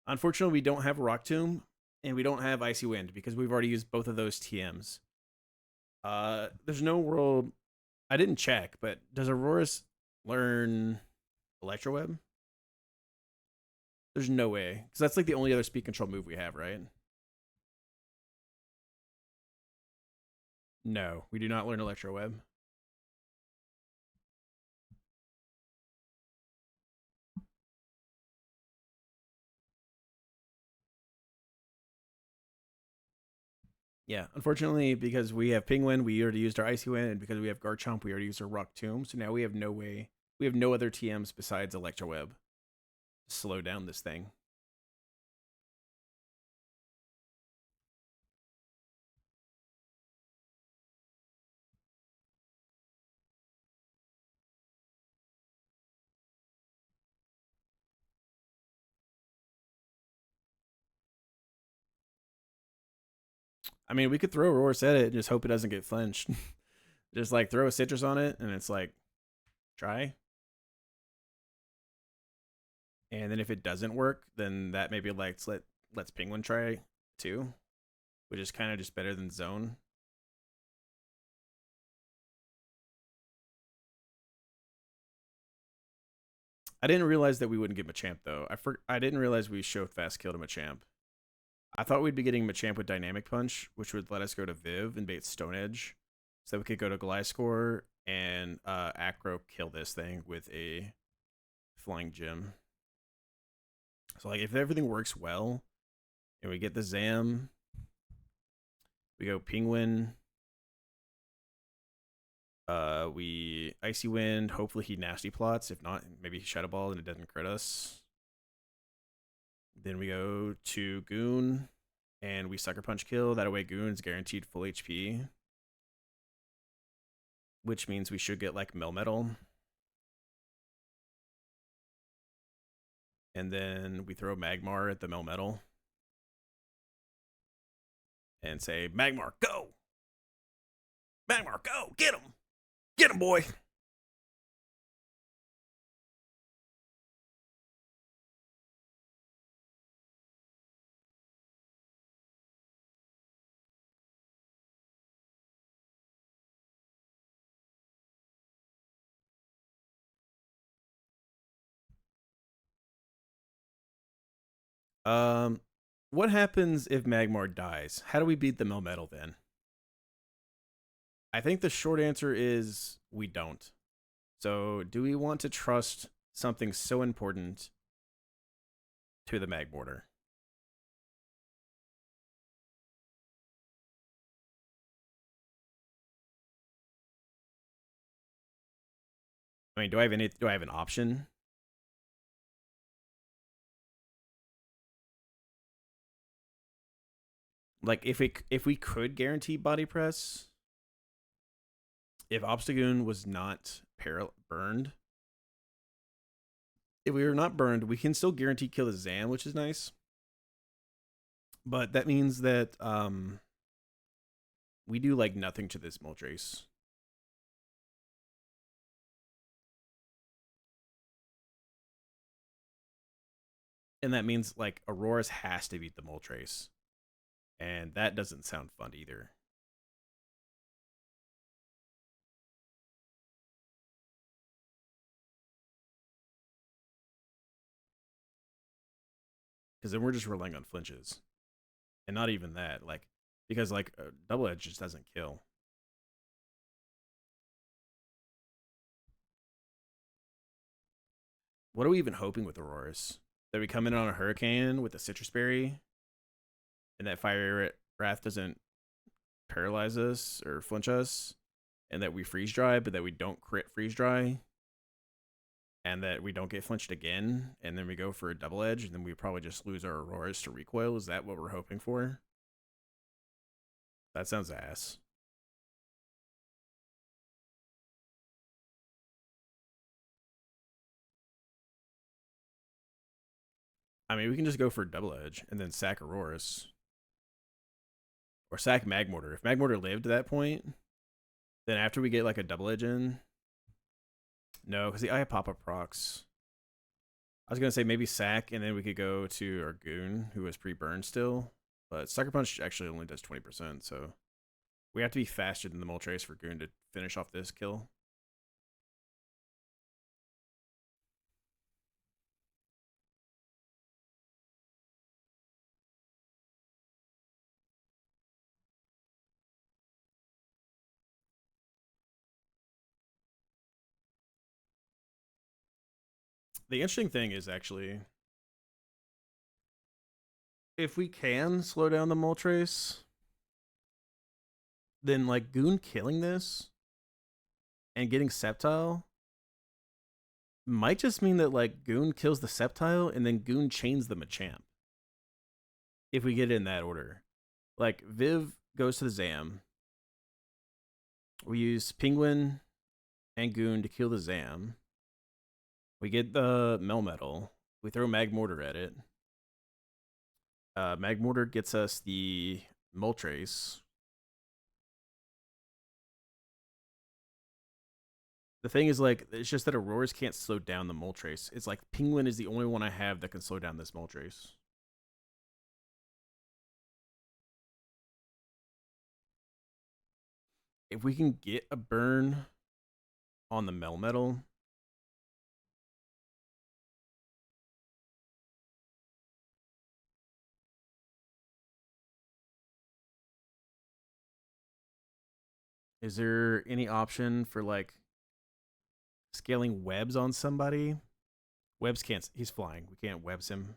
Unfortunately, we don't have Rock Tomb, and we don't have Icy Wind, because we've already used both of those TMs. There's no world... I didn't check, but does Aurorus learn Electroweb? There's no way, because that's like the only other speed control move we have, right? No, we do not learn Electroweb. Yeah, unfortunately, because we have Penguin, we already used our Icy Wind, and because we have Garchomp, we already used our Rock Tomb. So now we have no way. We have no other TMs besides Electroweb to slow down this thing. I mean, we could throw Aurorus at it and just hope it doesn't get flinched. Just like throw a Citrus on it, and it's like, try. And then if it doesn't work, then that maybe like let's Penguin try too, which is kind of just better than Zone. I didn't realize that we wouldn't get Machamp though. I didn't realize we showed Fast Kill to Machamp. I thought we'd be getting Machamp with Dynamic Punch, which would let us go to Viv and bait Stone Edge, so that we could go to Gliscor and acro kill this thing with a flying gem. So like if everything works well and we get the Zam, we go Penguin, we Icy Wind, hopefully he nasty plots. If not, maybe he Shadow Ball and it doesn't crit us. Then we go to Goon and we Sucker Punch kill. That way Goon's guaranteed full HP. Which means we should get like Melmetal. And then we throw Magmar at the Melmetal. And say, Magmar, go! Magmar, go! Get him! Get him, boy! What happens if Magmar dies? How do we beat the Melmetal then? I think the short answer is we don't. So, do we want to trust something so important to the Magmortar? I mean, do I have an option? Like if we could guarantee body press, if Obstagoon was not burned, if we were not burned, we can still guarantee kill the Zam, which is nice. But that means that we do like nothing to this Moltres. And that means like Aurora's has to beat the Moltres. And that doesn't sound fun either. Because then we're just relying on flinches. And not even that. Like, because like Double Edge just doesn't kill. What are we even hoping with Auroras? That we come in on a Hurricane with a Citrus Berry, and that Fire Wrath doesn't paralyze us or flinch us, and that we freeze dry, but that we don't crit freeze dry, and that we don't get flinched again, and then we go for a Double Edge, and then we probably just lose our Auroras to recoil. Is that what we're hoping for? That sounds ass. I mean, we can just go for Double Edge and then sack Auroras. Or sack Magmortar. If Magmortar lived to that point, then after we get like a Double Edge in, no, because the Eye Pop-Up procs. I was going to say maybe sack, and then we could go to our Goon, who was pre-burned still. But Sucker Punch actually only does 20%, so we have to be faster than the Moltres for Goon to finish off this kill. The interesting thing is actually, if we can slow down the Moltres, then like Goon killing this and getting Sceptile might just mean that like Goon kills the Sceptile and then Goon chains the Machamp. If we get it in that order. Like Viv goes to the Zam. We use Penguin and Goon to kill the Zam. We get the Melmetal. We throw Magmortar at it. Magmortar gets us the Moltres. The thing is, like, it's just that Auroras can't slow down the Moltres. It's like Penguin is the only one I have that can slow down this Moltres. If we can get a burn on the Melmetal, Is there any option for like scaling webs on somebody? Webs can't. He's flying. We can't webs him.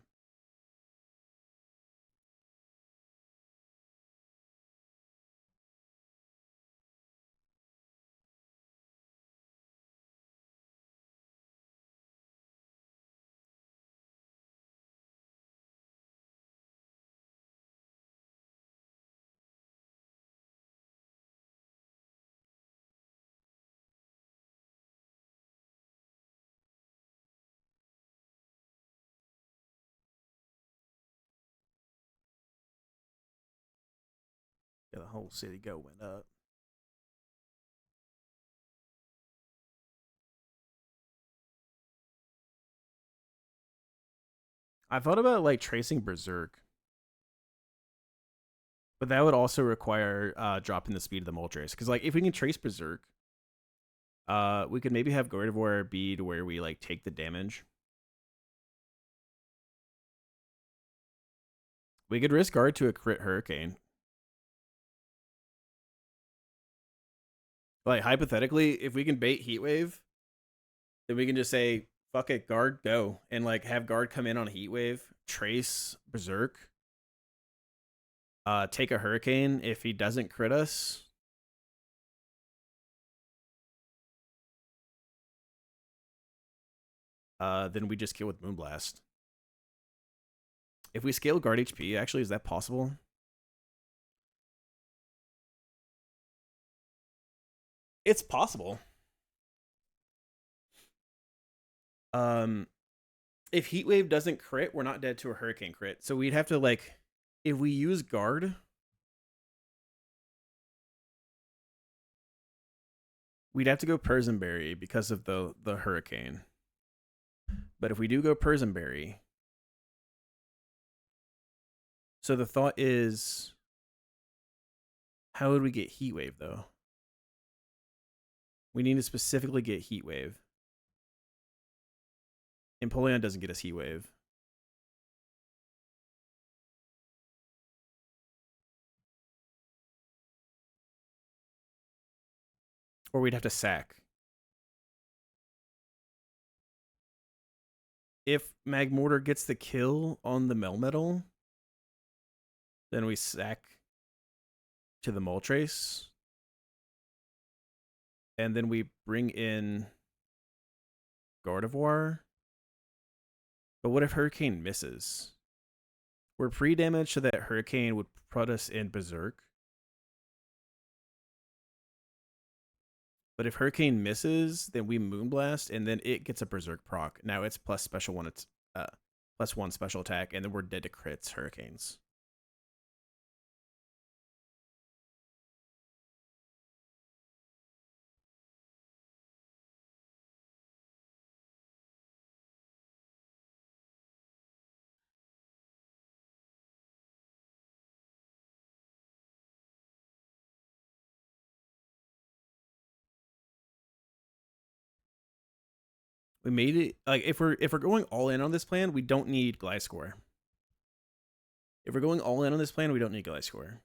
Yeah, the whole city go went up. I thought about like tracing Berserk, but that would also require dropping the speed of the Moltres. Because like if we can trace Berserk, we could maybe have Gardevoir be to where we like take the damage. We could risk guard to a crit Hurricane. Like hypothetically, if we can bait Heat Wave, then we can just say fuck it, guard go, and like have guard come in on Heat Wave, trace Berserk, take a Hurricane. If he doesn't crit us, then we just kill with Moonblast. If we scale guard HP, actually, is that possible? It's possible. If Heat Wave doesn't crit, we're not dead to a Hurricane crit. So we'd have to like, if we use guard, we'd have to go Persenberry because of the Hurricane. But if we do go Persenberry, so the thought is, how would we get Heat Wave though? We need to specifically get Heat Wave. Empoleon doesn't get us Heat Wave. Or we'd have to sack. If Magmortar gets the kill on the Melmetal, then we sack to the Moltres. And then we bring in Gardevoir. But what if Hurricane misses? We're pre-damaged so that Hurricane would put us in Berserk. But if Hurricane misses, then we Moonblast, and then it gets a Berserk proc. Now it's plus special one. It's +1 special attack, and then we're dead to crits Hurricanes. We made it like if we're going all in on this plan, we don't need Gliscor. If we're going all in on this plan, we don't need Gliscor.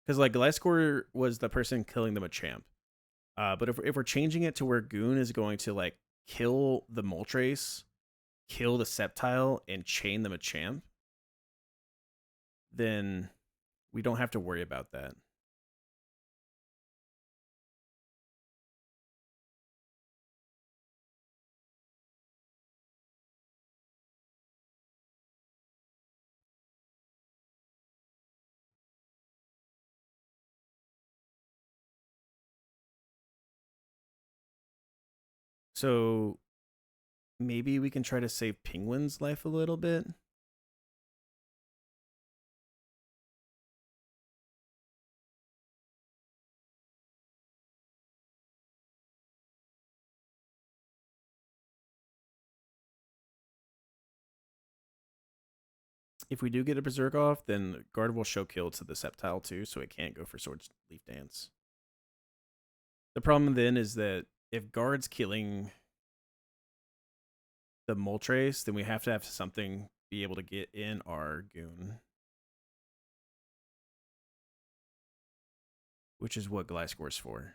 Because like Gliscor was the person killing the Machamp. But if we're changing it to where Goon is going to like kill the Moltres, kill the Sceptile, and chain the Machamp, then we don't have to worry about that. So maybe we can try to save Penguin's life a little bit. If we do get a Berserk off, then Gardevoir will show kill to the Sceptile too, so it can't go for Swords Leaf Dance. The problem then is that if Guard's killing the Moltres, then we have to have something be able to get in our Goon. which is what Gliscor's for.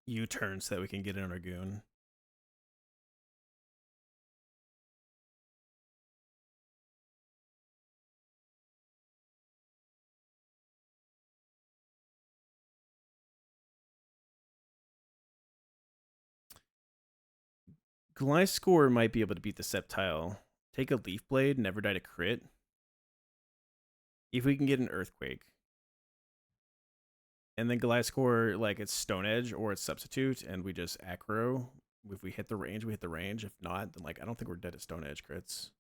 U-turn so that we can get in our goon. Gliscor might be able to beat the Sceptile. Take a Leaf Blade, never die to crit. If we can get an Earthquake. And then Gliscor, like, it's Stone Edge or it's Substitute, and we just aggro. If we hit the range, we hit the range. If not, then, like, I don't think we're dead at Stone Edge crits.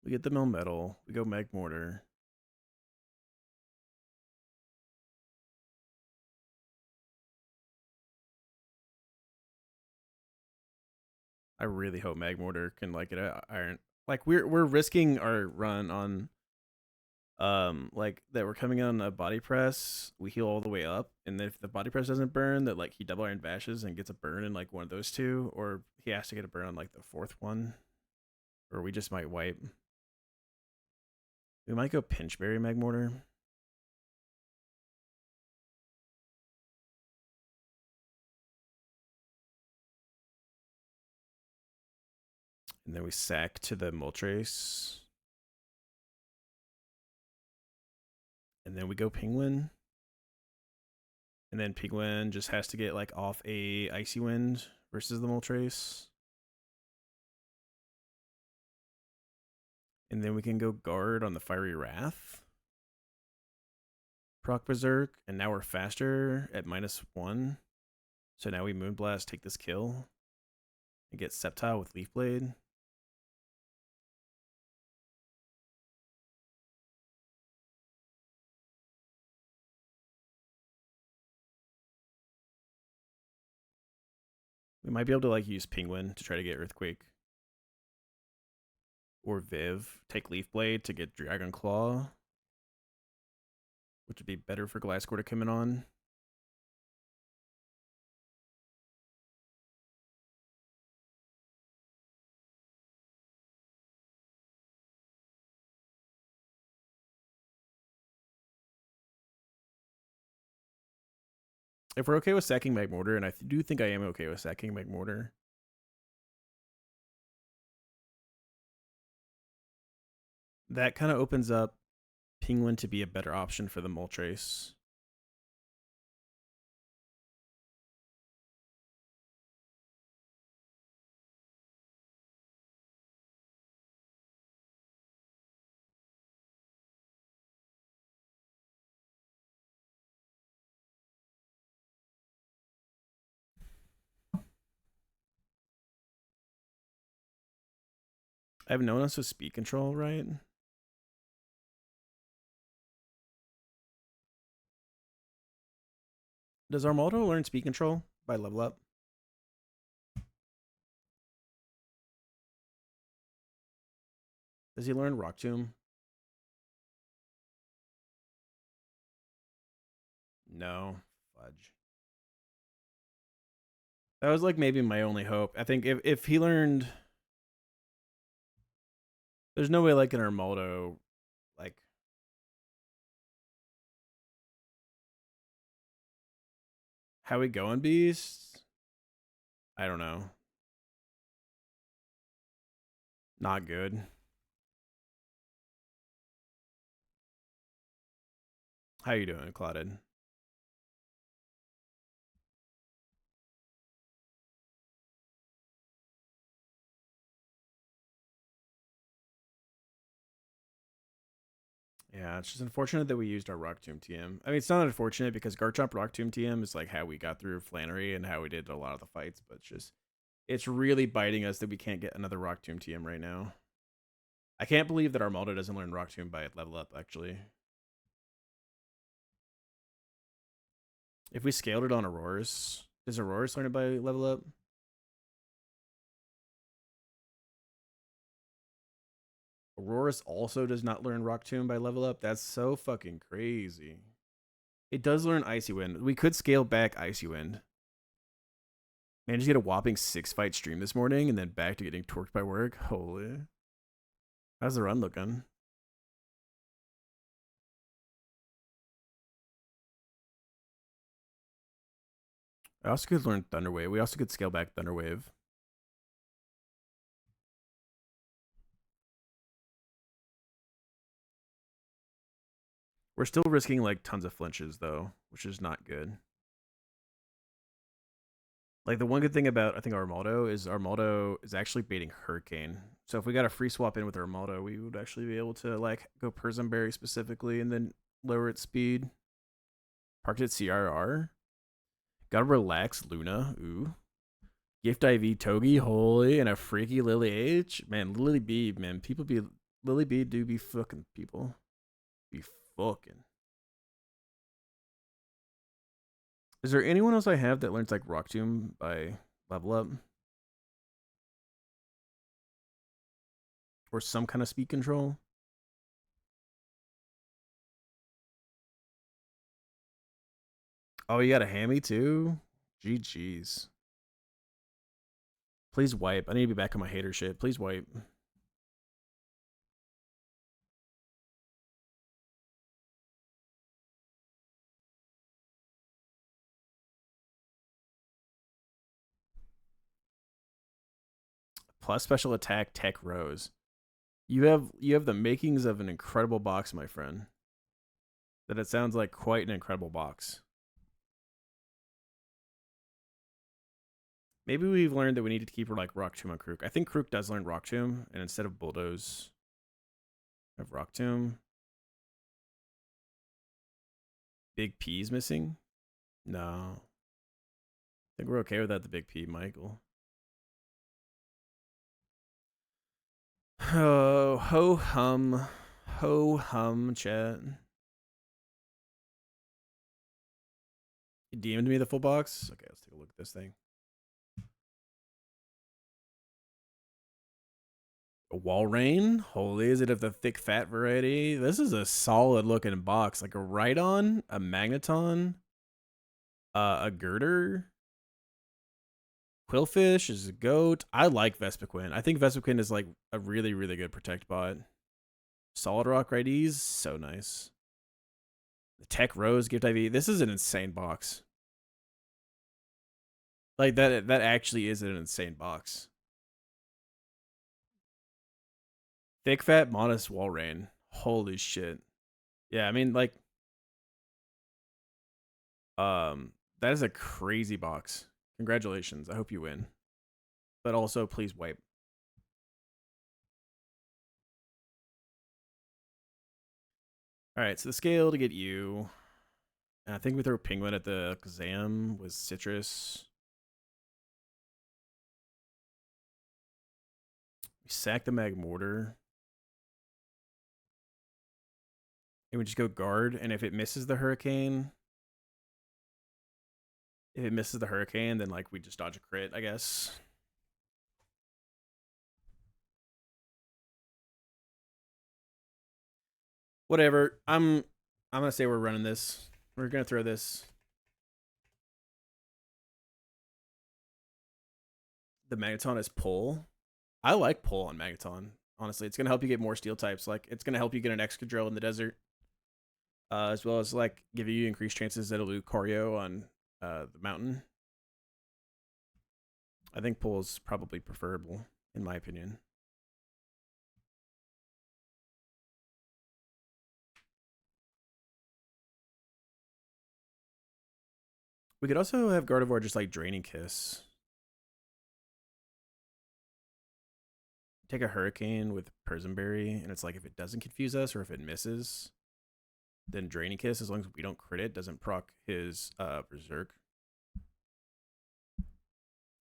We get the Melmetal. We go Magmortar. I really hope Magmortar can, like, get an Iron. Like, we're risking our run on like that we're coming on a body press, we heal all the way up, and if the body press doesn't burn, that like he double iron bashes and gets a burn in like one of those two, or he has to get a burn on like the fourth one, or we just might wipe. We might go Pinchberry Magmortar. And then we sack to the Moltres. And then we go Penguin. And then Penguin just has to get like off a Icy Wind versus the Moltres. And then we can go guard on the Fiery Wrath. Proc Berserk, and now we're faster at -1. So now we Moonblast, take this kill, and get Sceptile with Leaf Blade. We might be able to like use Penguin to try to get Earthquake. Or Viv, take Leaf Blade to get Dragon Claw, which would be better for Gliscor to come in on. If we're okay with sacking Magmortar, and I do think I am okay with sacking Magmortar, that kind of opens up Penguin to be a better option for the Moltres. I have no one else with speed control, right? Does Armaldo learn speed control by level up? Does he learn Rock Tomb? No. Fudge. That was like maybe my only hope. I think if he learned, there's no way like an Armaldo, like, how we going, Beast? I don't know. Not good. How you doing, Clotted? Yeah, it's just unfortunate that we used our Rock Tomb TM. I mean, it's not unfortunate because Garchomp Rock Tomb TM is like how we got through Flannery and how we did a lot of the fights, but it's really biting us that we can't get another Rock Tomb TM right now. I can't believe that Armaldo doesn't learn Rock Tomb by level up, actually. If we scaled it on Auroras, does Auroras learn it by level up? Auroras also does not learn Rock Tomb by level up. That's so fucking crazy. It does learn Icy Wind. We could scale back Icy Wind. Man, just get a whopping 6-fight stream this morning and then back to getting torqued by work. Holy. How's the run looking? I also could learn Thunderwave. We also could scale back Thunderwave. We're still risking like tons of flinches though, which is not good. Like the one good thing about I think Armaldo is actually baiting Hurricane. So if we got a free swap in with Armaldo, we would actually be able to like go Persimberry specifically and then lower its speed. Parked at CRR. Gotta relax Luna. Ooh. Gift IV Togi, holy, and a freaky Lily H. Man, Lily B, man. Lily B do be fucking people. Be fucking. Is there anyone else I have that learns like Rock Tomb by level up? Or some kind of speed control? Oh, you got a hammy too? GG's. Please wipe. I need to be back on my hater shit. Please wipe. Plus special attack tech rose. You have the makings of an incredible box, my friend. That it sounds like quite an incredible box. Maybe we've learned that we need to keep her like Rock Tomb on Krook. I think Krook does learn Rock Tomb, and instead of Bulldoze, have Rock Tomb. Big P's missing? No. I think we're okay without the big P, Michael. Oh, ho hum. Ho hum, chat. You DM'd me the full box? Okay, let's take a look at this thing. A Walrein? Holy, is it of the thick fat variety? This is a solid looking box. Like a Rhydon, a Magneton, a Girder. Quillfish is a goat. I like Vespiquen. I think Vespiquen is like a really, really good protect bot. Solid Rock IDs, so nice. The Tech Rose Gift IV. This is an insane box. Like that actually is an insane box. Thick Fat Modest Walrein. Holy shit. Yeah, I mean like that is a crazy box. Congratulations. I hope you win. But also please wipe. Alright, so the scale to get you. And I think we throw Penguin at the Kazam with Citrus. We sack the Magmortar. And we just go guard. And if it misses the Hurricane, then like we just dodge a crit, I guess. Whatever. I'm gonna say we're running this. We're gonna throw this. The Magneton is pull. I like pull on Magneton. Honestly, it's gonna help you get more steel types. Like it's gonna help you get an Excadrill in the desert, as well as like give you increased chances that it'll do Choreo on the mountain. I think pull is probably preferable in my opinion. We could also have Gardevoir just like Draining Kiss. Take a Hurricane with Persimberry, and it's like if it doesn't confuse us or if it misses, Then Draining Kiss, as long as we don't crit it, doesn't proc his Berserk.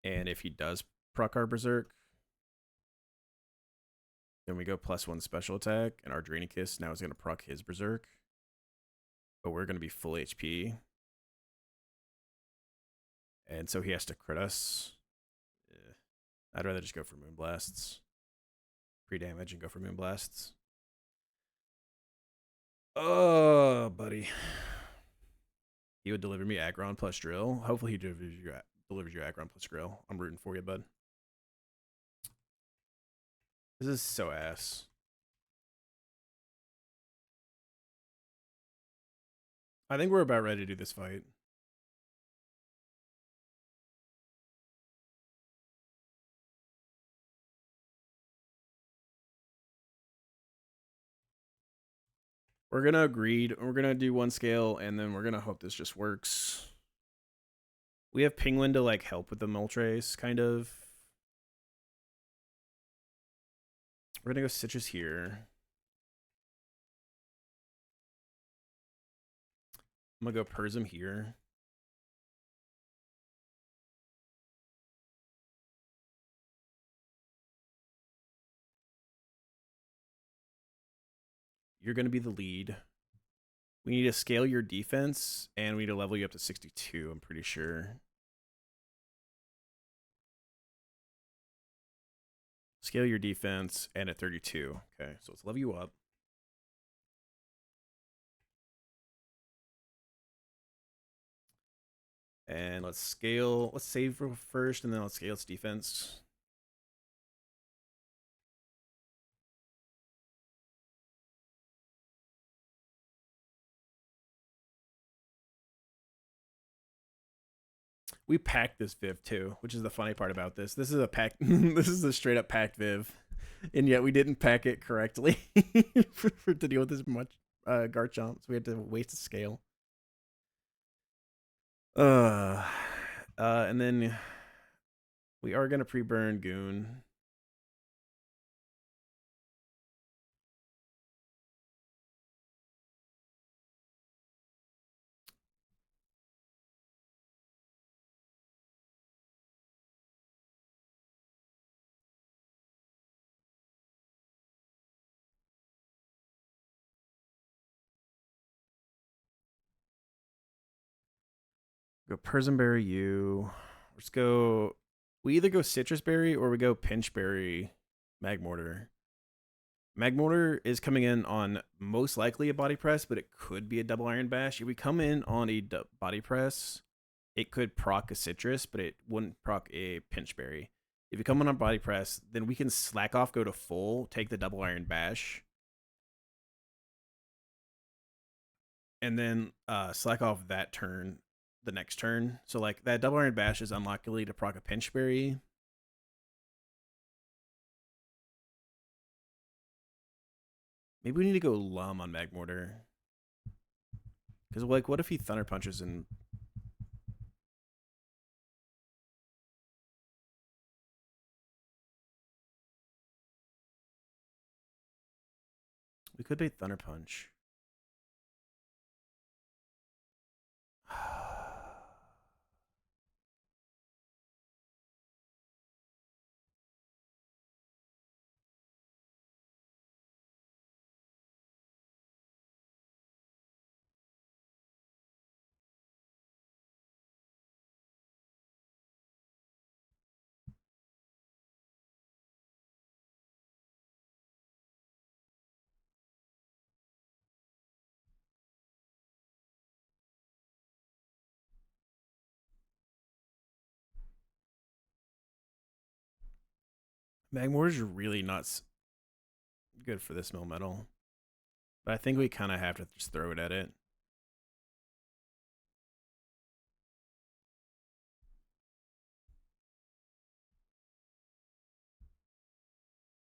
And if he does proc our Berserk, then we go +1 special attack, and our Draining Kiss now is going to proc his Berserk. But we're going to be full HP. And so he has to crit us. I'd rather just go for Moonblasts. Pre-damage and go for Moonblasts. Oh, buddy. He would deliver me Aggron plus Drill. Hopefully he delivers you Aggron plus Drill. I'm rooting for you, bud. This is so ass. I think we're about ready to do this fight. We're going to agreed. We're going to do one scale, and then we're going to hope this just works. We have Penguin to, like, help with the Moltres, kind of. We're going to go Citrus here. I'm going to go Persim here. You're going to be the lead. We need to scale your defense, and we need to level you up to 62, I'm pretty sure. Scale your defense, and at 32. Okay, so let's level you up. And let's scale, let's save first, and then let's scale its defense. We packed this Viv too, which is the funny part about this. This is a pack. This is a straight up packed Viv, and yet we didn't pack it correctly to deal with this much Garchomp. So we had to waste a scale. And then we are gonna pre-burn Goon. Go Persimberry you. Let's go. We either go Citrus Berry or we go Pinchberry Magmortar. Magmortar is coming in on most likely a body press, but it could be a double Iron Bash. If we come in on a body press, it could proc a Citrus, but it wouldn't proc a Pinchberry. If you come in on body press, then we can slack off, go to full, take the double Iron Bash, and then slack off that turn, the next turn. So like that double Iron Bash is unlikely to proc a Pinchberry. Maybe we need to go Lum on Magmortar. Because like, what if he Thunder Punches and we could bait Thunder Punch. Magmortar's really not good for this Melmetal. But I think we kind of have to just throw it at it.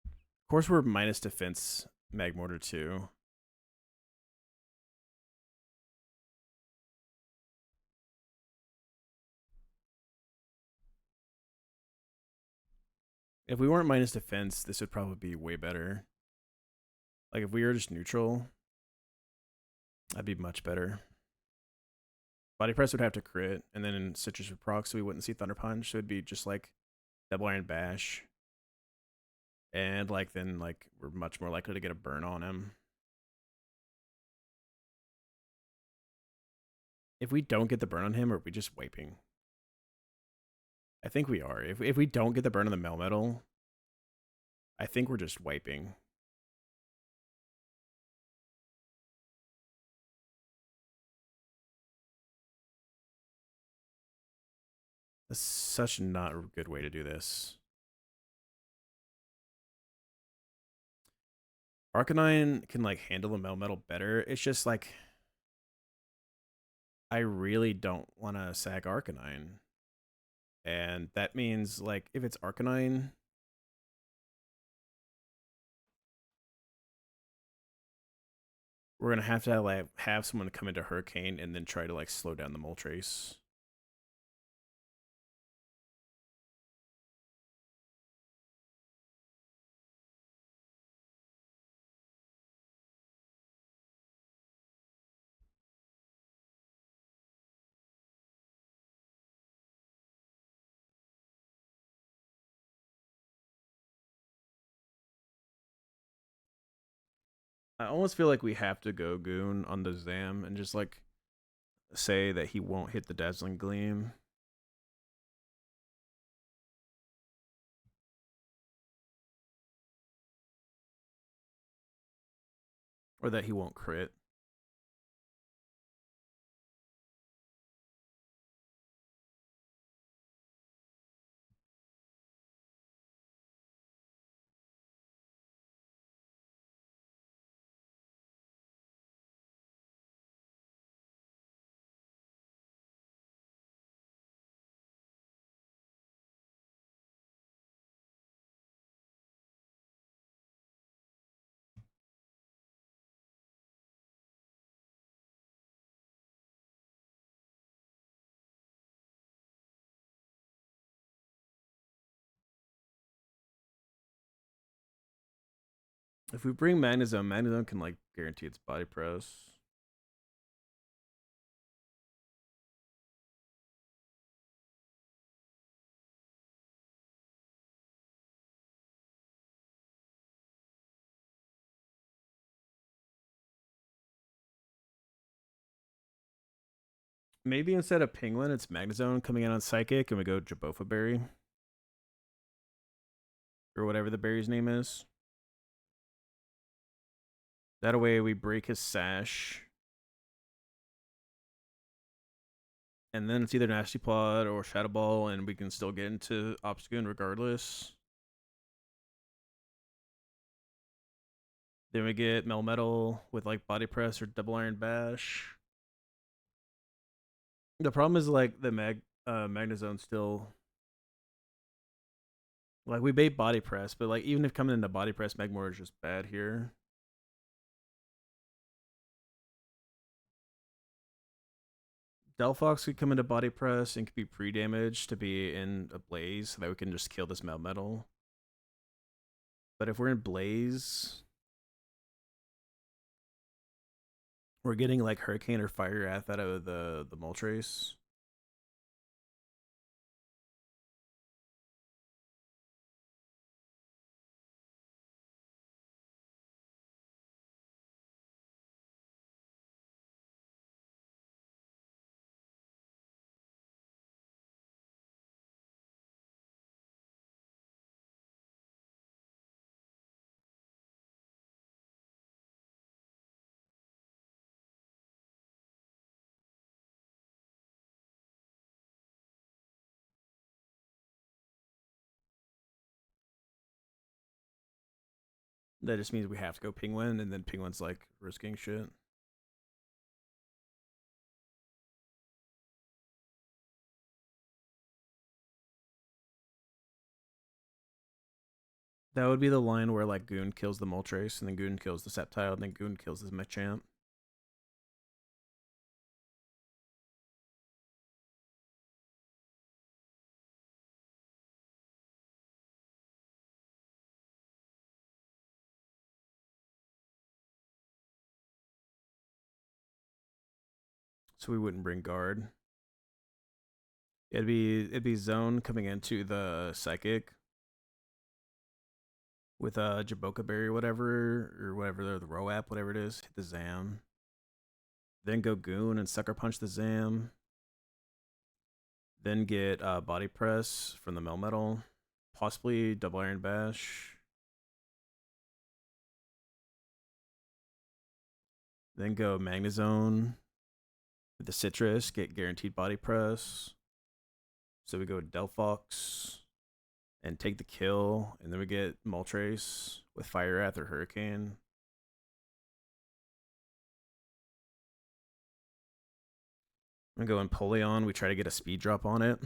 Of course, we're minus defense Magmortar too. If we weren't minus defense, this would probably be way better. Like if we were just neutral. That'd be much better. Body press would have to crit, and then Citrus would proc, so we wouldn't see Thunder Punch. So it'd be just like double iron bash, and like then like we're much more likely to get a burn on him. If we don't get the burn on him, are we just wiping? I think we are. If we don't get the burn on the Melmetal, I think we're just wiping. That's such not a good way to do this. Arcanine can like handle the Melmetal better. It's just like I really don't want to sack Arcanine. And that means like if it's Arcanine, we're gonna have to like have someone come into Hurricane and then try to like slow down the Moltres. I almost feel like we have to go Goon on the Zam and just like say that he won't hit the Dazzling Gleam. Or that he won't crit. If we bring Magnezone, Magnezone can like guarantee its body press. Maybe instead of Penguin, it's Magnezone coming in on Psychic, and we go Jabofa Berry. Or whatever the berry's name is. That way we break his Sash. And then it's either Nasty Plot or Shadow Ball, and we can still get into Obstagoon regardless. Then we get Melmetal with like Body Press or Double Iron Bash. The problem is like the Magnezone still like we bait Body Press, but like even if coming into Body Press, Magmar is just bad here. Delphox could come into Body Press and could be pre-damaged to be in a Blaze so that we can just kill this Melmetal. But if we're in Blaze, we're getting like Hurricane or Fire Wrath out of the Moltres. That just means we have to go Penguin, and then Penguin's like risking shit. That would be the line where like Goon kills the Moltres, and then Goon kills the Sceptile, and then Goon kills the Machamp. So we wouldn't bring guard. It'd be zone coming into the psychic with a Jaboka Berry or whatever the Roap, whatever it is, hit the Zam. Then go Goon and Sucker Punch the Zam. Then get Body Press from the Melmetal. Possibly Double Iron Bash. Then go Magnezone with the Citrus, get guaranteed Body Press. So we go Delphox and take the kill, and then we get Moltres with Fire Wrath or Hurricane. I'm going to go Empoleon. We try to get a speed drop on it.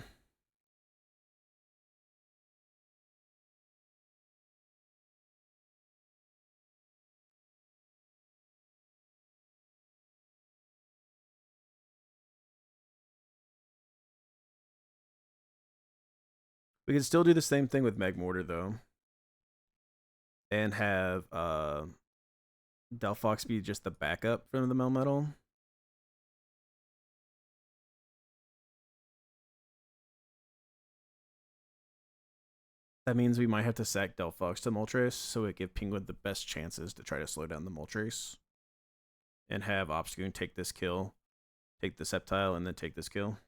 We can still do the same thing with Magmortar, though. And have Delphox be just the backup from the Melmetal. That means we might have to sack Delphox to Moltres, so it give Penguin the best chances to try to slow down the Moltres. And have Obstagoon take this kill, take the Sceptile, and then take this kill.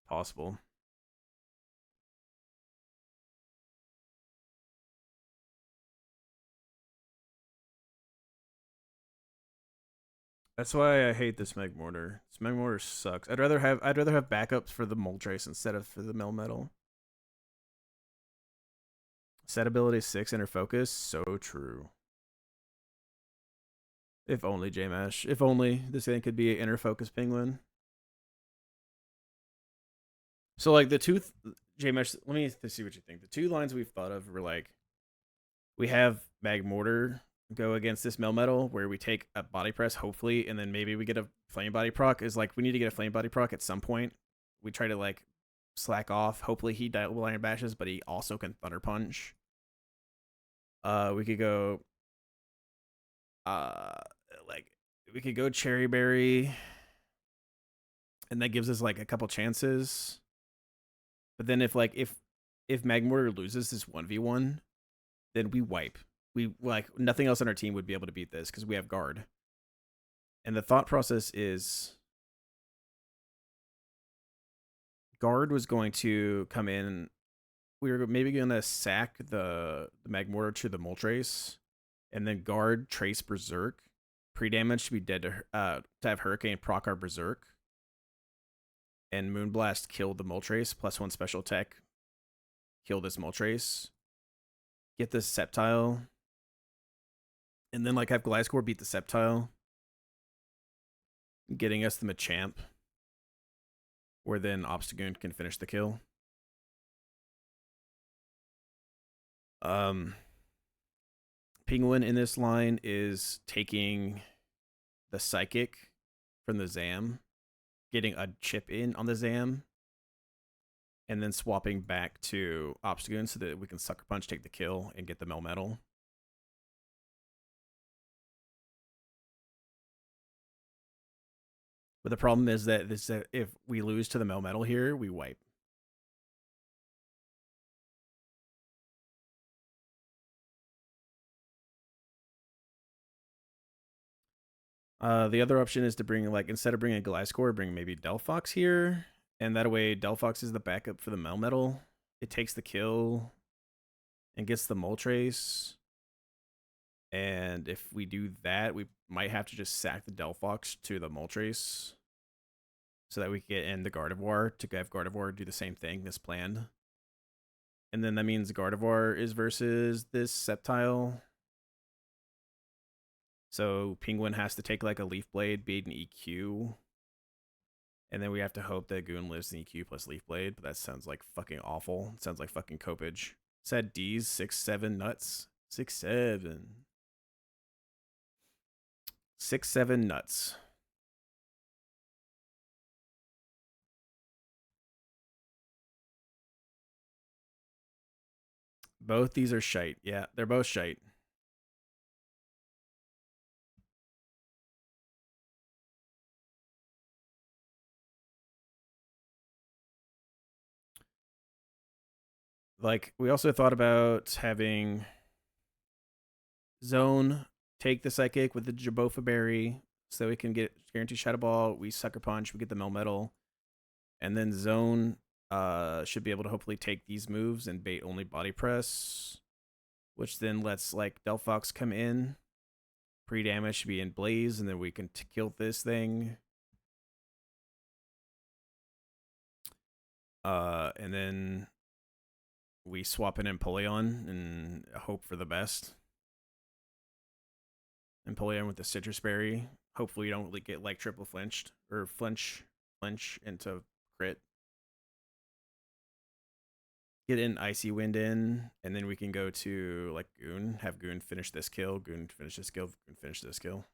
Possible. That's why I hate this Magmortar. This Magmortar sucks. I'd rather have backups for the Moltres instead of for the Melmetal. Set ability 6 inner focus, so true. If only J-Mash. If only this thing could be an inner focus Penguin. So like the two J-Mash, let me see what you think. The two lines we've thought of were like, we have Magmortar go against this Melmetal where we take a body press, hopefully, and then maybe we get a flame body proc. Is like we need to get a flame body proc at some point. We try to like slack off. Hopefully he double iron bashes, but he also can thunder punch. We could go like we could go Cherry Berry, and that gives us like a couple chances. But then if Magmortar loses this 1v1, then we wipe. We like nothing else on our team would be able to beat this because we have guard. And the thought process is guard was going to come in. We were maybe going to sack the Magmortar to the Moltres, and then guard trace Berserk. Pre-damage to be dead to have Hurricane proc our Berserk. And Moonblast killed the Moltres, +1 special attack. Kill this Moltres. Get this Sceptile. And then like have Gliscor beat the Sceptile. Getting us the Machamp. Where then Obstagoon can finish the kill. Penguin in this line is taking the Psychic from the Zam, getting a chip in on the Zam, and then swapping back to Obstagoon so that we can Sucker Punch, take the kill, and get the Melmetal. But the problem is that if we lose to the Melmetal here, we wipe. The other option is to bring, like, instead of bringing Gliscor, bring maybe Delphox here. And that way, Delphox is the backup for the Melmetal. It takes the kill and gets the Moltres. And if we do that, we might have to just sack the Delphox to the Moltres so that we can get in the Gardevoir to have Gardevoir do the same thing as planned. And then that means Gardevoir is versus this Sceptile. So Penguin has to take like a Leaf Blade, beat an EQ. And then we have to hope that Goon lives in EQ plus Leaf Blade, but that sounds like fucking awful. It sounds like fucking copage. Said D's 6-7 nuts. 6-7. 6-7 nuts. Both these are shite. Yeah, they're both shite. Like, we also thought about having Zone take the Psychic with the Jabofa Berry so we can get Guaranteed Shadow Ball. We Sucker Punch, we get the Melmetal. And then Zone should be able to hopefully take these moves and bait only Body Press, which then lets, like, Delphox come in. Pre-damage should be in Blaze, and then we can kill this thing. And then we swap in Empoleon and hope for the best. Empoleon with the Citrus Berry. Hopefully, you don't get like triple flinched or flinch into crit. Get an Icy Wind in, and then we can go to like Goon. Have Goon finish this kill. Goon finish this kill. Goon finish this kill.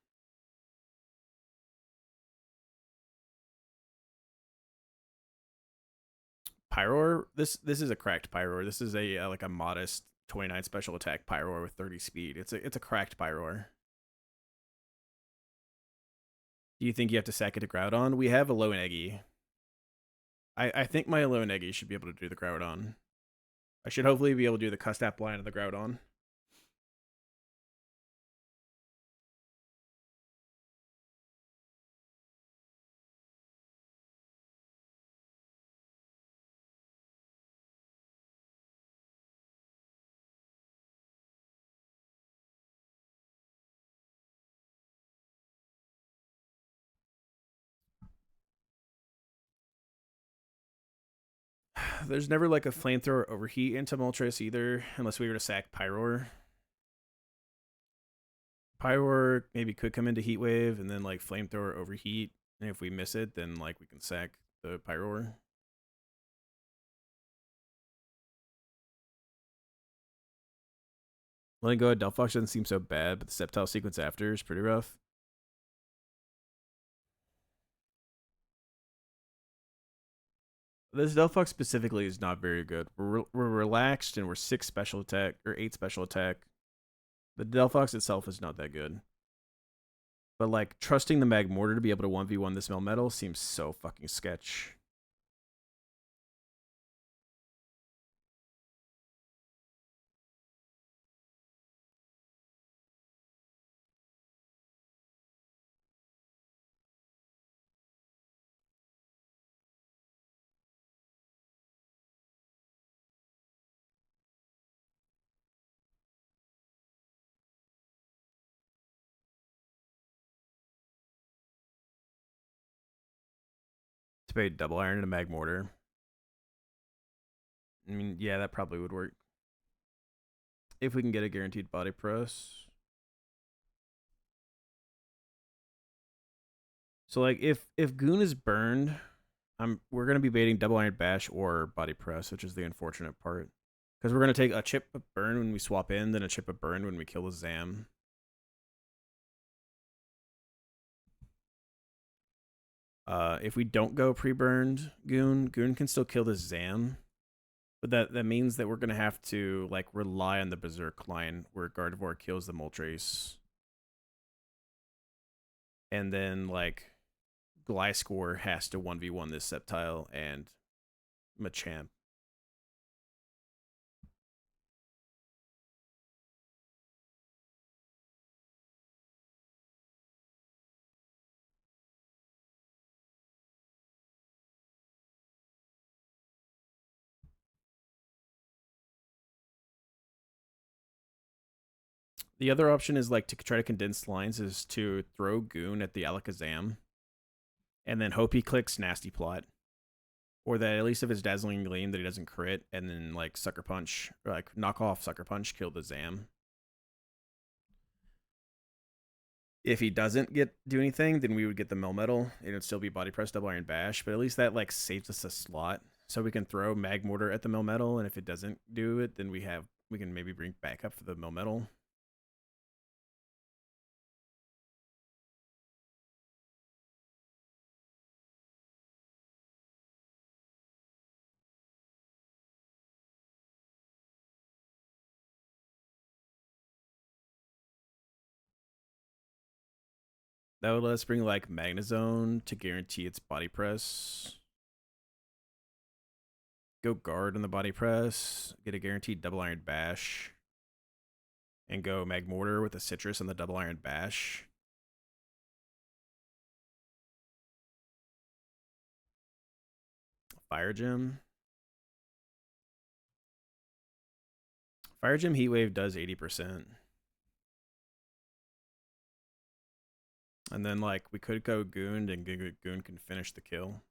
Pyroar. This is a cracked Pyroar. This is a like a modest 29 special attack Pyroar with 30 speed. It's a cracked Pyroar. Do you think you have to sack it to Groudon? We have a low Eggy. I think my low Eggy should be able to do the Groudon. I should hopefully be able to do the Custap line of the Groudon. There's never like a flamethrower overheat into Moltres either, unless we were to sack Pyroar. Pyroar maybe could come into Heat Wave and then like flamethrower overheat. And if we miss it, then like we can sack the Pyroar. Letting go of Delphox doesn't seem so bad, but the Sceptile sequence after is pretty rough. This Delphox specifically is not very good. We're relaxed and we're 6 special attack or 8 special attack. The Delphox itself is not that good. But like trusting the Magmortar to be able to 1v1 this Melmetal seems so fucking sketch. To pay double iron and a Magmortar. I mean, yeah, that probably would work. If we can get a guaranteed body press. So like if Goon is burned, we're gonna be baiting double iron bash or body press, which is the unfortunate part. Because we're gonna take a chip of burn when we swap in, then a chip of burn when we kill the Zam. If we don't go pre-burned Goon can still kill the Zam. But that means that we're gonna have to like rely on the Berserk line where Gardevoir kills the Moltres. And then like Gliscor has to 1v1 this Sceptile and Machamp. The other option is like to try to condense lines is to throw Goon at the Alakazam and then hope he clicks Nasty Plot. Or that at least if it's Dazzling Gleam that he doesn't crit and then like Sucker Punch, or like knock off Sucker Punch, kill the Zam. If he doesn't do anything, then we would get the Melmetal. It would still be Body Press, Double Iron Bash, but at least that like saves us a slot. So we can throw Magmortar at the Melmetal, and if it doesn't do it, then we can maybe bring backup for the Melmetal. That would let us bring like Magnezone to guarantee its Body Press. Go guard on the body press. Get a guaranteed double iron bash. And go mag mortar with a citrus on the double iron bash. Fire gem. Fire gem heat wave does 80%. And then like we could go gooned and goon can finish the kill.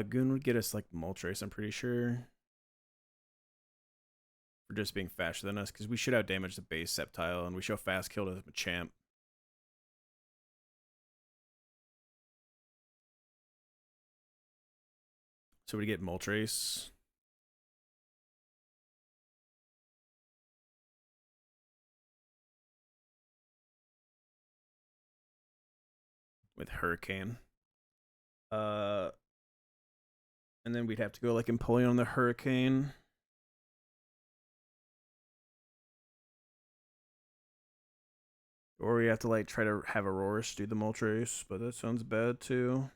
Goon would get us like Moltres, I'm pretty sure. For just being faster than us, because we should outdamage the base Sceptile, and we show fast kill to Machamp. So we get Moltres. With Hurricane. And then we'd have to go like Empoleon on the Hurricane. Or we have to like try to have Aurorus do the Moltres, but that sounds bad too.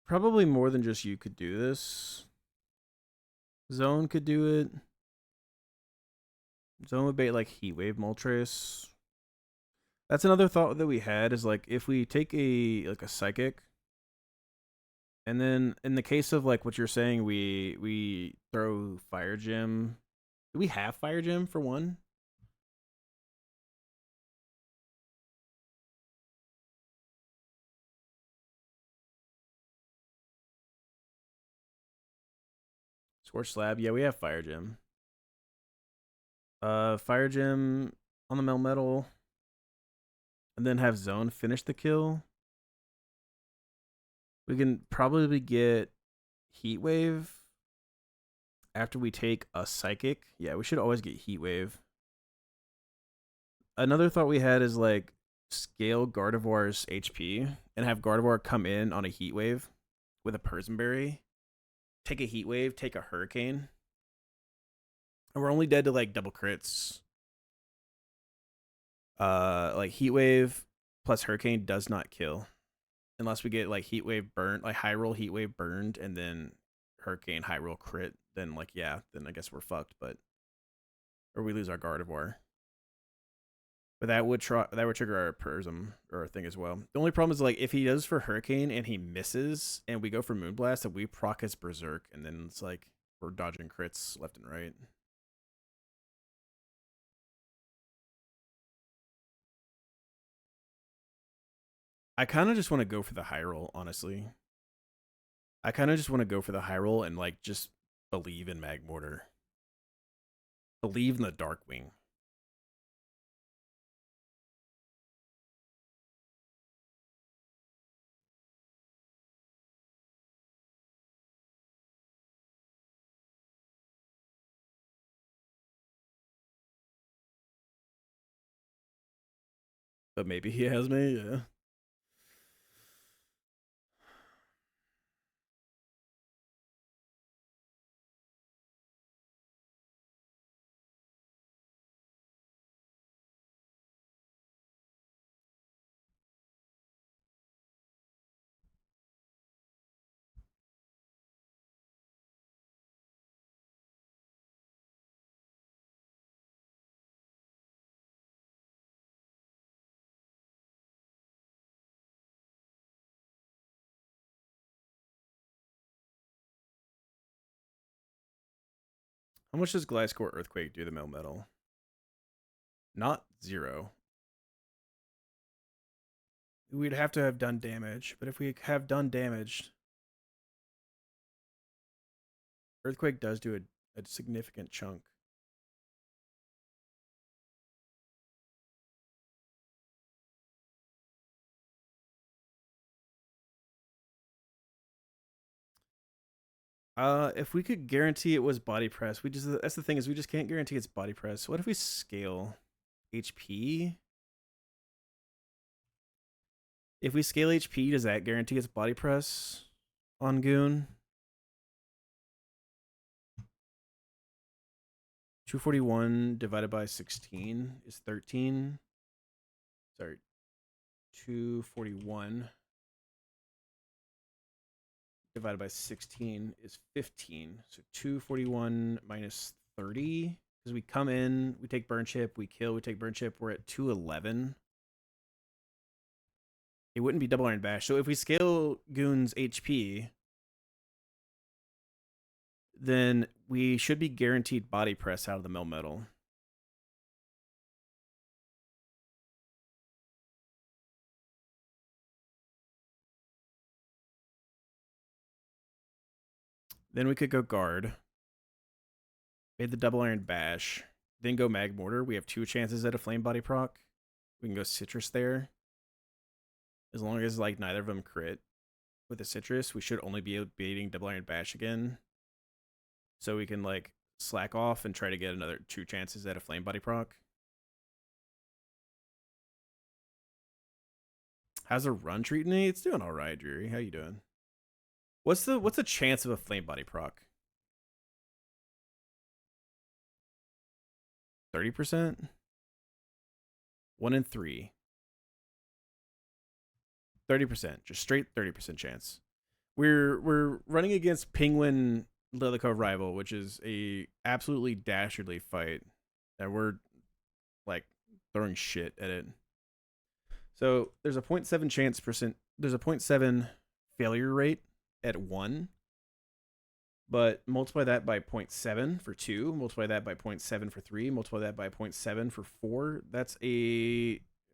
Probably more than just you could do this. Zone could do it. Zone would bait like Heat Wave Moltres. That's another thought that we had is like if we take a Psychic, and then in the case of like what you're saying, we throw Fire Gem. Do we have Fire Gem for one? Scorch Slab, yeah, we have Fire Gem. Fire Gem on the Melmetal, and then have Zone finish the kill. We can probably get Heat Wave after we take a Psychic. Yeah, we should always get Heat Wave. Another thought we had is like scale Gardevoir's HP and have Gardevoir come in on a Heat Wave with a Persianberry. Take a Heat Wave, take a Hurricane. And we're only dead to like double crits. Like Heat Wave plus Hurricane does not kill. Unless we get like Heat Wave burned, like high roll Heat Wave burned, and then Hurricane high roll crit, then like yeah, then I guess we're fucked, but or we lose our Gardevoir. But that would trigger our Prism or our thing as well. The only problem is like if he does for Hurricane and he misses and we go for Moonblast and we proc his Berserk, and then it's like we're dodging crits left and right. I kind of just want to go for the high roll, honestly. I kind of just want to go for the high roll and like just believe in Magmortar. Believe in the Darkwing. But maybe he has me, yeah. How much does Gliscor Earthquake do to Melmetal? Not 0. we'd have to have done damage. But if we have done damage, Earthquake does do a significant chunk. If we could guarantee it was body press, that's the thing is we just can't guarantee it's body press. What if we scale HP? If we scale HP, does that guarantee it's body press on Goon? 241 divided by 16 is 13. Sorry, 241 divided by 16 is 15. So 241 minus 30. Because we come in, we take burn chip, we kill, we take burn chip, we're at 211. It wouldn't be double iron bash. So if we scale Goon's HP, then we should be guaranteed body press out of the mill metal. Then we could go guard. Made the double iron bash. Then go mag mortar. We have 2 chances at a flame body proc. We can go citrus there. As long as like neither of them crit with the citrus, we should only be beating double iron bash again. So we can like slack off and try to get another 2 chances at a flame body proc. How's the run treating me? It's doing all right, Drury. How you doing? What's the chance of a flame body proc? 30%? 1 in 3. 30%. Just straight 30% chance. We're running against Penguin Lilico rival, which is a absolutely dastardly fight. And we're like throwing shit at it. So there's a 0.7 chance percent. There's a 0.7 failure rate at 1. But multiply that by 0.7 for 2, multiply that by 0.7 for 3, multiply that by 0.7 for 4. That's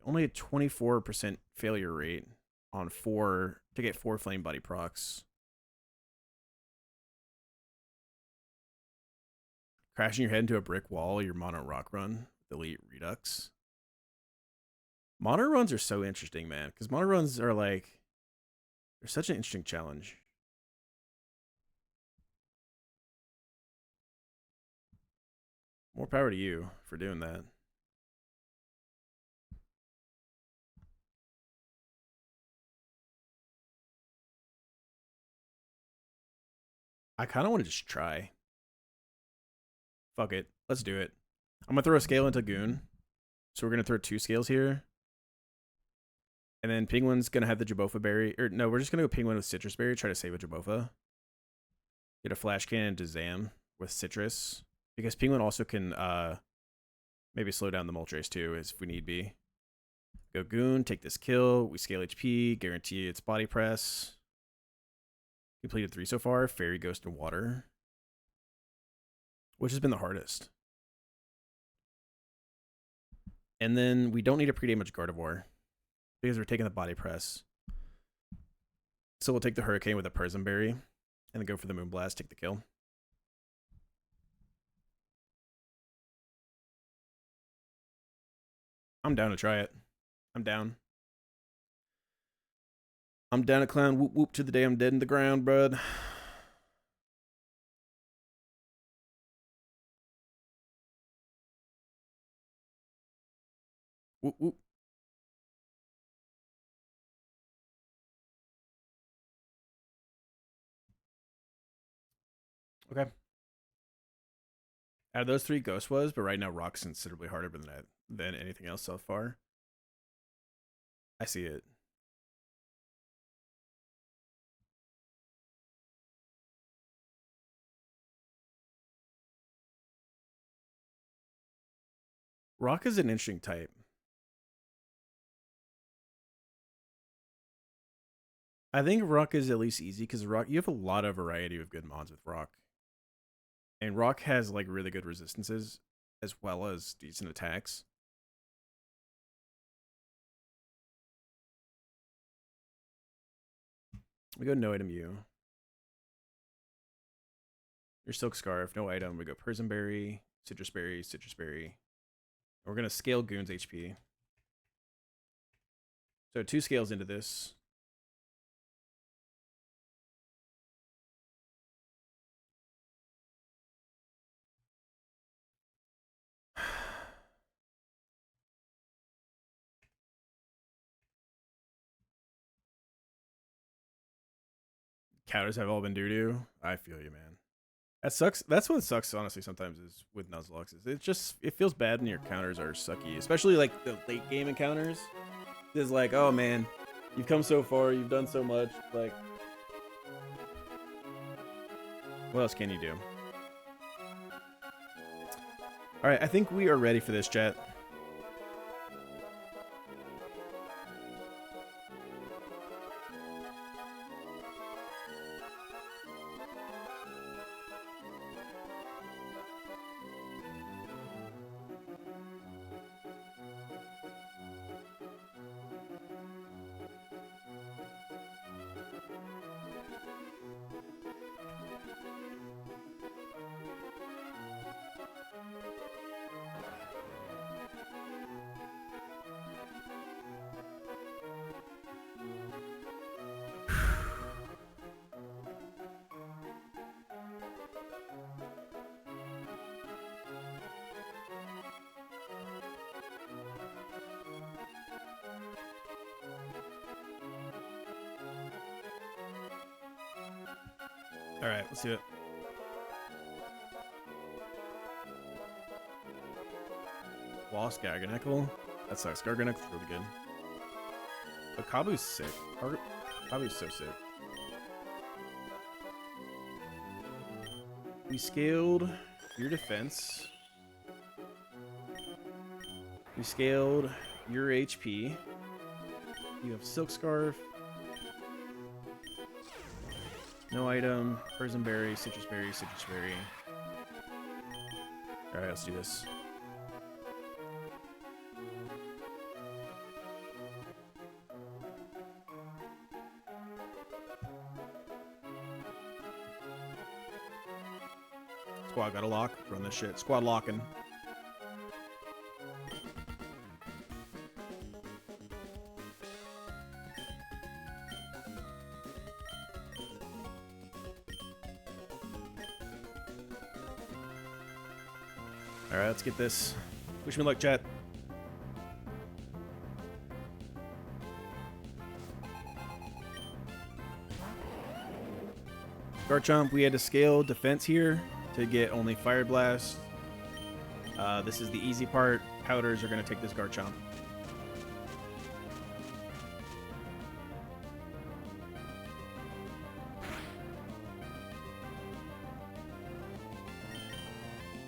only a 24% failure rate on 4 to get 4 flame body procs. Crashing your head into a brick wall, your mono rock run with elite redux. Mono runs are so interesting, man, because mono runs are like, they're such an interesting challenge. More power to you for doing that. I kind of want to just try. Fuck it. Let's do it. I'm going to throw a scale into Goon. So we're going to throw 2 scales here. And then Penguin's going to have the Jabofa berry. Or no, we're just going to go Penguin with Citrus Berry. Try to save a Jabofa. Get a Flash Cannon to Zam with Citrus. Because Penguin also can maybe slow down the Moltres too, if we need be. Go Goon, take this kill. We scale HP, guarantee its body press. Completed 3 so far. Fairy, Ghost, and Water. Which has been the hardest. And then we don't need a pre-damage Gardevoir. Because we're taking the body press. So we'll take the Hurricane with a Persim Berry. And then go for the Moonblast, take the kill. I'm down to try it. I'm down. I'm down to clown. Whoop whoop to the day I'm dead in the ground, bud. Whoop whoop. Okay. Out of those 3, Ghost was, but right now Rock's considerably harder than anything else so far. I see it. Rock is an interesting type. I think Rock is at least easy because Rock, you have a lot of variety of good mods with Rock. And Rock has like really good resistances as well as decent attacks. We go no item U. Your Silk Scarf, no item. We go Prismberry, Citrus Berry, Citrus Berry. We're going to scale Goon's HP. So 2 scales into this. Counters have all been doo-doo. I feel you, man. That sucks. That's what sucks, honestly, sometimes is with Nuzlocke. It feels bad when your counters are sucky. Especially, like, the late game encounters. It's like, oh, man, you've come so far. You've done so much. Like, what else can you do? All right, I think we are ready for this, chat. All right, let's do it. Lost Garganeckle. That sucks. Garganeckle's really good. But Kabu's sick. Kabu's so sick. We scaled your defense. We scaled your HP. You have Silk Scarf. No item. Prismberry, Citrus Berry, Citrus Berry. Alright, let's do this. Squad got a lock. Run this shit. Squad locking. Alright, let's get this. Wish me luck, chat. Garchomp, we had to scale defense here to get only Fire Blast. This is the easy part. Powders are going to take this Garchomp.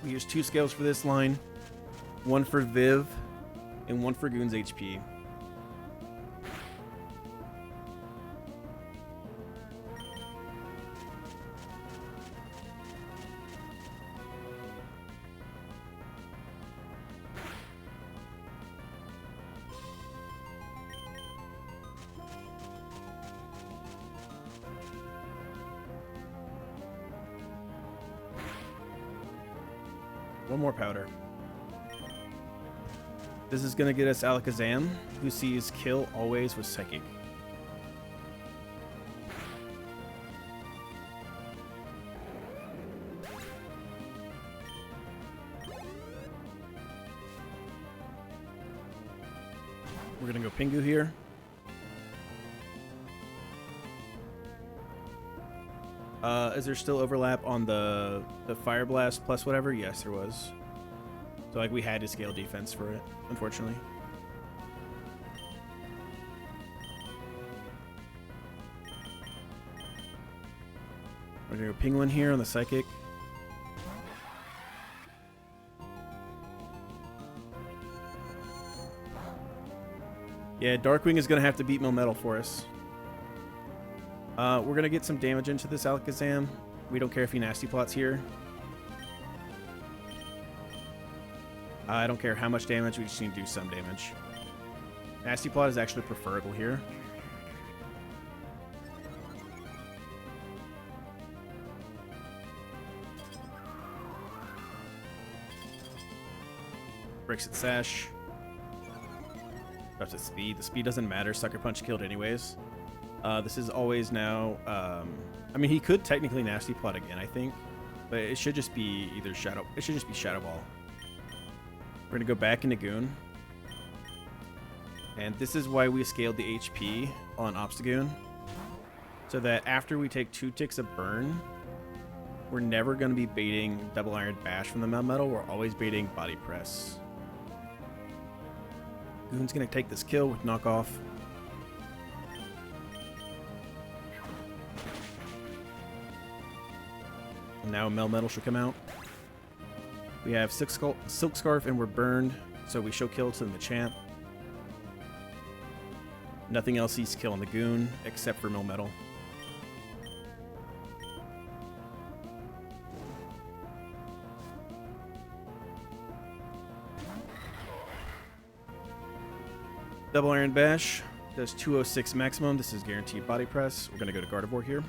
We use 2 scales for this line. One for Viv and one for Goon's HP. One more powder. This is going to get us Alakazam, who sees kill always with Psychic. We're going to go Pingu here. Is there still overlap on the Fire Blast plus whatever? Yes, there was. So like we had to scale defense for it, unfortunately. We're gonna go Penguin here on the Psychic. Yeah, Darkwing is gonna have to beat Melmetal for us. We're gonna get some damage into this Alakazam. We don't care if he nasty plots here. I don't care how much damage, we just need to do some damage. Nasty plot is actually preferable here. Breaks its sash. Drops its speed. The speed doesn't matter. Sucker Punch killed anyways. This is always now... I mean, he could technically Nasty Plot again, I think. But it should just be either Shadow... It should just be Shadow Ball. We're going to go back into Goon. And this is why we scaled the HP on Obstagoon. So that after we take 2 ticks of burn, we're never going to be baiting Double Iron Bash from the Melmetal. We're always baiting Body Press. Goon's going to take this kill with Knockoff. And now Melmetal should come out. We have Silk Scarf and we're burned, so we show kill to the Machamp. Nothing else sees kill on the Goon except for Melmetal. Double Iron Bash does 206 maximum. This is guaranteed body press. We're going to go to Gardevoir here.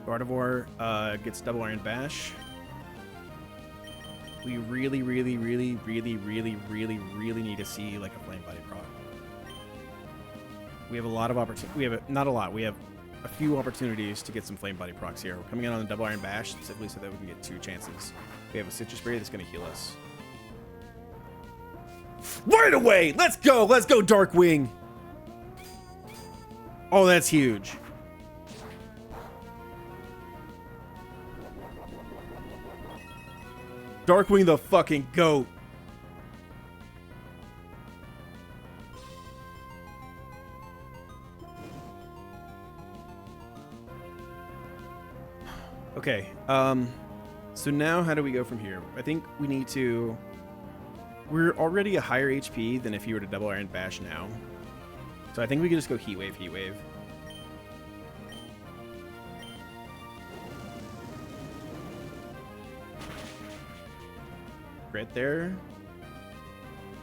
Gardevoir gets Double Iron Bash. We really need to see like a Flame Body proc. We have a lot of opportunities. We have not a lot. We have a few opportunities to get some Flame Body procs here. We're coming in on the Double Iron Bash specifically so that we can get 2 chances. We have a Citrus Berry that's going to heal us. Right away! Let's go! Let's go, Darkwing! Oh, that's huge. Darkwing the fucking GOAT. Okay, so now how do we go from here? I think we need to... We're already a higher HP than if you were to Double Iron Bash now. So I think we can just go Heat Wave, Heat Wave. Right there.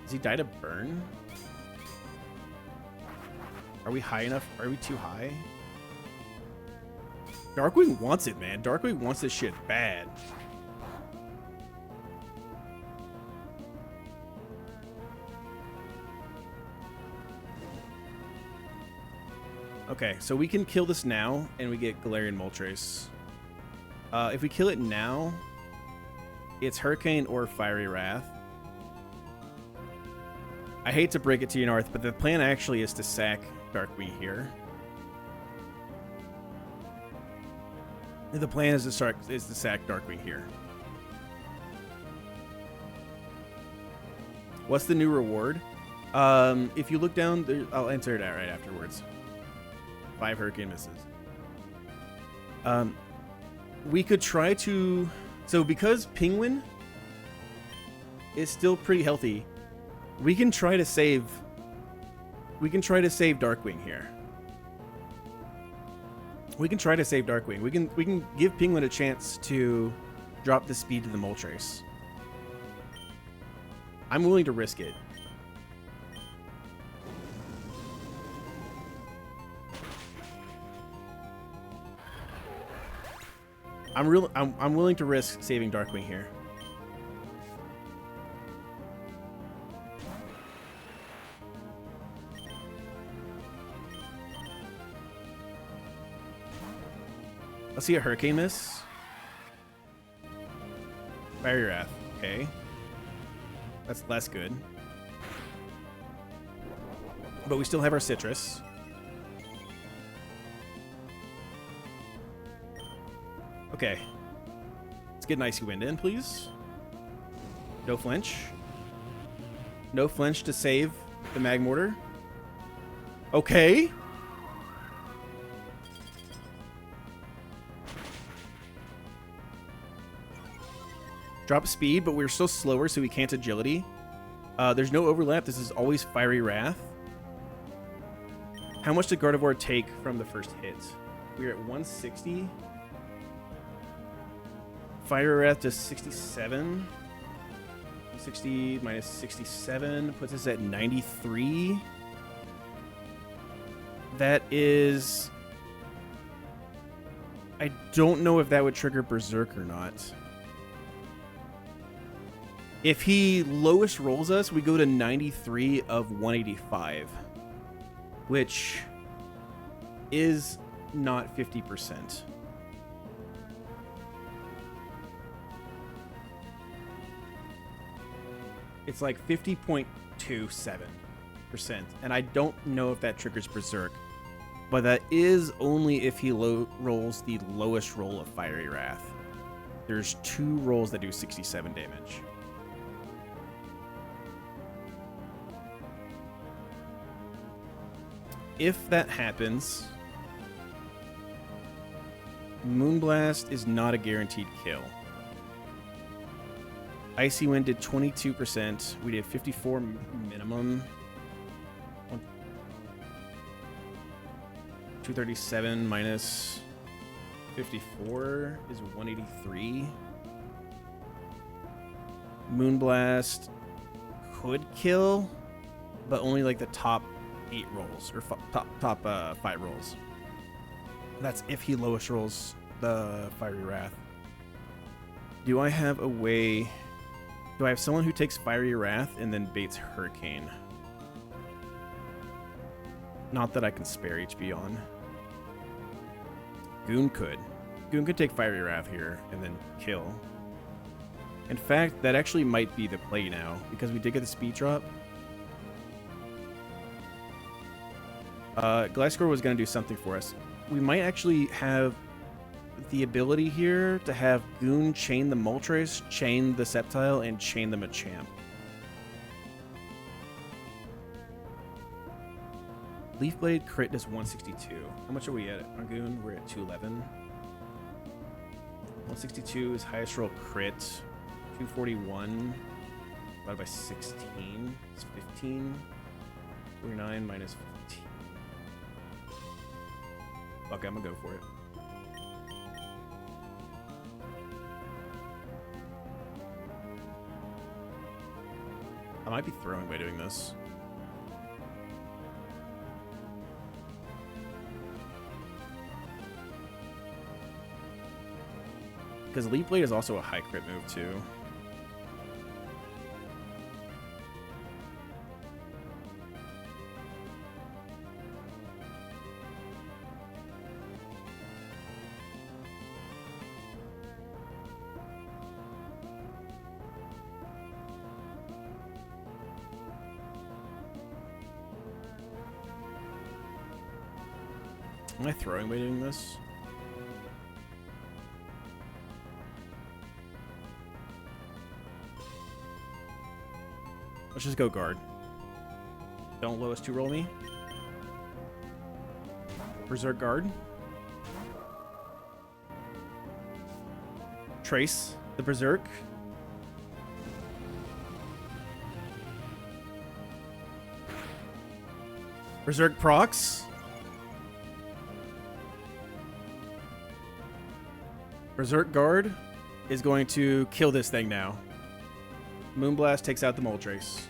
Does he die to burn? Are we high enough? Are we too high? Darkwing wants it, man. Darkwing wants this shit bad. Okay, so we can kill this now, and we get Galarian Moltres. If we kill it now, it's Hurricane or Fiery Wrath. I hate to break it to you, Narth, but the plan actually is to sack Darkwing here. The plan is to sack Darkwing here. What's the new reward? If you look down, there, I'll answer it out right afterwards. 5 Hurricane misses. We could try to... So because Penguin is still pretty healthy, we can try to save Darkwing here. We can try to save Darkwing. We can give Penguin a chance to drop the speed to the Moltres. I'm willing to risk it. I'm willing to risk saving Darkwing here. Let's see a Hurricane miss. Fiery Wrath. Okay. That's less good. But we still have our Citrus. Okay. Let's get an Icy Wind in, please. No flinch. No flinch to save the Magmortar. Okay. Drop speed, but we're still slower, so we can't agility. There's no overlap. This is always Fiery Wrath. How much did Gardevoir take from the first hit? We're at 160. Fiery Wrath to 67. 60 minus 67 puts us at 93. That is... I don't know if that would trigger Berserk or not. If he lowest rolls us, we go to 93 of 185. Which is not 50%. It's like 50.27%. And I don't know if that triggers Berserk. But that is only if he rolls the lowest roll of Fiery Wrath. There's 2 rolls that do 67 damage. If that happens, Moonblast is not a guaranteed kill. Icy Wind did 22%. We did 54 minimum. 237 minus 54 is 183. Moonblast could kill, but only like the top 8 rolls or top 5 rolls. That's if he lowest rolls the Fiery Wrath. Do I have a way? Do I have someone who takes Fiery Wrath and then baits Hurricane? Not that I can spare HP on. Goon could. Goon could take Fiery Wrath here and then kill. In fact, that actually might be the play now, because we did get the speed drop. Gliscor was going to do something for us. We might actually have the ability here to have Goon chain the Moltres, chain the Sceptile, and chain the Machamp. Leaf Blade crit does 162. How much are we at on Goon? We're at 211. 162 is highest roll crit. 241 divided by 16 is 15. 49 minus 15. Okay, I'm gonna go for it. I might be throwing by doing this. Because Leaf Blade is also a high crit move, too. Am I throwing by doing this? Let's just go guard. Don't lowest 2 roll me. Berserk guard. Trace the Berserk. Berserk procs. Berserk guard is going to kill this thing now. Moonblast takes out the Moltres.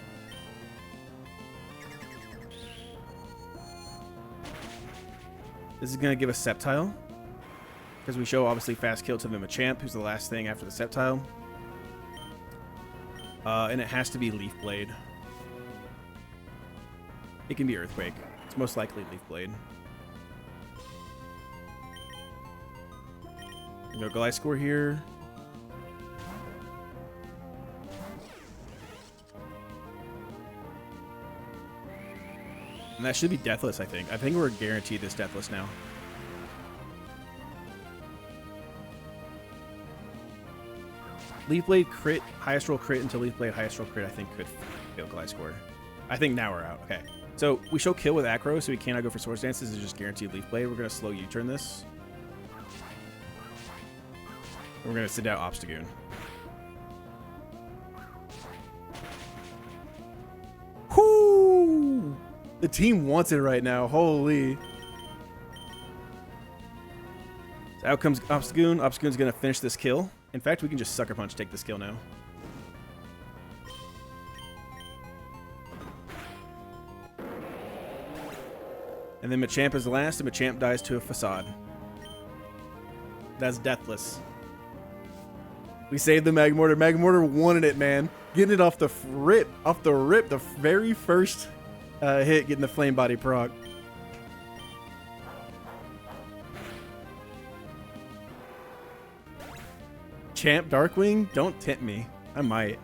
This is going to give us Sceptile. Because we show, obviously, fast kill to the Machamp, who's the last thing after the Sceptile. And it has to be Leaf Blade. It can be Earthquake. It's most likely Leaf Blade. No Gliscor here. And that should be Deathless, I think. I think we're guaranteed this Deathless now. Leaf Blade crit, highest roll crit until Leaf Blade, highest roll crit, I think could kill Gliscor. I think now we're out. Okay. So we show kill with Acro, so we cannot go for Swords Dance. This is just guaranteed Leaf Blade. We're going to slow U-turn this. We're going to sit down Obstagoon. Whoo! The team wants it right now. Holy. So out comes Obstagoon. Obstagoon's going to finish this kill. In fact, we can just Sucker Punch take this kill now. And then Machamp is last, and Machamp dies to a facade. That's deathless. We saved the Magmortar. Magmortar wanted it, man. Getting it off the rip. Off the rip. The very first hit, getting the Flame Body proc. Champ Darkwing? Don't tempt me. I might.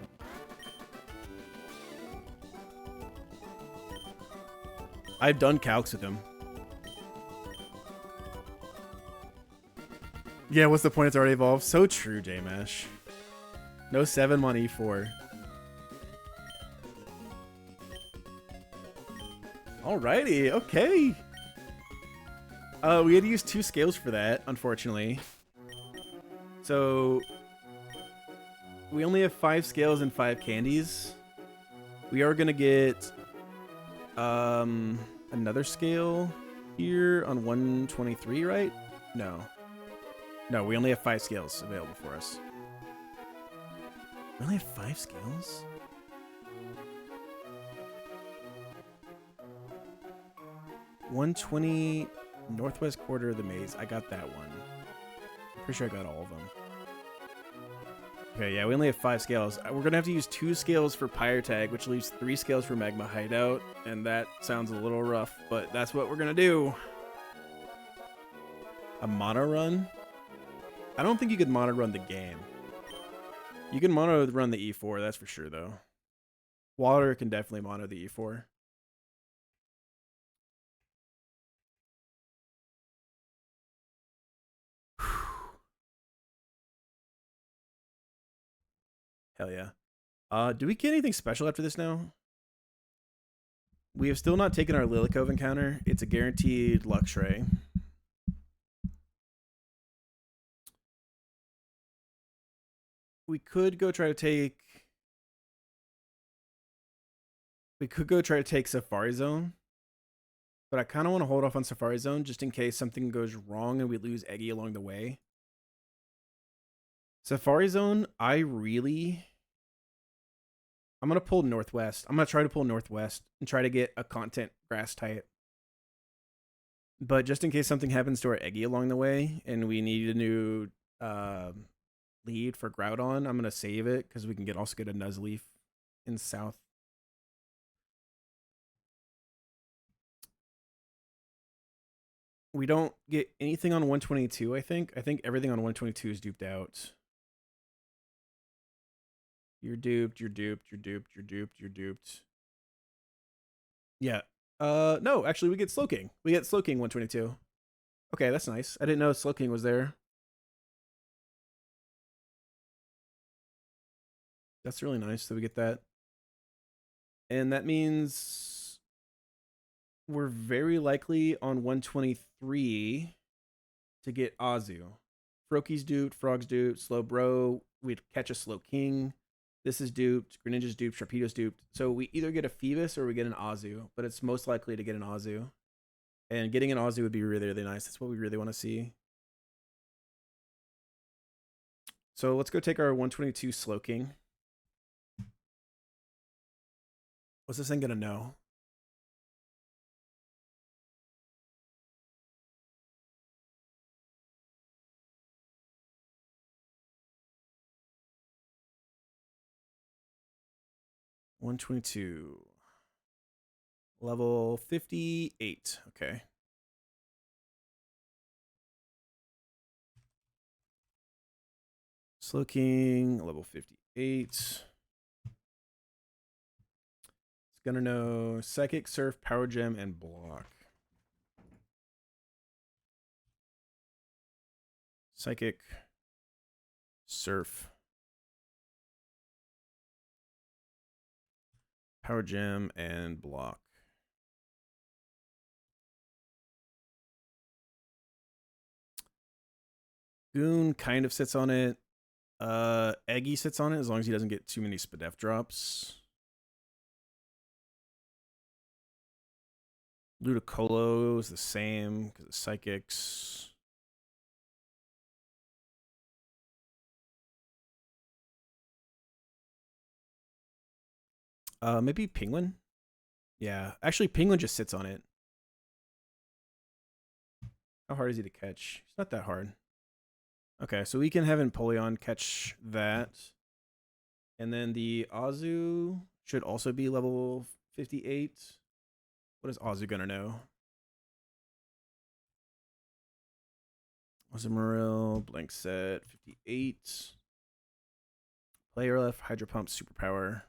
I've done calcs with him. Yeah, what's the point? It's already evolved. So true, J-Mesh. No 7 on E4. Alrighty, okay. We had to use 2 scales for that, unfortunately. So we only have 5 scales and 5 candies. We are gonna get another scale here on 123, right? No. No, we only have 5 scales available for us. We only have 5 scales? $120 northwest quarter of the maze. I got that one. I'm pretty sure I got all of them. Okay, yeah, we only have 5 scales. We're going to have to use 2 scales for Pyre Tag, which leaves 3 scales for Magma Hideout, and that sounds a little rough, but that's what we're going to do. A mono run? I don't think you could mono run the game. You can mono run the E4, that's for sure, though. Water can definitely mono the E4. Hell yeah. Do we get anything special after this now? We have still not taken our Lilikove encounter. It's a guaranteed Luxray. We could go try to take... We could go try to take Safari Zone. But I kind of want to hold off on Safari Zone just in case something goes wrong and we lose Eggy along the way. Safari Zone, I'm going to pull Northwest. I'm going to try to pull Northwest and try to get a content grass type. But just in case something happens to our Eggy along the way and we need a new lead for Groudon, I'm going to save it because we can also get a Nuzleaf in South. We don't get anything on 122, I think. I think everything on 122 is duped out. You're duped, you're duped, you're duped, you're duped, you're duped. Yeah. No, actually we get Slowking. We get Slowking 122. Okay, that's nice. I didn't know Slowking was there. That's really nice that we get that. And that means we're very likely on 123 to get Azu. Froakie's duped, Frog's duped, Slowbro. We'd catch a Slowking. This is duped, Greninja's duped, Sharpedo's duped. So we either get a Phoebus or we get an Azu, but it's most likely to get an Azu. And getting an Azu would be really, really nice. That's what we really want to see. So let's go take our 122 Slowking. What's this thing gonna know? $122. Level 58. Okay. Slowking, level 58. It's gonna know Psychic, Surf, Power Gem, and Block. Psychic, Surf, Power Gem, and Block. Goon kind of sits on it. Eggy sits on it as long as he doesn't get too many Spadef drops. Ludicolo is the same because of Psychics. Maybe Penguin? Yeah, actually Penguin just sits on it. How hard is he to catch? He's not that hard. Okay, so we can have Empoleon catch that. And then the Azu should also be level 58. What is Azu gonna know? Azumarill, blank set, 58. Player left, Hydro Pump, Superpower.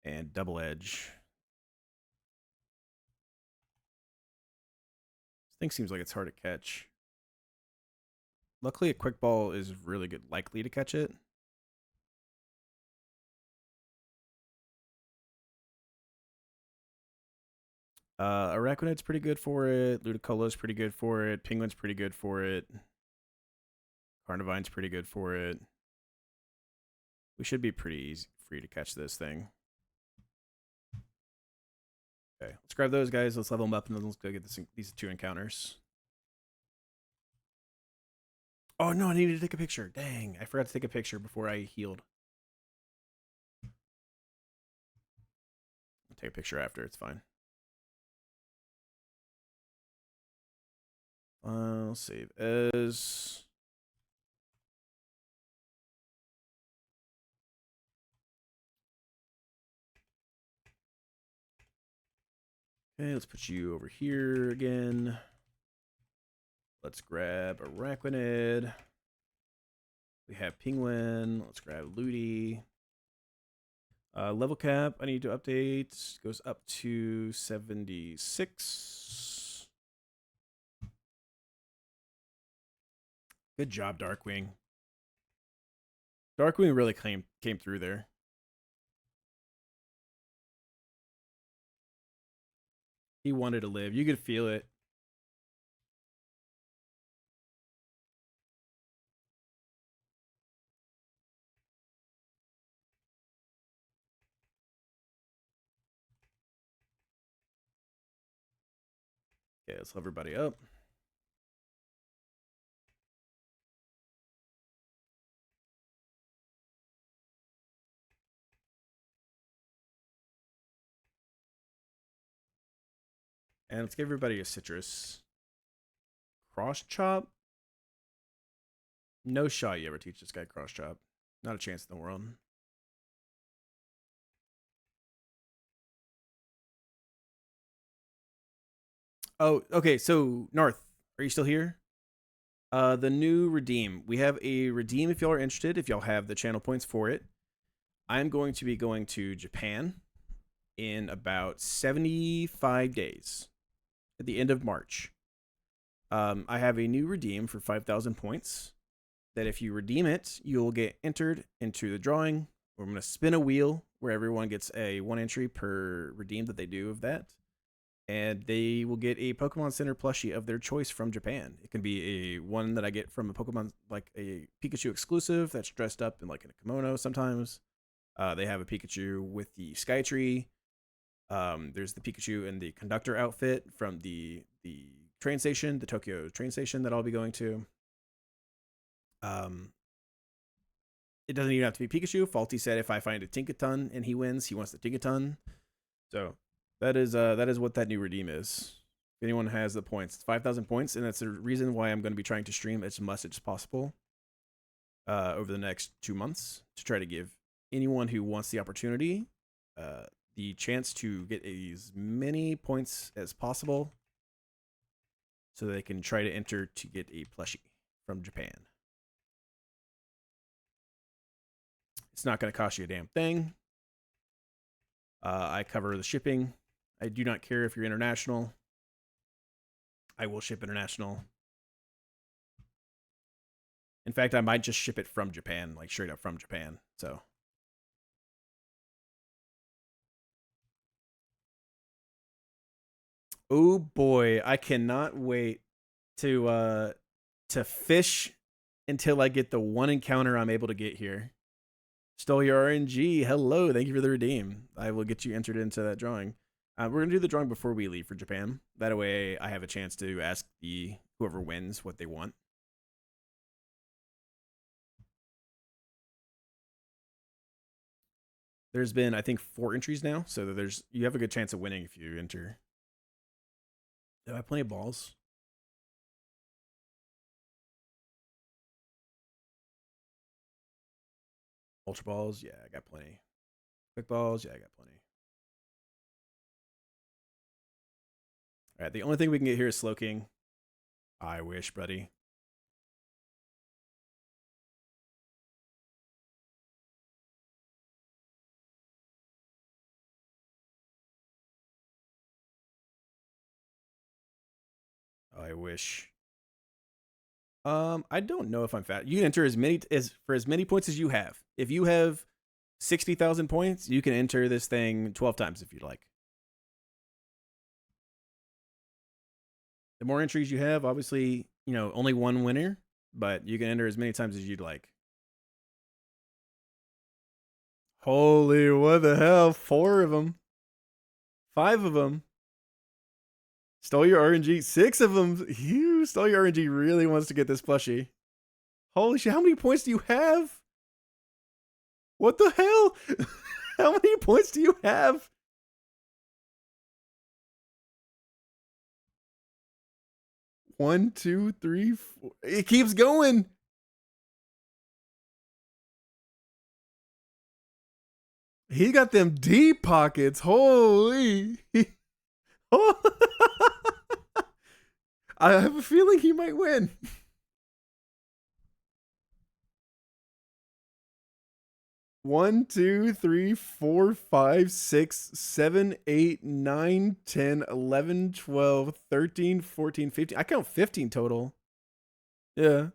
And Double Edge. This thing seems like it's hard to catch. Luckily, a Quick Ball is really good, likely to catch it. Araquanid's pretty good for it. Ludicolo's pretty good for it. Penguin's pretty good for it. Carnivine's pretty good for it. We should be pretty easy, free to catch this thing. Okay, let's grab those guys. Let's level them up, and then let's go get these 2 encounters. Oh, no, I needed to take a picture. Dang, I forgot to take a picture before I healed. I'll take a picture after. It's fine. I'll save as... Okay, let's put you over here again. Let's grab Araquanid. We have Penguin. Let's grab Ludi. Level cap, I need to update. Goes up to 76. Good job, Darkwing. Darkwing really came through there. He wanted to live. You could feel it. Okay, let's level everybody up. And let's give everybody a citrus. Cross chop? No shot you ever teach this guy cross chop. Not a chance in the world. Oh, okay, so North, are you still here? The new redeem. We have a redeem if y'all are interested, if y'all have the channel points for it. I'm going to be going to Japan in about 75 days at the end of March. I have a new redeem for 5,000 points that if you redeem it, you'll get entered into the drawing. We're going to spin a wheel where everyone gets a 1 entry per redeem that they do of that. And they will get a Pokemon Center plushie of their choice from Japan. It can be a one that I get from a Pokemon, like a Pikachu exclusive that's dressed up in like in a kimono sometimes. They have a Pikachu with the Skytree. There's the Pikachu in the conductor outfit from the train station, the Tokyo train station that I'll be going to. It doesn't even have to be Pikachu. Faulty said if I find a Tinkaton and he wins, he wants the Tinkaton. So that is what that new redeem is. If anyone has the points, it's 5,000 points, and that's the reason why I'm going to be trying to stream as much as possible over the next 2 months to try to give anyone who wants the opportunity the chance to get as many points as possible so they can try to enter to get a plushie from Japan. It's not going to cost you a damn thing. I cover the shipping. I do not care if you're international. I will ship international. In fact, I might just ship it from Japan, like straight up from Japan. So. Oh boy, I cannot wait to fish until I get the 1 encounter I'm able to get here. Stole your RNG. Hello, thank you for the redeem. I will get you entered into that drawing. We're gonna do the drawing before we leave for Japan. That way, I have a chance to ask whoever wins what they want. There's been, I think, 4 entries now, so you have a good chance of winning if you enter. Do I have plenty of balls? Ultra balls? Yeah, I got plenty. Quick balls? Yeah, I got plenty. All right, the only thing we can get here is Slow King. I wish, buddy. I wish. I don't know if I'm fat. You can enter for as many points as you have. If you have 60,000 points, you can enter this thing 12 times if you'd like. The more entries you have, obviously, only one winner, but you can enter as many times as you'd like. Holy, what the hell? 4 of them. 5 of them. Stole your RNG. 6 of them. You stole your RNG really wants to get this plushie. Holy shit, how many points do you have? What the hell? How many points do you have? 1, 2, 3, 4. It keeps going. He got them deep pockets. Holy. I have a feeling he might win. 1, 2, 3, 4, 5, 6, 7, 8, 9, 10, 11, 12, 13, 14, 15. I count 15 total. Yeah.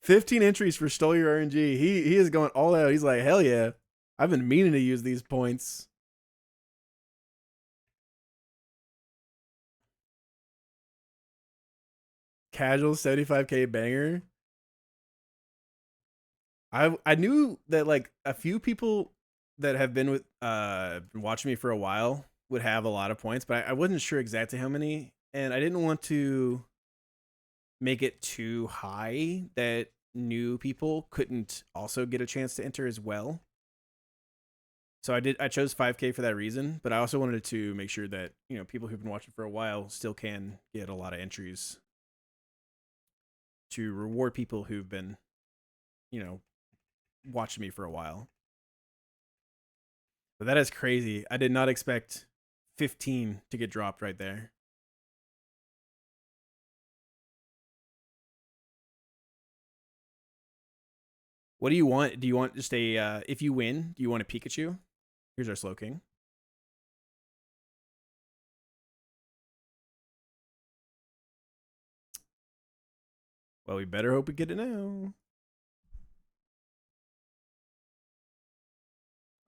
15 entries for Stole Your RNG. He is going all out. He's like, hell yeah. I've been meaning to use these points. Casual 75k banger. I knew that like a few people that have been watching me for a while would have a lot of points, but I wasn't sure exactly how many, and I didn't want to make it too high that new people couldn't also get a chance to enter as well. So I chose 5k for that reason, but I also wanted to make sure that, people who've been watching for a while still can get a lot of entries to reward people who've been, watching me for a while. But that is crazy. I did not expect 15 to get dropped right there. What do you want? Do you want just a, if you win, do you want a Pikachu? Here's our Slow King. Well, we better hope we get it now.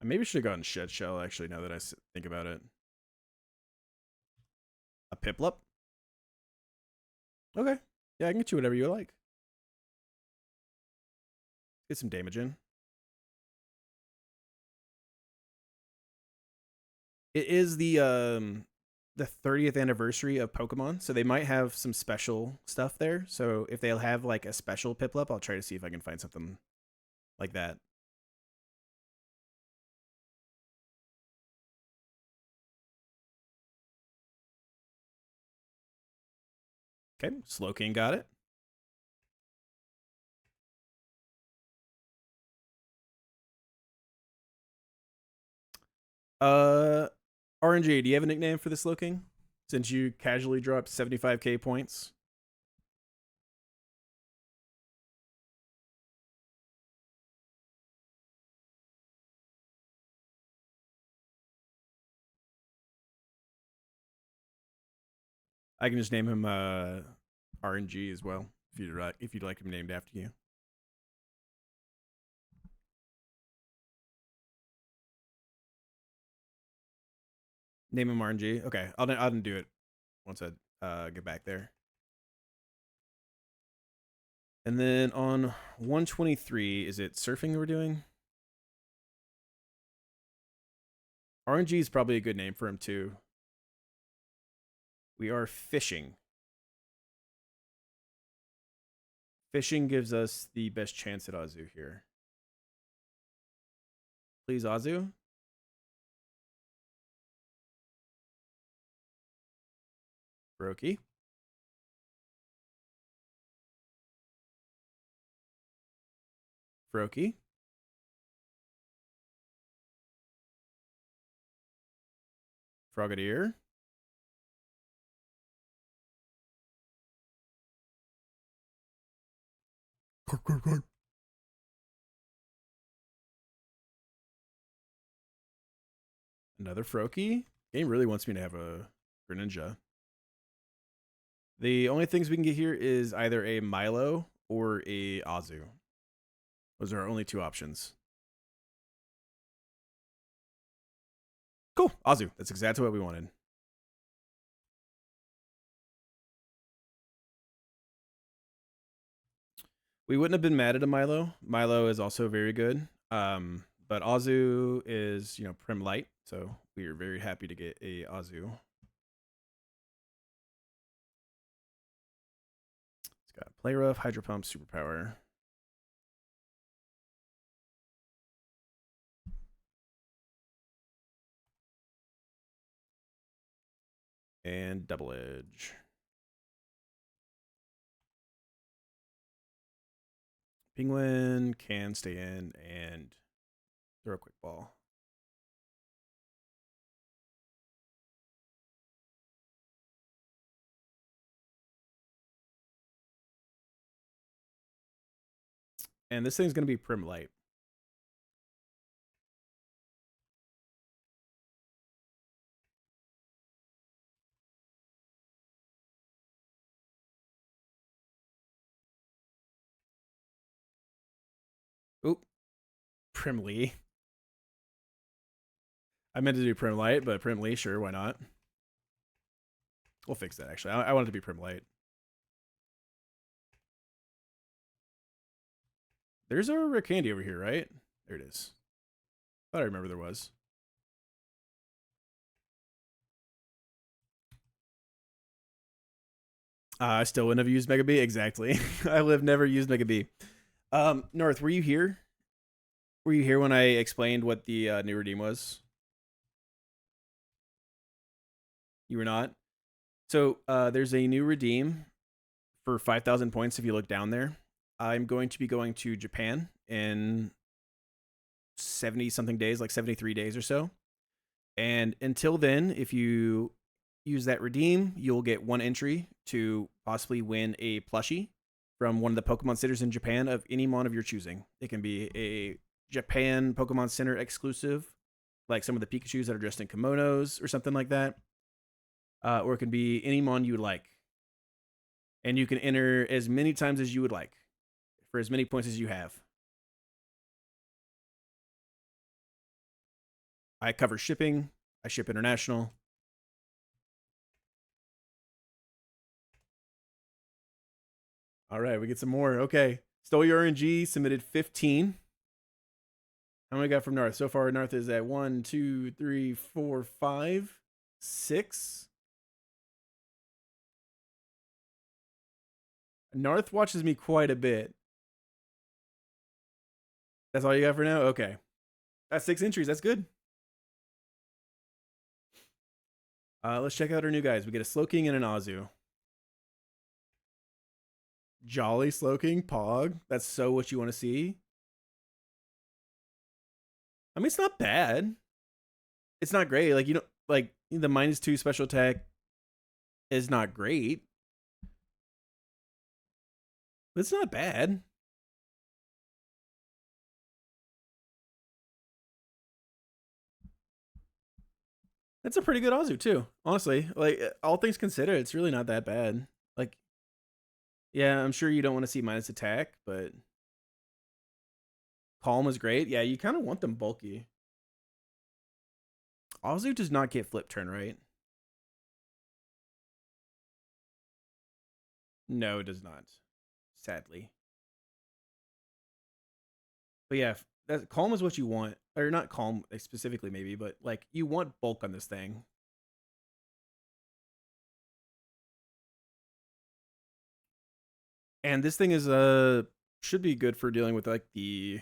I maybe should have gotten Shed Shell, actually, now that I think about it. A Piplup? Okay. Yeah, I can get you whatever you like. Get some damage in. It is the 30th anniversary of Pokemon, so they might have some special stuff there. So if they'll have like a special Piplup, I'll try to see if I can find something like that. Okay, Slowking got it. RNG, do you have a nickname for the Slowking? Since you casually dropped 75k points. I can just name him RNG as well, if you'd like him named after you. Name him RNG. Okay, I'll do it once I get back there. And then on 123, is it surfing that we're doing? RNG is probably a good name for him too. We are fishing. Fishing gives us the best chance at Azu here. Please, Azu. Froakie. Froakie. Frogadier. Another Froakie. Game really wants me to have a Greninja. The only things we can get here is either a Milo or a Azu. Those are our only two options. Cool. Azu. That's exactly what we wanted. We wouldn't have been mad at a Milo. Milo is also very good. But Azu is, Prim Light. So we are very happy to get a Azu. It's got Play Rough, Hydro Pump, Superpower. And Double Edge. Penguin can stay in and throw a quick ball. And this thing's going to be Prim Light. Oop. Primly. I meant to do Prim Light, but Primly, sure, why not? We'll fix that, actually. I want it to be Prim Light. There's a rare candy over here, right? There it is. Thought I remember there was. I still wouldn't have used Mega B. Exactly. I would have never used Mega B. North, were you here? Were you here when I explained what the new redeem was? You were not? So there's a new redeem for 5,000 points if you look down there. I'm going to be going to Japan in 70-something days, like 73 days or so. And until then, if you use that redeem, you'll get one entry to possibly win a plushie from one of the Pokemon Centers in Japan of any mon of your choosing. It can be a Japan Pokemon Center exclusive, like some of the Pikachus that are dressed in kimonos or something like that. Or it can be any mon you would like. And you can enter as many times as you would like for as many points as you have. I cover shipping. I ship international. All right, we get some more. Okay. Stole your RNG, submitted 15. How many got from North? So far, North is at 1, 2, 3, 4, 5, 6. North watches me quite a bit. That's all you got for now? Okay. That's 6 entries. That's good. Let's check out our new guys. We get a Slowking and an Azu. Jolly Slowking, Pog. That's so what you want to see. I mean, it's not bad. It's not great. Like, like the -2 special attack is not great. But it's not bad. That's a pretty good Azu too. Honestly, like all things considered, it's really not that bad. Like, yeah, I'm sure you don't want to see minus attack, but Calm is great. Yeah, you kind of want them bulky. Azu does not get flip turn, right? No, it does not. Sadly. But yeah, that Calm is what you want. Or not Calm specifically, maybe, but like you want bulk on this thing. And this thing is should be good for dealing with like the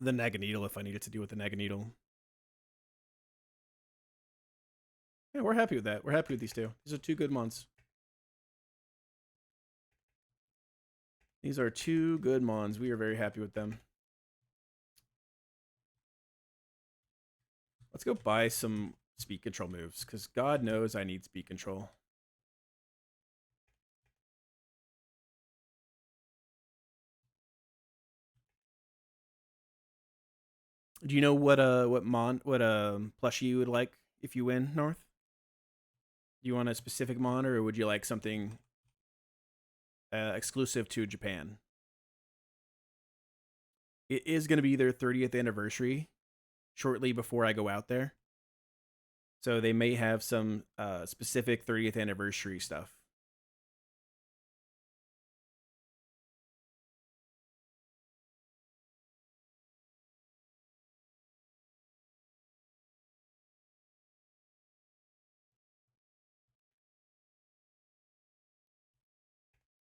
Naganeedle if I needed to deal with the Naganeedle. Yeah, we're happy with that. We're happy with these two. These are two good mons. These are two good mons. We are very happy with them. Let's go buy some speed control moves, because God knows I need speed control. Do you know what plushie you would like if you win, North? Do you want a specific mon, or would you like something exclusive to Japan? It is going to be their 30th anniversary shortly before I go out there. So they may have some specific 30th anniversary stuff.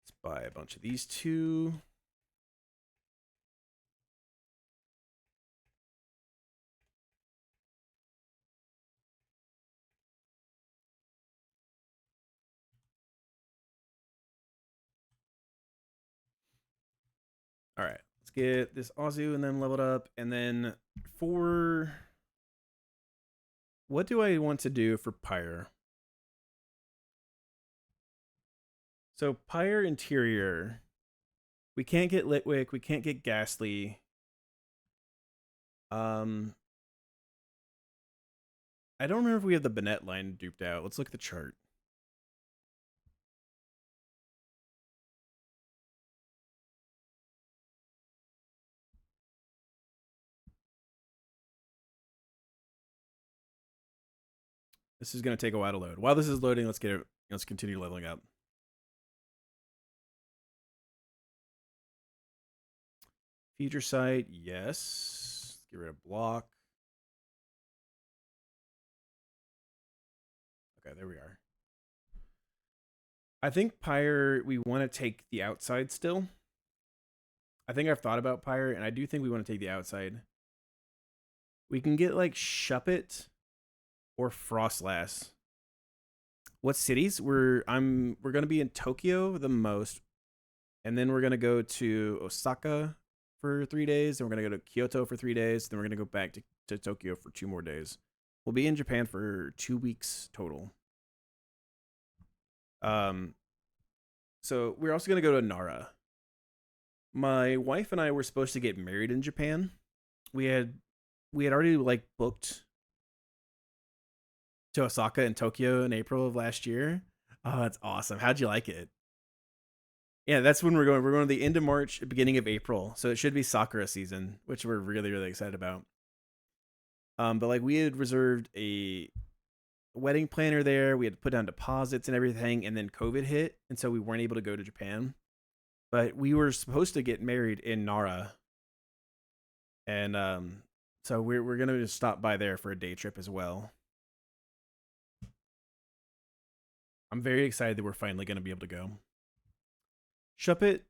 Let's buy a bunch of these two. All right, let's get this Azu and then leveled up. And then for what do I want to do for Pyre? So Pyre interior, we can't get Litwick, we can't get Ghastly. I don't remember if we have the Bennett line duped out. Let's look at the chart. This is going to take a while to load. While this is loading, let's continue leveling up. Feature site, yes. Let's get rid of block. Okay, there we are. I think Pyre, we want to take the outside still. I think I've thought about Pyre, and I do think we want to take the outside. We can get like Shuppet or Frostlass. What cities? We're gonna be in Tokyo the most, and then we're gonna go to Osaka for 3 days, then we're gonna go to Kyoto for 3 days, then we're gonna go back to Tokyo for 2 more days. We'll be in Japan for 2 weeks total. So we're also gonna go to Nara. My wife and I were supposed to get married in Japan. We had already like booked to Osaka and Tokyo in April of last year. Oh, that's awesome. How'd you like it? Yeah, that's when we're going. We're going to the end of March, beginning of April. So it should be Sakura season, which we're really, really excited about. But like we had reserved a wedding planner there. We had to put down deposits and everything, and then COVID hit, and so we weren't able to go to Japan. But we were supposed to get married in Nara, and so we're gonna just stop by there for a day trip as well. I'm very excited that we're finally gonna be able to go. Shuppet,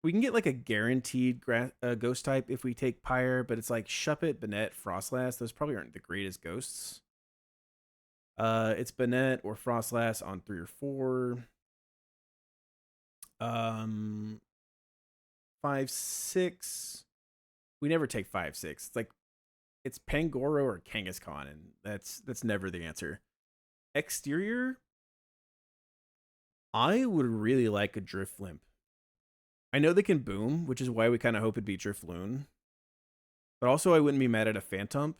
we can get like a guaranteed ghost type if we take Pyre, but it's like Shuppet, Bennett, Frostlass. Those probably aren't the greatest ghosts. It's Bennett or Frostlass on 3 or 4. 5, 6. We never take 5, 6. It's like it's Pangoro or Kangaskhan, and that's never the answer. Exterior, I would really like a Driflimp. I know they can boom, which is why we kind of hope it'd be Drifloon. But also, I wouldn't be mad at a Phantom.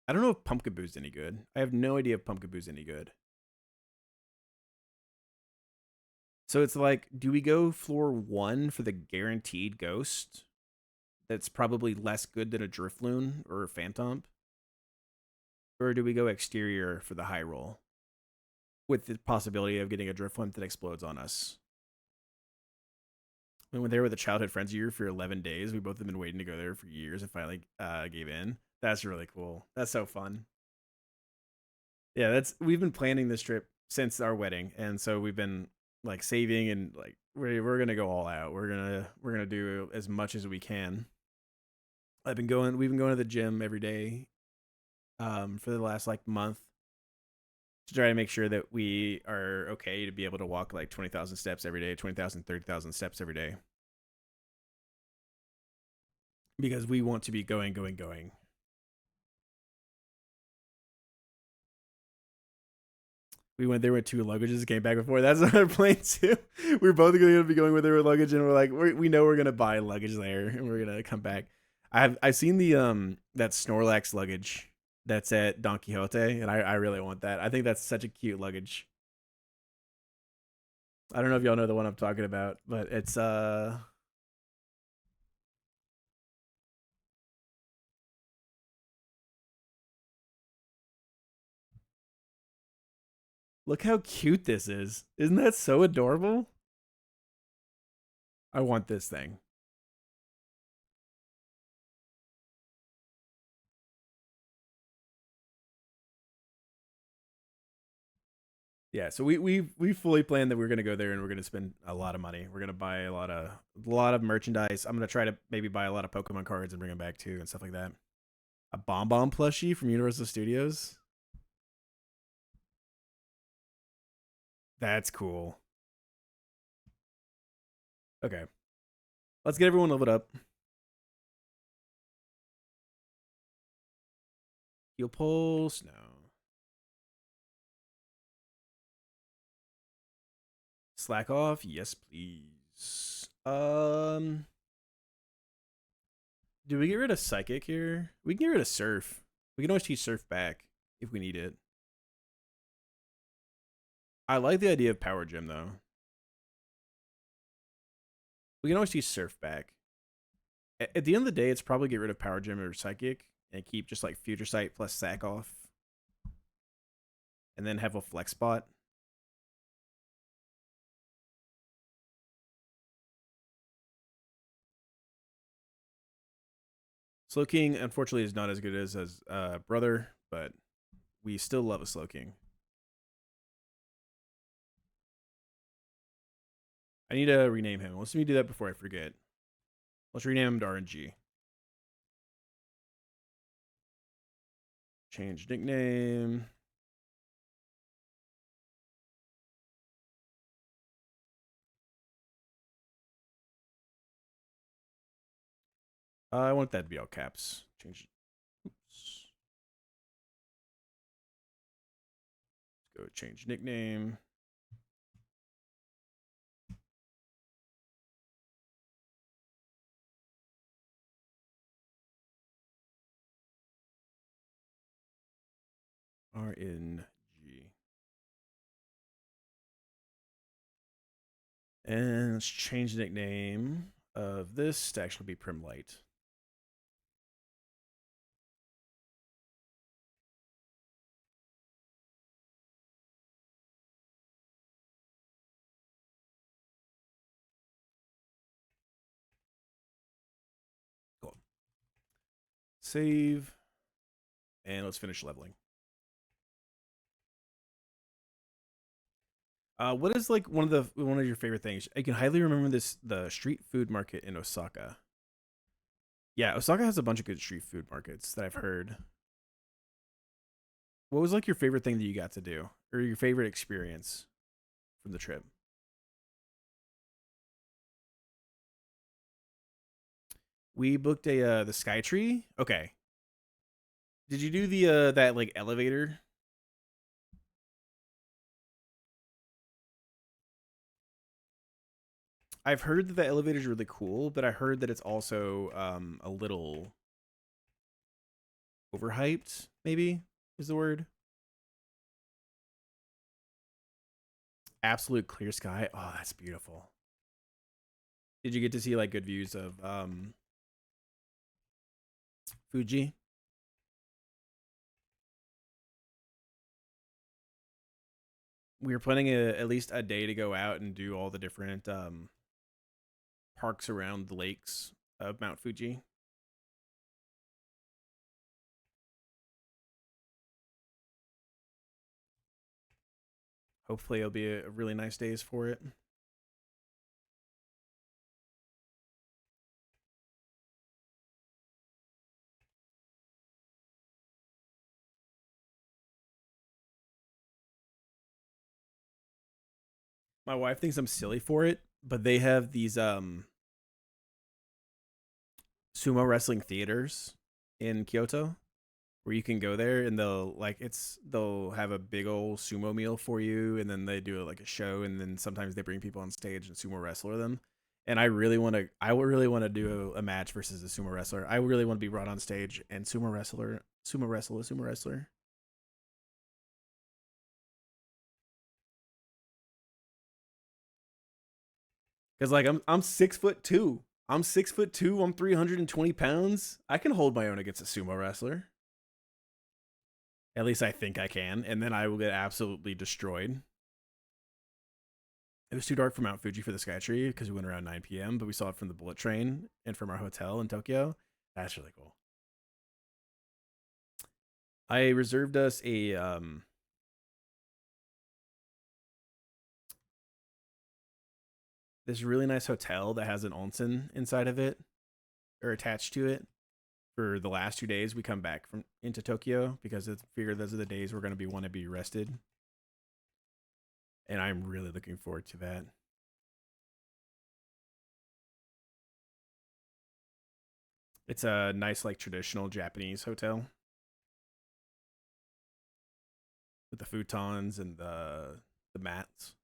I don't know if Pumpkaboo's any good. I have no idea if Pumpkaboo's any good. So it's like, do we go floor 1 for the guaranteed ghost? That's probably less good than a Drifloon or a Phantom. Or do we go exterior for the high roll? With the possibility of getting a Drifloon that explodes on us. When we're there with a childhood friends of yours for 11 days, we both have been waiting to go there for years and finally gave in. That's really cool. That's so fun. Yeah, we've been planning this trip since our wedding, and so we've been like saving and like we're gonna go all out. We're gonna do as much as we can. We've been going to the gym every day for the last like month to try to make sure that we are okay to be able to walk like 20,000 steps every day, 20,000, 30,000 steps every day. Because we want to be going, going, going. We went there with 2 luggages, came back before. That's another plane too. We're both going to be going with their luggage, and we're like, we know we're gonna buy luggage there, and we're gonna come back. I've seen the that Snorlax luggage that's at Don Quixote, and I really want that. I think that's such a cute luggage. I don't know if y'all know the one I'm talking about, but it's look how cute this is. Isn't that so adorable? I want this thing. Yeah, so we fully planned that we're gonna go there and we're gonna spend a lot of money. We're gonna buy a lot of merchandise. I'm gonna try to maybe buy a lot of Pokemon cards and bring them back too and stuff like that. A Bomb Bomb plushie from Universal Studios. That's cool. Okay, let's get everyone leveled up. Heal pulse, no. Slack off, yes please. Do we get rid of Psychic here? We can get rid of Surf. We can always teach Surf back if we need it. I like the idea of Power Gem though. We can always teach Surf back. At the end of the day, it's probably get rid of Power Gem or Psychic and keep just like Future Sight plus Sack off. And then have a flex spot. Slowking, unfortunately, is not as good as Brother, but we still love a Slowking. I need to rename him. Let's let me do that before I forget. Let's rename him to RNG. Change nickname. I want that to be all caps. Change it. Oops. Let's go change nickname. RNG. And let's change the nickname of this to actually be Prim Light. Cool. Save. And let's finish leveling. What is like one of your favorite things? I can highly remember the street food market in Osaka. Yeah, Osaka has a bunch of good street food markets that I've heard. What was like your favorite thing that you got to do, or your favorite experience from the trip? We booked the Sky Tree. Okay. Did you do the that like elevator? I've heard that the elevator is really cool, but I heard that it's also a little overhyped. Maybe is the word. Absolute clear sky. Oh, that's beautiful. Did you get to see like good views of Fuji? We were planning at least a day to go out and do all the different parks around the lakes of Mount Fuji. Hopefully, it'll be a really nice days for it. My wife thinks I'm silly for it, but they have these sumo wrestling theaters in Kyoto where you can go there and they'll have a big old sumo meal for you, and then they do like a show, and then sometimes they bring people on stage and sumo wrestler them. And I would really want to do a match versus a sumo wrestler. I really want to be brought on stage and sumo wrestle a sumo wrestler. Because like I'm 6'2". I'm 6'2". I'm 320 pounds. I can hold my own against a sumo wrestler. At least I think I can, and then I will get absolutely destroyed. It was too dark for Mount Fuji for the Sky Tree because we went around 9 p.m., but we saw it from the bullet train and from our hotel in Tokyo. That's really cool. I reserved us a this really nice hotel that has an onsen inside of it or attached to it for the last 2 days we come back from into Tokyo, because I figure those are the days we're going to want to be rested, and I'm really looking forward to that. It's a nice like traditional Japanese hotel with the futons and the mats.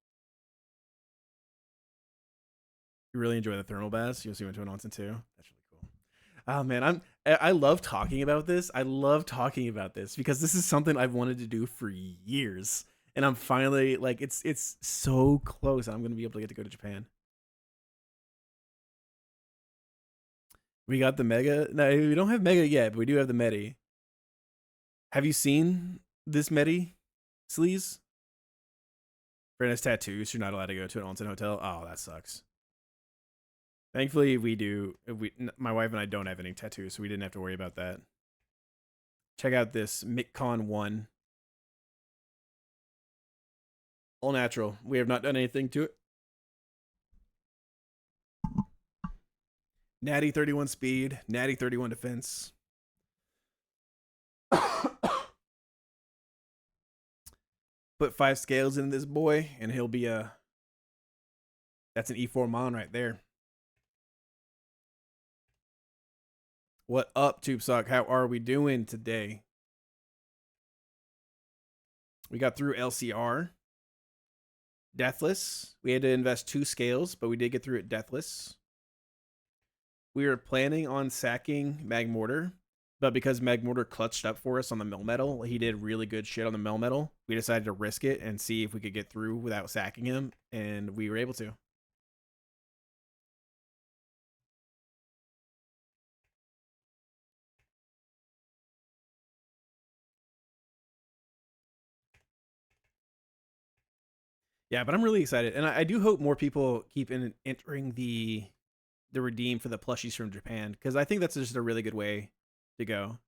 You really enjoy the thermal baths. You also went to an onsen too. That's really cool. Oh man, I love talking about this. I love talking about this because this is something I've wanted to do for years, and I'm finally like it's so close. I'm gonna be able to get to go to Japan. We got the mega. No, we don't have mega yet, but we do have the medi. Have you seen this medi, sleaze? For his tattoos, you're not allowed to go to an onsen hotel. Oh, that sucks. Thankfully, we do. My wife and I don't have any tattoos, so we didn't have to worry about that. Check out this MitCon 1. All natural. We have not done anything to it. Natty 31 speed, Natty 31 defense. Put 5 scales in this boy, and he'll be a. That's an E4 mon right there. What up, TubeSock? How are we doing today? We got through LCR. Deathless. We had to invest 2 scales, but we did get through it deathless. We were planning on sacking Magmortar, but because Magmortar clutched up for us on the Melmetal, he did really good shit on the Melmetal. We decided to risk it and see if we could get through without sacking him, and we were able to. Yeah, but I'm really excited, and I do hope more people keep entering the redeem for the plushies from Japan, because I think that's just a really good way to go.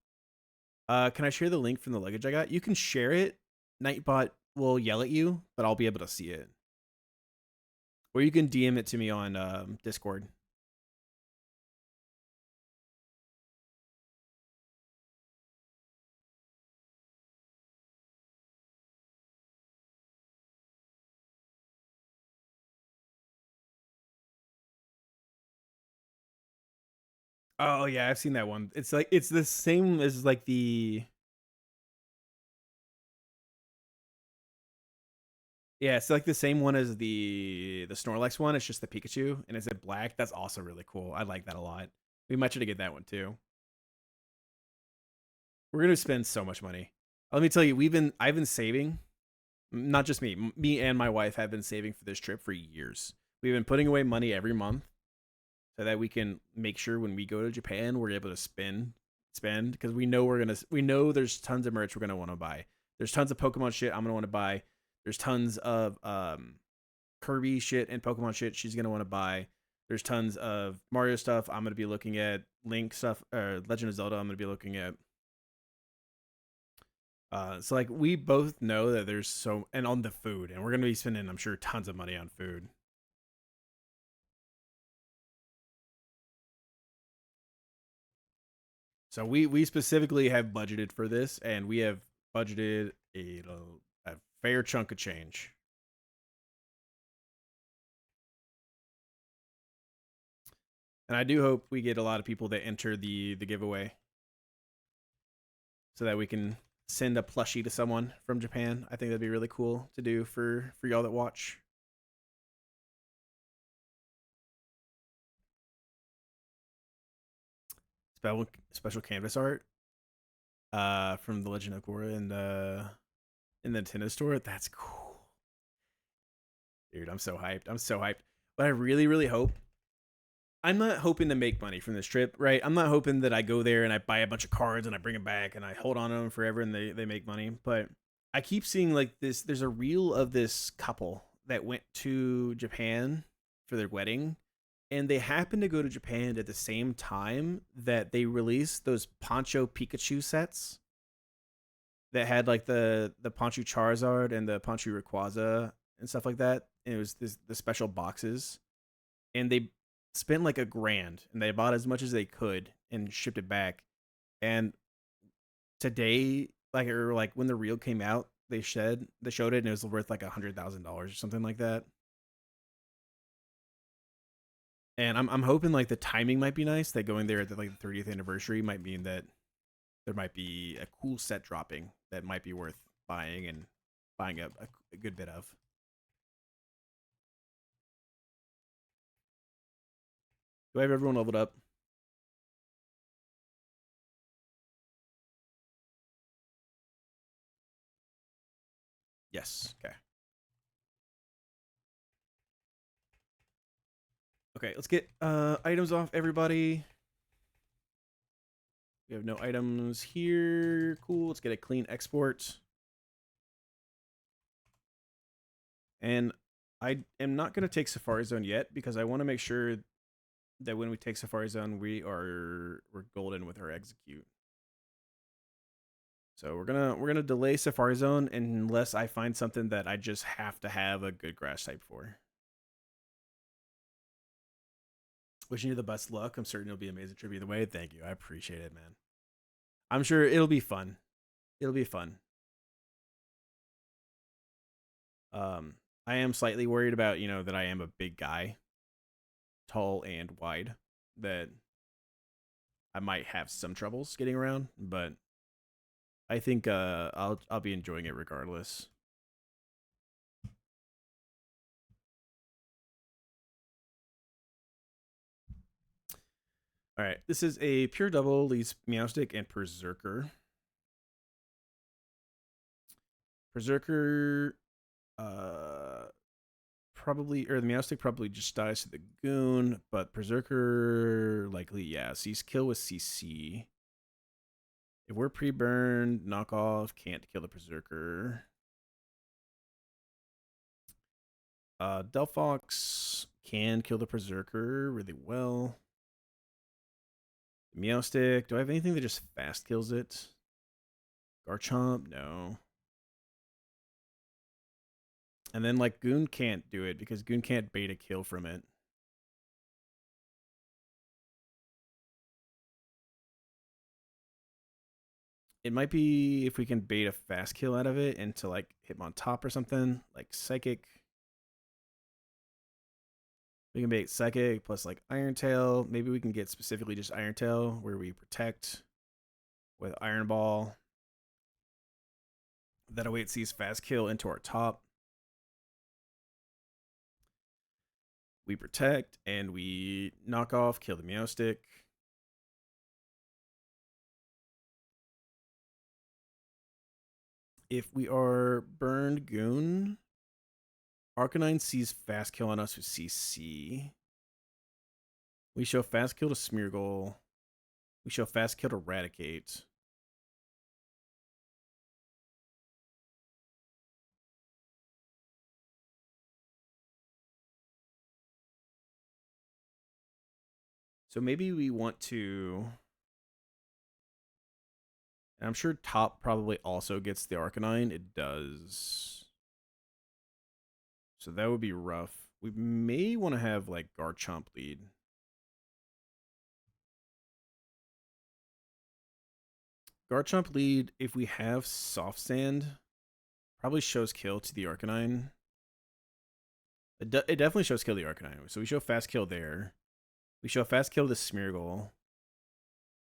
Can I share the link from the luggage I got? You can share it. Nightbot will yell at you, but I'll be able to see it. Or you can DM it to me on Discord. Oh yeah, I've seen that one. It's like it's the same as like the. Yeah, it's like the same one as the Snorlax one. It's just the Pikachu, and it's in black. That's also really cool. I like that a lot. We might try to get that one too. We're gonna spend so much money. Let me tell you, I've been saving. Not just me, me and my wife have been saving for this trip for years. We've been putting away money every month so that we can make sure when we go to Japan we're able to spend, because we know there's tons of merch we're gonna want to buy. There's tons of Pokemon shit I'm gonna want to buy. There's tons of Kirby shit and Pokemon shit she's gonna want to buy. There's tons of Mario stuff I'm gonna be looking at. Link stuff, or Legend of Zelda I'm gonna be looking at. So like we both know that there's and on the food, and we're gonna be spending, I'm sure, tons of money on food. So we specifically have budgeted for this, and we have budgeted a fair chunk of change. And I do hope we get a lot of people that enter the giveaway so that we can send a plushie to someone from Japan. I think that'd be really cool to do for y'all that watch. Special canvas art from the Legend of Korra in the Nintendo store. That's cool. Dude, I'm so hyped. I'm so hyped. But I really, really hope. I'm not hoping to make money from this trip, right? I'm not hoping that I go there and I buy a bunch of cards and I bring them back and I hold on to them forever and they make money. But I keep seeing like this. There's a reel of this couple that went to Japan for their wedding, and they happened to go to Japan at the same time that they released those Poncho Pikachu sets that had like the Poncho Charizard and the Poncho Rayquaza and stuff like that. And it was the special boxes, and they spent like $1,000 and they bought as much as they could and shipped it back. And today, like when the reel came out, they showed it and it was worth like $100,000 or something like that. And I'm hoping like the timing might be nice. That going there at the 30th anniversary might mean that there might be a cool set dropping that might be worth buying and buying a good bit of. Do I have everyone leveled up? Yes. Okay. Okay, let's get items off everybody. We have no items here. Cool. Let's get a clean export. And I am not going to take Safari Zone yet because I want to make sure that when we take Safari Zone, we're golden with our execute. So we're gonna delay Safari Zone unless I find something that I just have to have a good grass type for. Wishing you the best luck. I'm certain it'll be an amazing trip either way. Thank you. I appreciate it, man. I'm sure it'll be fun. It'll be fun. I am slightly worried about, that I am a big guy, tall and wide, that I might have some troubles getting around, but I think I'll be enjoying it regardless. All right, this is a pure double, leads Meowstic and Berserker. Berserker, probably, or the Meowstic probably just dies to the Goon, but Berserker likely, yeah, sees kill with CC. If we're pre-burned, knockoff can't kill the Berserker. Delphox can kill the Berserker really well. Meowstic, do I have anything that just fast kills it? Garchomp, no. And then like Goon can't do it because Goon can't bait a kill from it. It might be if we can bait a fast kill out of it into like Hitmontop or something, like Psychic. We can bait Psychic plus like Iron Tail. Maybe we can get specifically just Iron Tail where we protect with Iron Ball. That awaits sees fast kill into our top. We protect and we knock off, kill the Meowstic. If we are burned Goon, Arcanine sees fast kill on us with CC. We show fast kill to Smeargle. We show fast kill to Raticate. So maybe we want to... And I'm sure top probably also gets the Arcanine. It does. So that would be rough. We may want to have like Garchomp lead. Garchomp lead, if we have Soft Sand, probably shows kill to the Arcanine. It definitely shows kill the Arcanine. So we show fast kill there. We show a fast kill to the Smeargle.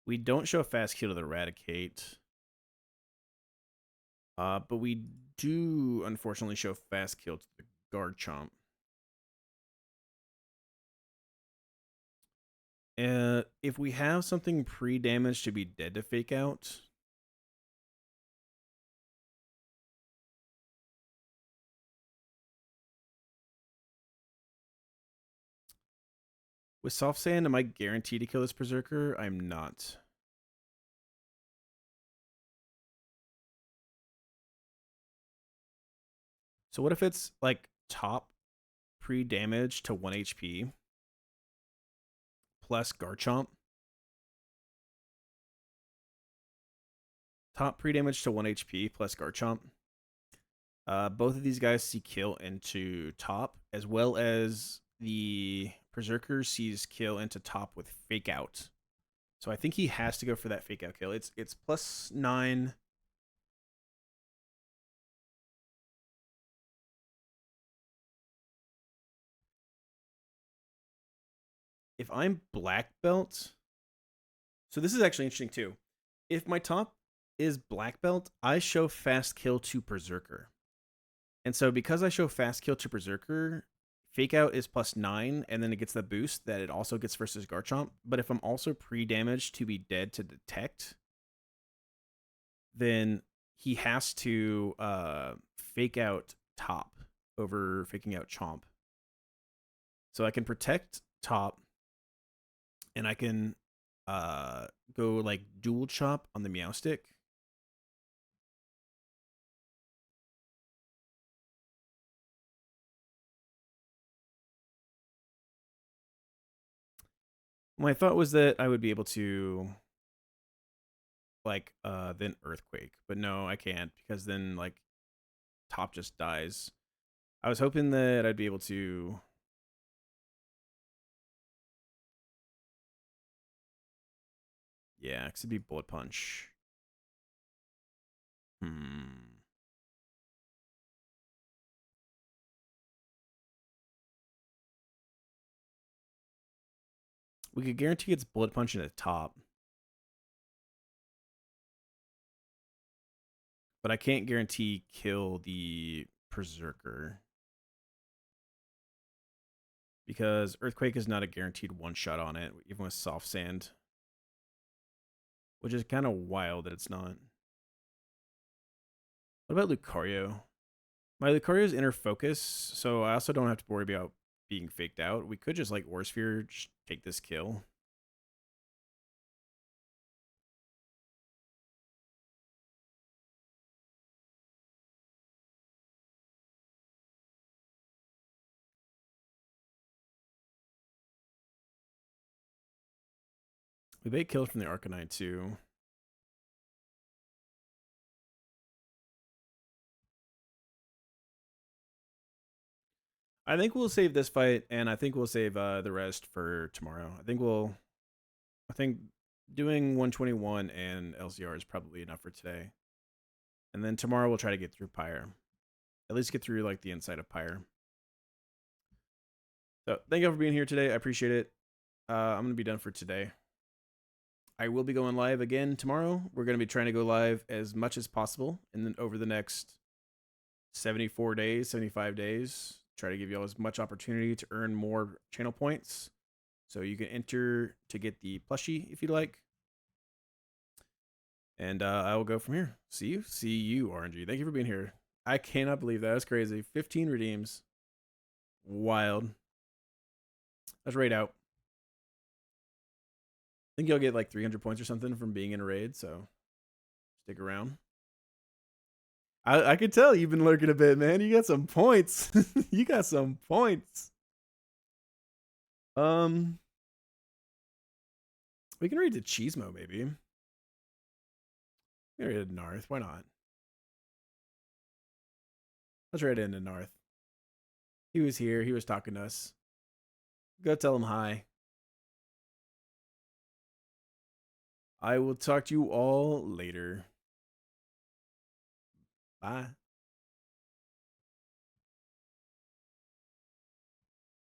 We don't show a fast kill to the Eradicate. But we do, unfortunately, show fast kill to the Garchomp. If we have something pre-damaged to be dead to fake out, with Soft Sand, am I guaranteed to kill this Berserker? I'm not. So what if it's like top pre-damage to 1 HP plus Garchomp? Top pre-damage to 1 HP plus Garchomp. Both of these guys see kill into top, as well as the Berserker sees kill into top with fake out. So I think he has to go for that fake out kill. It's +9. If I'm black belt, so this is actually interesting too. If my top is black belt, I show fast kill to Berserker. And so because I show fast kill to Berserker, fake out is +9, and then it gets the boost that it also gets versus Garchomp. But if I'm also pre-damaged to be dead to detect, then he has to fake out top over faking out Chomp. So I can protect top, and I can go like dual chop on the Meowstic. My thought was that I would be able to like then Earthquake, but no, I can't, because then like top just dies. I was hoping that I'd be able to yeah, because it'd be Bullet Punch. We could guarantee it's Bullet Punch in the top, but I can't guarantee kill the Berserker, because Earthquake is not a guaranteed one-shot on it, even with Soft Sand, which is kind of wild that it's not. What about Lucario? My Lucario's inner focus, so I also don't have to worry about being faked out. We could just like Aura Sphere, just take this kill. We may kill from the Arcanine too. I think we'll save this fight, and I think we'll save the rest for tomorrow. I think doing 121 and LCR is probably enough for today. And then tomorrow we'll try to get through Pyre. At least get through like the inside of Pyre. So thank you all for being here today. I appreciate it. I'm gonna be done for today. I will be going live again tomorrow. We're gonna be trying to go live as much as possible, and then over the next 74 days, 75 days, try to give you all as much opportunity to earn more channel points. So you can enter to get the plushie if you'd like. And I will go from here. See you, RNG. Thank you for being here. I cannot believe that. That's crazy. 15 redeems. Wild. Let's raid out. I think you'll get like 300 points or something from being in a raid, so stick around. I could tell you've been lurking a bit, man. You got some points. You got some points. We can raid to Cheesemo, maybe. We can raid to Narth. Why not? Let's raid into Narth. He was here. He was talking to us. Go tell him hi. I will talk to you all later. Bye.